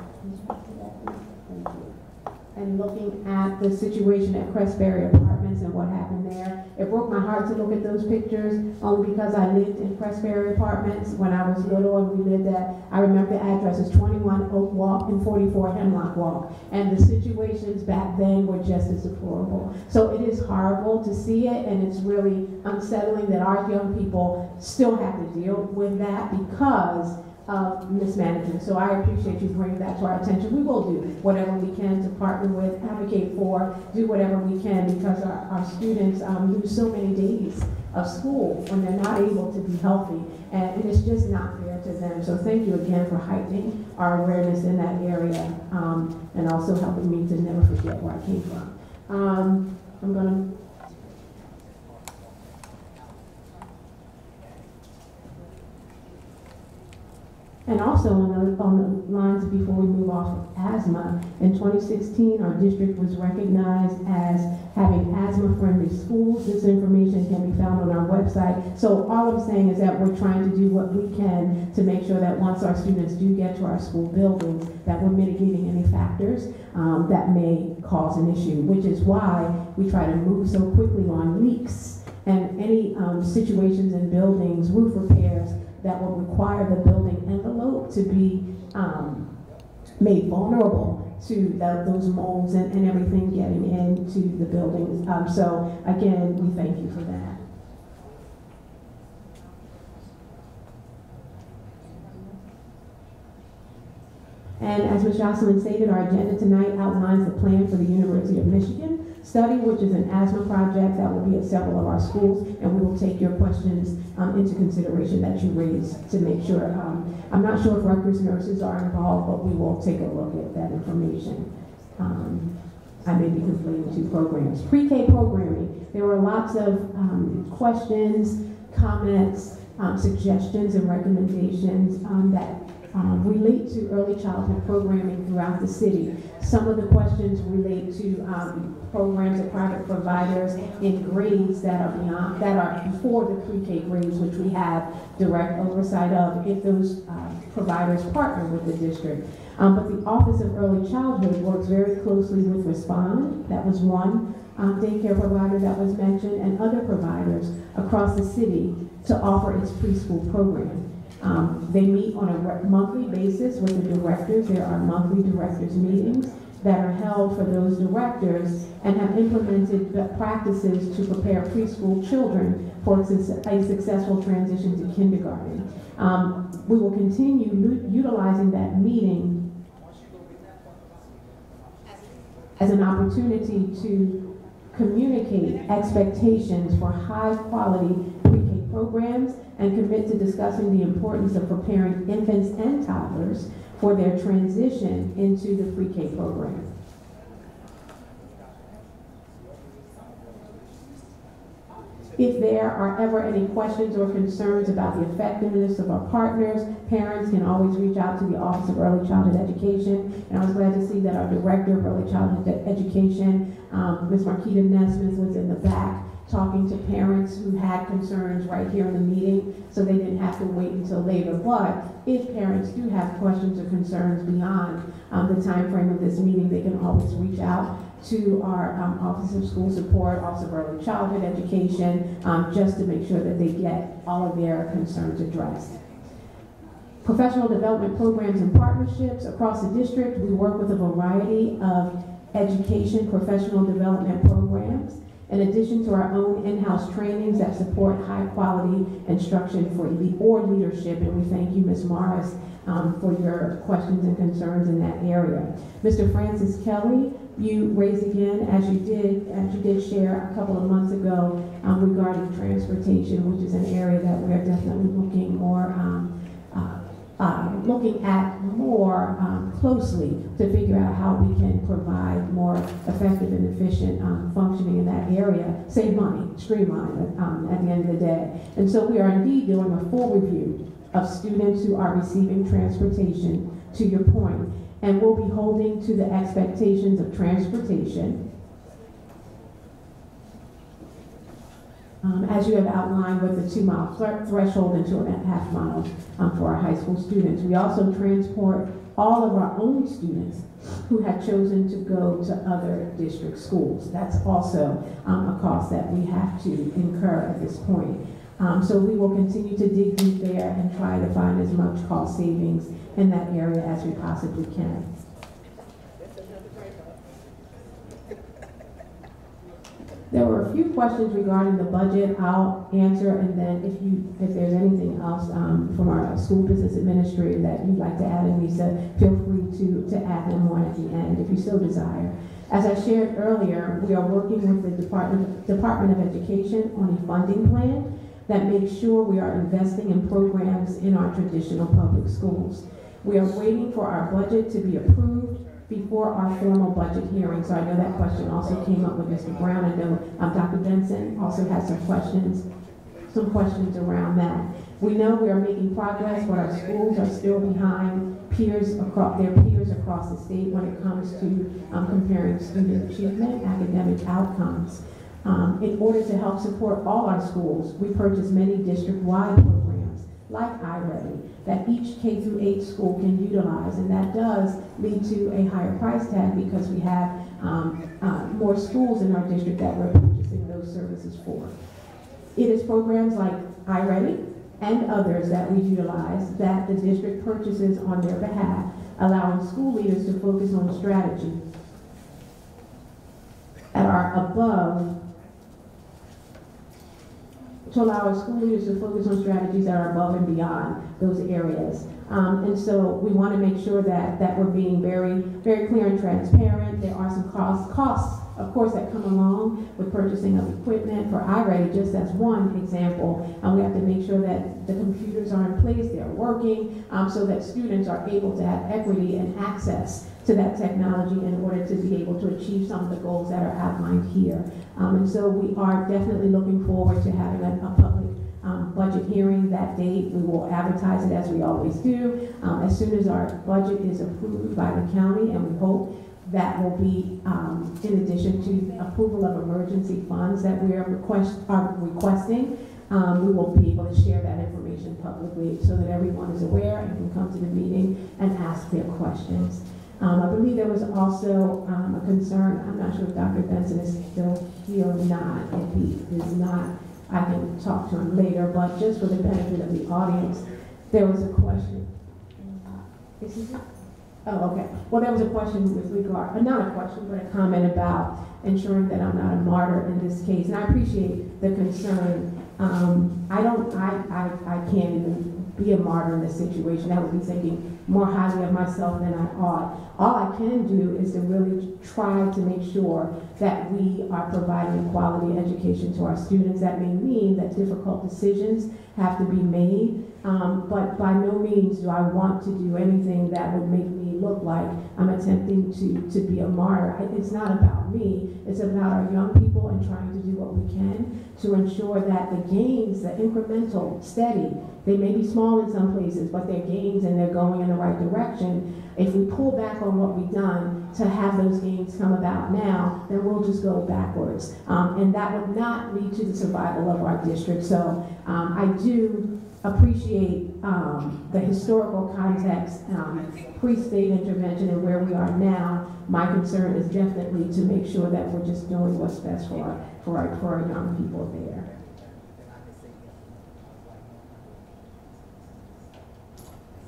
the situation at Crestberry Apartments and what happened there. It broke my heart to look at those pictures only because I lived in Crestberry Apartments when I was little, and we lived at, I remember the addresses, 21 Oak Walk and 44 Hemlock Walk. And the situations back then were just as deplorable. So it is horrible to see it, and it's really unsettling that our young people still have to deal with that because of mismanagement. So I appreciate you bringing that to our attention. We will do whatever we can to partner with, advocate for, do whatever we can, because our students lose so many days of school when they're not able to be healthy, and it's just not fair to them. So thank you again for heightening our awareness in that area, and also helping me to never forget where I came from. I'm going to And also on the lines before we move off of asthma, in 2016 our district was recognized as having asthma-friendly schools. This information can be found on our website. So all I'm saying is that we're trying to do what we can to make sure that once our students do get to our school buildings, that we're mitigating any factors that may cause an issue, which is why we try to move so quickly on leaks and any situations in buildings, roof repairs, that will require the building envelope to be made vulnerable to those molds and everything getting into the buildings. So again, we thank you for that. And as Ms. Jocelyn stated, our agenda tonight outlines the plan for the University of Michigan study, which is an asthma project that will be at several of our schools, and we will take your questions into consideration that you raise to make sure. I'm not sure if Rutgers nurses are involved, but we will take a look at that information. I may be conflating two programs. Pre-K programming, there were lots of questions, comments, suggestions, and recommendations that relate to early childhood programming throughout the city. Some of the questions relate to programs of private providers in grades that are before the pre-K grades, which we have direct oversight of if those providers partner with the district. But the Office of Early Childhood works very closely with Respond. That was one daycare provider that was mentioned, and other providers across the city to offer its preschool program. They meet on a monthly basis with the directors. There are monthly directors meetings that are held for those directors and have implemented practices to prepare preschool children for a successful transition to kindergarten. We will continue utilizing that meeting as an opportunity to communicate expectations for high quality pre-K programs and commit to discussing the importance of preparing infants and toddlers for their transition into the pre-K program. If there are ever any questions or concerns about the effectiveness of our partners, parents can always reach out to the Office of Early Childhood Education. And I was glad to see that our Director of Early Childhood Education, Ms. Marquita Nesmith, was in the back talking to parents who had concerns right here in the meeting, so they didn't have to wait until later. But if parents do have questions or concerns beyond the time frame of this meeting, they can always reach out to our Office of School Support, Office of Early Childhood Education, just to make sure that they get all of their concerns addressed. Professional development programs and partnerships across the district. We work with a variety of education professional development programs, in addition to our own in-house trainings that support high-quality instruction for leadership. And we thank you, Ms. Morris, for your questions and concerns in that area. Mr. Francis Kelly, you raised again, as you did share a couple of months ago, regarding transportation, which is an area that we're definitely looking more looking at more closely to figure out how we can provide more effective and efficient functioning in that area, save money, streamline it at the end of the day. And so we are indeed doing a full review of students who are receiving transportation, to your point, and we'll be holding to the expectations of transportation as you have outlined with the 2-mile threshold and 2.5 miles for our high school students. We also transport all of our own students who have chosen to go to other district schools. That's also a cost that we have to incur at this point. So we will continue to dig deep there and try to find as much cost savings in that area as we possibly can. There were a few questions regarding the budget. I'll answer, and then if there's anything else from our school business administrator that you'd like to add, Anissa, feel free to add them on at the end if you so desire. As I shared earlier, we are working with the Department of Education on a funding plan that makes sure we are investing in programs in our traditional public schools. We are waiting for our budget to be approved before our formal budget hearing. So I know that question also came up with Mr. Brown. I know Dr. Benson also had some questions around that. We know we are making progress, but our schools are still behind their peers across the state when it comes to comparing student achievement, academic outcomes. In order to help support all our schools, we purchase many district-wide programs like iReady that each K-8 school can utilize, and that does lead to a higher price tag because we have more schools in our district that we're purchasing those services for. It is programs like iReady and others that we utilize that the district purchases on their behalf, allowing school leaders to focus on strategy that are above to allow our school leaders to focus on strategies that are above and beyond those areas. And so we want to make sure that we're being very, very clear and transparent. There are some costs, of course, that come along with purchasing of equipment for iReady, just as one example. And we have to make sure that the computers are in place, they're working, so that students are able to have equity and access to that technology in order to be able to achieve some of the goals that are outlined here. And so we are definitely looking forward to having a public budget hearing that date. We will advertise it as we always do. As soon as our budget is approved by the county, and we hope that will be in addition to approval of emergency funds that we are requesting, we will be able to share that information publicly so that everyone is aware and can come to the meeting and ask their questions. I believe there was also a concern, I'm not sure if Dr. Benson is still here or not. If he is not, I can talk to him later, but just for the benefit of the audience, there was a question. Is he here? Oh, okay. Well, there was a question with regard, not a question, but a comment about ensuring that I'm not a martyr in this case. And I appreciate the concern. I can't even be a martyr in this situation. I would be thinking more highly of myself than I ought. All I can do is to really try to make sure that we are providing quality education to our students. That may mean that difficult decisions have to be made, but by no means do I want to do anything that would make me look like I'm attempting to be a martyr. It's not about me. It's about our young people and trying to do what we can to ensure that the gains, the incremental, steady, they may be small in some places, but they're gains and they're going in the right direction. If we pull back on what we've done to have those gains come about now, then we'll just go backwards. And that would not lead to the survival of our district. So I do appreciate the historical context, pre-state intervention and where we are now. My concern is definitely to make sure that we're just doing what's best for our young people there.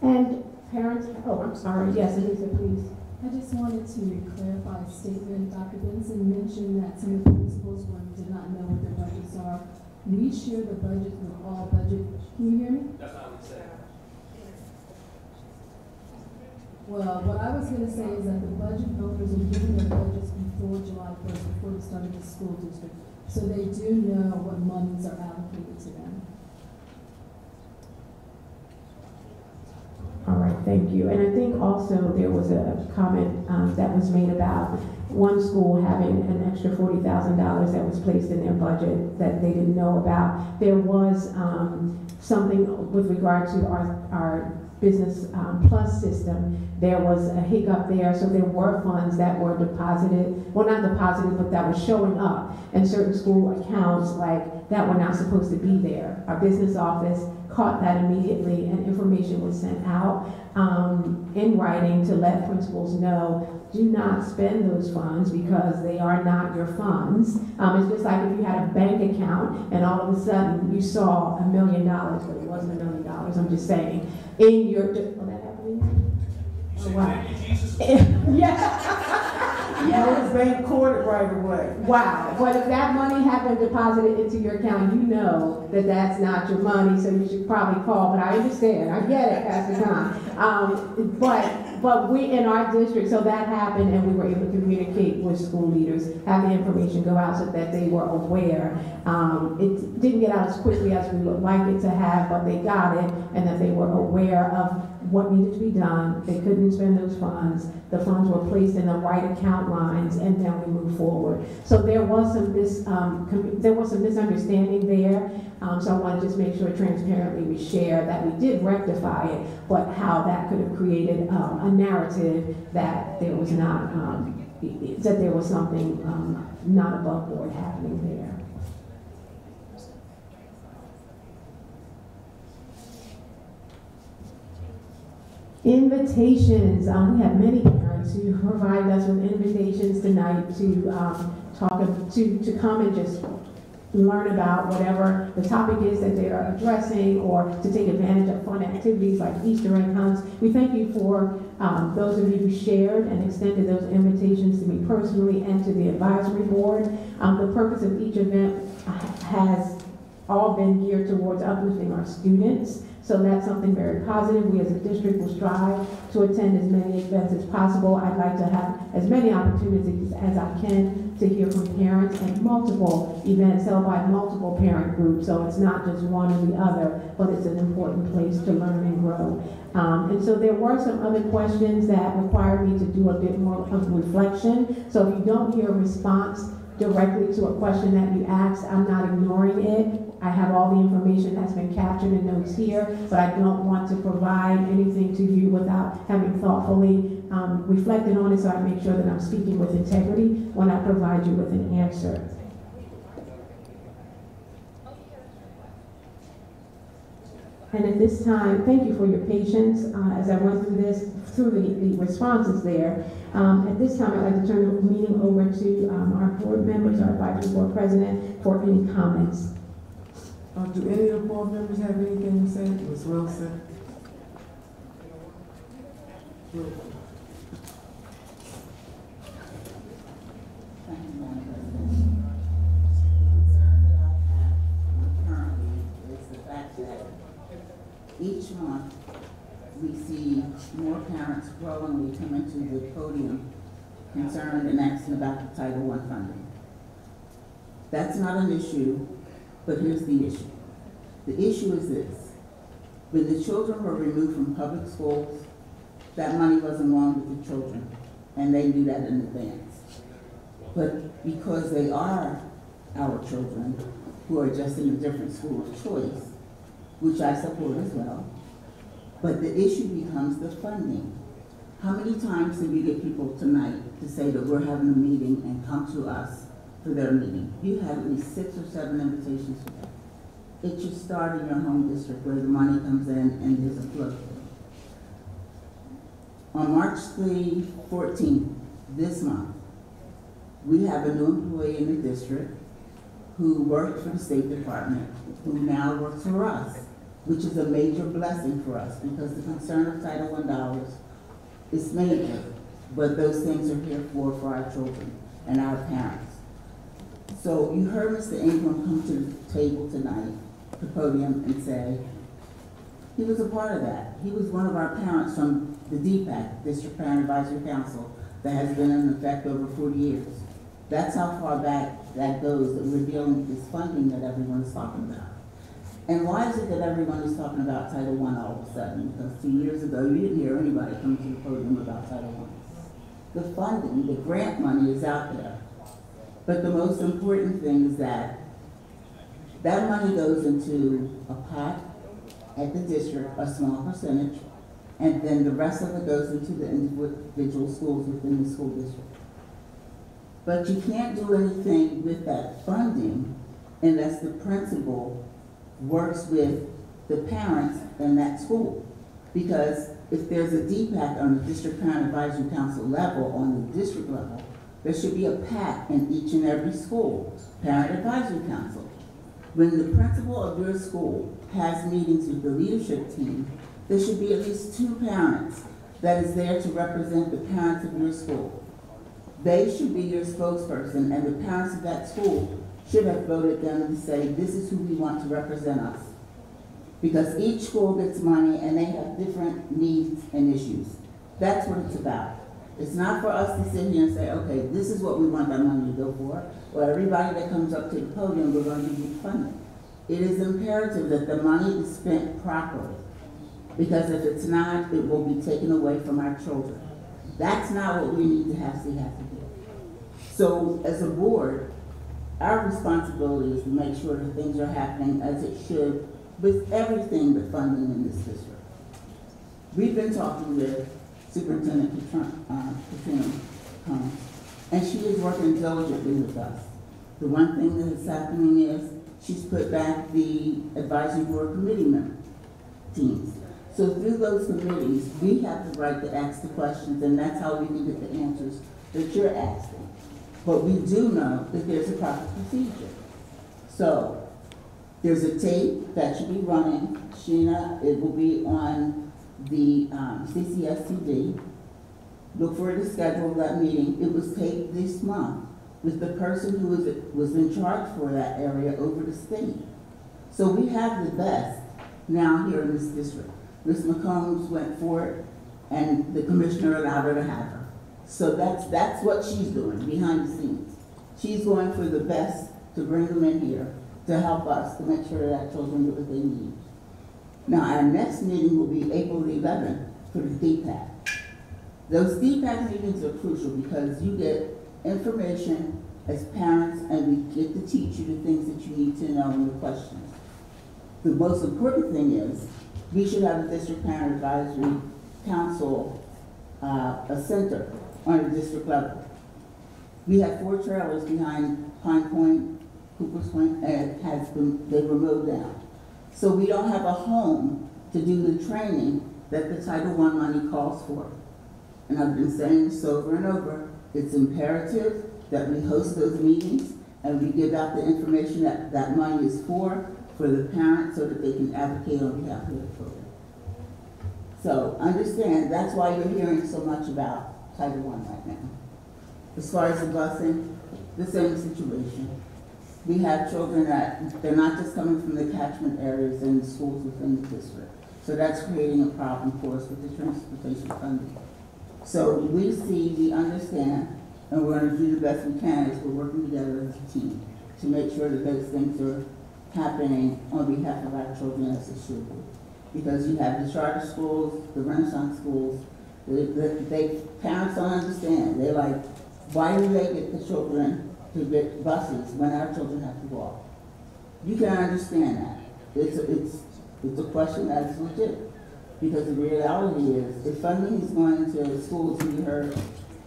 And parents, oh, I'm sorry, yes, Elisa, please. I just wanted to clarify a statement. Dr. Benson mentioned that some of the principals did not know what their budgets are. We share the budget with all budget. Can you hear me? That's what I would say. Well, what I was going to say is that the budget owners are giving their budgets before July 1st, before the start of the school district. So they do know what monies are allocated to them. Thank you. And I think also there was a comment that was made about one school having an extra $40,000 that was placed in their budget that they didn't know about. There was something with regard to our Business Plus system. There was a hiccup there, so there were funds that were deposited, well, not deposited, but that were showing up in certain school accounts like that were not supposed to be there. Our business office caught that immediately, and information was sent out in writing to let principals know, do not spend those funds because they are not your funds. It's just like if you had a bank account and all of a sudden you saw $1 million, but it wasn't $1 million, I'm just saying, in your, oh, that happened? Oh, wow. Yeah. Yes, bank caught it right away. Wow, but if that money had been deposited into your account, you know that that's not your money, so you should probably call, but I understand, I get it, Pastor Tom. But we, in our district, so that happened, and we were able to communicate with school leaders, have the information go out so that they were aware. It didn't get out as quickly as we would like it to have, but they got it, and that they were aware of what needed to be done. They couldn't spend those funds. The funds were placed in the right account lines, and then we moved forward. So there was some misunderstanding there. So I want to just make sure transparently we share that we did rectify it, but how that could have created a narrative that there was not that there was something not above board happening there. Invitations. We have many parents who provided us with invitations tonight to to come and just learn about whatever the topic is that they are addressing, or to take advantage of fun activities like Easter egg hunts. We thank you for those of you who shared and extended those invitations to me personally and to the advisory board. The purpose of each event has all been geared towards uplifting our students. So that's something very positive. We as a district will strive to attend as many events as possible. I'd like to have as many opportunities as I can to hear from parents, and multiple events held by multiple parent groups. So it's not just one or the other, but it's an important place to learn and grow. And so there were some other questions that required me to do a bit more of reflection. So if you don't hear a response directly to a question that you asked, I'm not ignoring it. I have all the information that's been captured in notes here, but I don't want to provide anything to you without having thoughtfully reflected on it, so I make sure that I'm speaking with integrity when I provide you with an answer. And at this time, thank you for your patience as I went through the responses there. At this time, I'd like to turn the meeting over to our board members, our advisory board president, for any comments. Do any of the board members have anything to say? Ms. Wilson? Thank you, Madam President. The concern that I have currently is the fact that each month we see more parents growingly coming to the podium concerned and asking about the Title I funding. That's not an issue, but here's the issue. The issue is this. When the children were removed from public schools, that money wasn't going with the children, and they knew that in advance. But because they are our children, who are just in a different school of choice, which I support as well, but the issue becomes the funding. How many times did we get people tonight to say that we're having a meeting and come to us for their meeting? You had at least 6 or 7 invitations for that. It should start in your home district where the money comes in and there's a flow. On March the 14th, this month, we have a new employee in the district who worked for the State Department, who now works for us, which is a major blessing for us because the concern of Title I dollars is major, but those things are here for our children and our parents. So you heard Mr. Ingram come to the table tonight, the podium, and say he was a part of that. He was one of our parents from the DPAC, District Parent Advisory Council, that has been in effect over 40 years. That's how far back that goes, that we're dealing with this funding that everyone's talking about. And why is it that everyone is talking about Title I all of a sudden? Because 2 years ago, you didn't hear anybody come to the podium about Title I. The funding, the grant money is out there. But the most important thing is that that money goes into a pot at the district, a small percentage, and then the rest of it goes into the individual schools within the school district. But you can't do anything with that funding unless the principal works with the parents in that school. Because if there's a DPAC on the District Parent Advisory Council level, on the district level, there should be a PAC in each and every school, Parent Advisory Council. When the principal of your school has meetings with the leadership team, there should be at least 2 parents that is there to represent the parents of your school. They should be your spokesperson, and the parents of that school should have voted them to say, this is who we want to represent us. Because each school gets money and they have different needs and issues. That's what it's about. It's not for us to sit here and say, okay, this is what we want that money to go for, or everybody that comes up to the podium, we're going to give you funding. It is imperative that the money is spent properly, because if it's not, it will be taken away from our children. That's not what we need to have to do. So as a board, our responsibility is to make sure that things are happening as it should with everything but funding in this district. We've been talking with Superintendent Katrina Combs, and she is working diligently with us. The one thing that is happening is she's put back the advisory board committee teams. So through those committees, we have the right to ask the questions, and that's how we can get the answers that you're asking. But we do know that there's a proper procedure. So there's a tape that should be running. Sheena, it will be on the CCSD-TV. Look for it to schedule that meeting. It was taped this month with the person who was in charge for that area over the state. So we have the best now here in this district. Ms. McCombs went for it, and the commissioner allowed her to have her. So that's what she's doing behind the scenes. She's going for the best to bring them in here to help us to make sure that our children get what they need. Now, our next meeting will be April 11th for the DPAC. Those DPAC meetings are crucial because you get information as parents, and we get to teach you the things that you need to know and the questions. The most important thing is we should have a District Parent Advisory Council, a center on a district level. We have 4 trailers behind Pine Point, Cooper's Point, and they were mowed down. So we don't have a home to do the training that the Title I money calls for. And I've been saying this over and over. It's imperative that we host those meetings and we give out the information that that money is for the parents so that they can advocate on behalf of their children. So understand, that's why you're hearing so much about Title I right now. As far as the busing, the same situation. We have children that they're not just coming from the catchment areas and the schools within the district. So that's creating a problem for us with the transportation funding. So we see, we understand, and we're going to do the best we can as we're working together as a team to make sure that those things are happening on behalf of our children as it should be. Because you have the charter schools, the Renaissance schools, parents don't understand. They're like, why do they get the children to get buses when our children have to walk? You can understand that. It's a question that is legit. Because the reality is, if funding is going to schools, we heard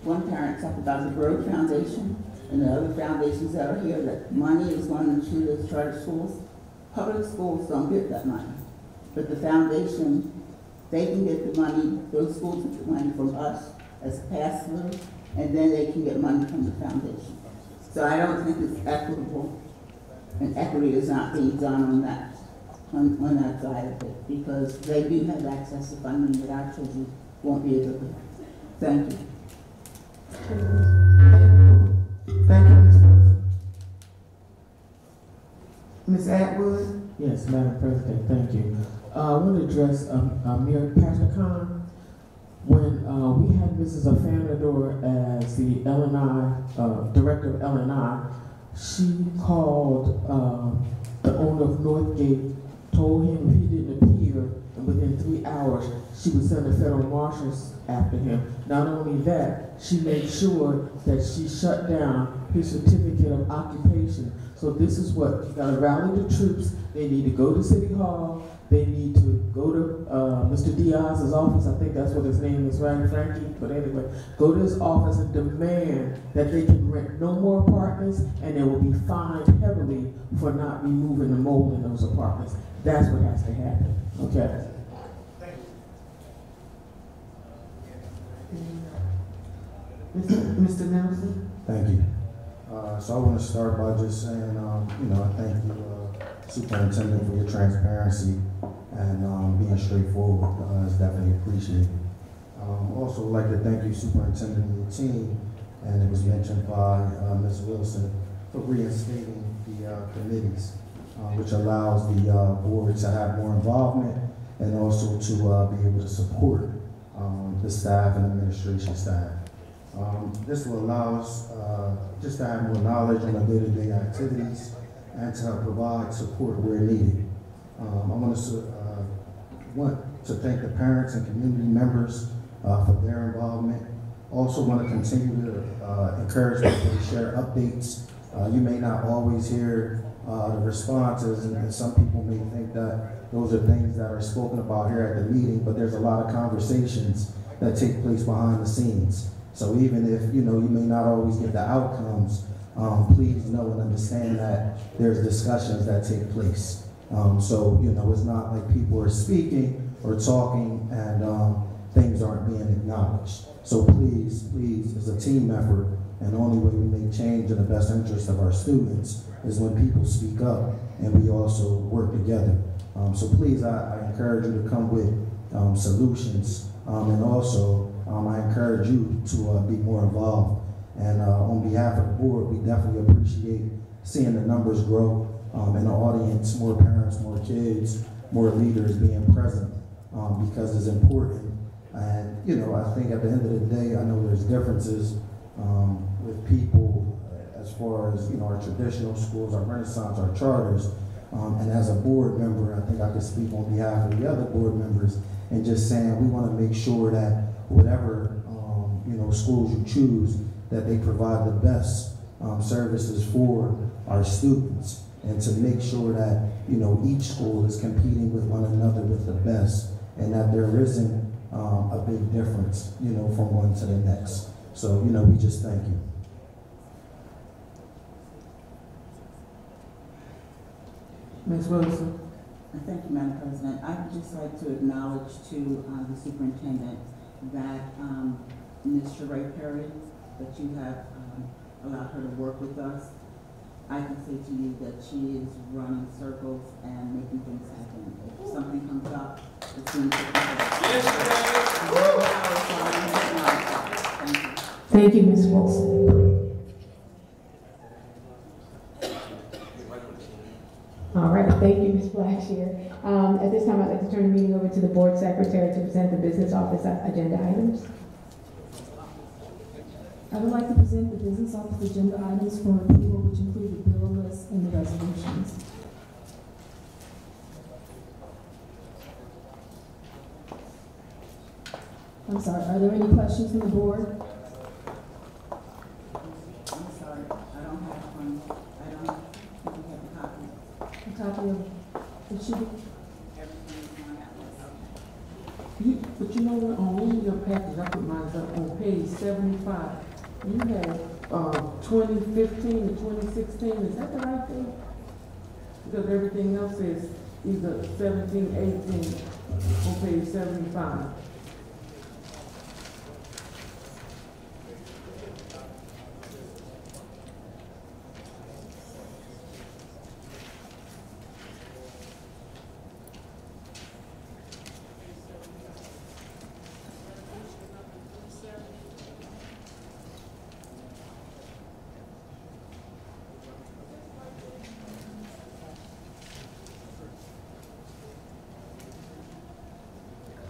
one parent talk about the Broad Foundation and the other foundations that are here, that money is going to those charter schools. Public schools don't get that money. But the foundation, they can get the money, those schools get the money from us as pass-through, and then they can get money from the foundation. So I don't think it's equitable, and equity is not being done on that side of it, because they do have access to funding that our children won't be able to get. Thank you. Thank you, Ms. Wilson. Ms. Atwood? Yes, Madam President, thank you. I want to address Mayor Patrick Khan. When we had Mrs. Afanador as the LNI, Director of LNI, she called the owner of Northgate told him if he didn't appear, and within 3 hours, she would send the federal marshals after him. Not only that, she made sure that she shut down his certificate of occupation. So this is what, you gotta rally the troops, they need to go to City Hall, they need to go to Mr. Diaz's office, I think that's what his name is, right, Frankie? But anyway, go to his office and demand that they can rent no more apartments, and they will be fined heavily for not removing the mold in those apartments. That's what has to happen, okay? Mr. Nelson? Thank you. So I want to start by just saying, I thank you, Superintendent, for your transparency and being straightforward. It's definitely appreciated. Also, would like to thank you, Superintendent, and your team, and it was mentioned by Ms. Wilson, for reinstating the committees, which allows the board to have more involvement and also to be able to support the staff and administration staff. This will allow us just to have more knowledge on the day-to-day activities and to provide support where needed. I want to thank the parents and community members for their involvement. Also want to continue to encourage people to share updates. You may not always hear the responses, and some people may think that those are things that are spoken about here at the meeting, but there's a lot of conversations that take place behind the scenes. So even if, you may not always get the outcomes, please know and understand that there's discussions that take place. So, it's not like people are speaking or talking and things aren't being acknowledged. So please, it's a team effort, and the only way we make change in the best interest of our students is when people speak up and we also work together. So please, I encourage you to come with solutions, and also I encourage you to be more involved. And on behalf of the board, we definitely appreciate seeing the numbers grow in the audience, more parents, more kids, more leaders being present, because it's important. And, I think at the end of the day, I know there's differences with people as far as, our traditional schools, our Renaissance, our charters. And as a board member, I think I can speak on behalf of the other board members and just saying we want to make sure that whatever, schools you choose, that they provide the best services for our students, and to make sure that, each school is competing with one another with the best, and that there isn't a big difference, from one to the next. So, we just thank you. Ms. Wilson? Thank you, Madam President. I would just like to acknowledge to the superintendent that Ms. Sheree Perry, that you have allowed her to work with us. I can say to you that she is running circles and making things happen. If something comes up, it's going to take Thank you. Thank you, Ms. Wilson. All right, thank you, Ms. Blackshear. At this time, I'd like to turn the meeting over to the board secretary to present the business office agenda items. I would like to present the business office agenda items for approval, which include the bill list and the resolutions. I'm sorry, are there any questions from the board? I'm sorry, I don't have one. I don't think we have a copy. A copy of it should be. But you know what, on one of your packets, I put mine up on page 75. You have 2015 to 2016, is that the right thing? Because everything else is either 17, 18 on page 75.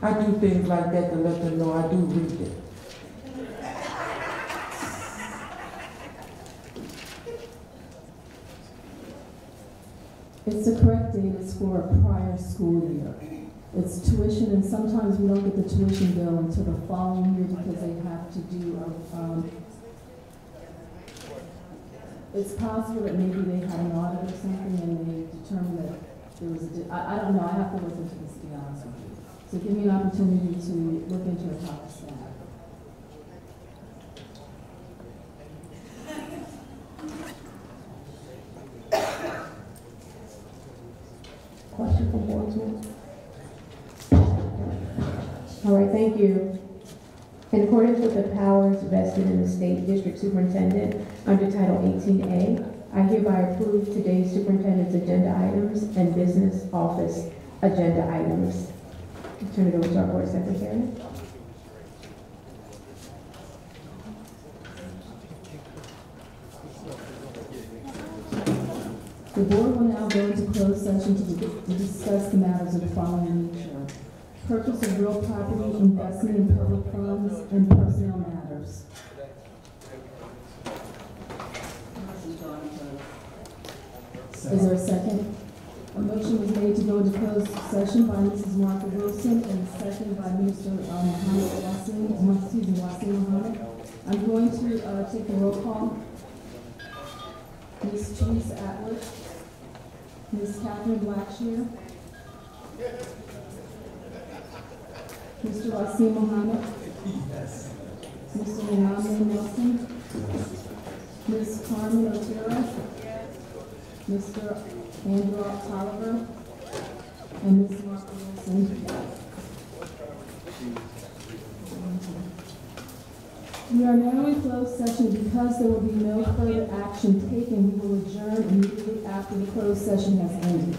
I do things like that to let them know I do read it. It's the correct date, it's for a prior school year. It's tuition, and sometimes we don't get the tuition bill until the following year because they have to do it's possible that maybe they had an audit or something and they determined that there was I don't know, I have to look into this, to be honest with you. So give me an opportunity to look into it, talk to staff. Question from board members? All right, thank you. In accordance with the powers vested in the State District Superintendent under Title 18A, I hereby approve today's superintendent's agenda items and business office agenda items. I'll turn it over to our board secretary. The board will now go into closed session to discuss the matters of the following nature. Purchase of real property, investment in public funds, and personnel matters. Is there a second? A motion was made to go into closed session by Mrs. Martha Wilson and second by Mr. Wasim Mohammed. I'm going to take a roll call. Ms. Teresa Atwood, Ms. Catherine Blackshear, Mr. Wasim Mohammed, yes. Mr. Rename Nelson, Ms. Carmen Otero, Mr. Andrew Tolliver, and Ms. Martha Wilson. We are now in closed session. Because there will be no further action taken, we will adjourn immediately after the closed session has ended.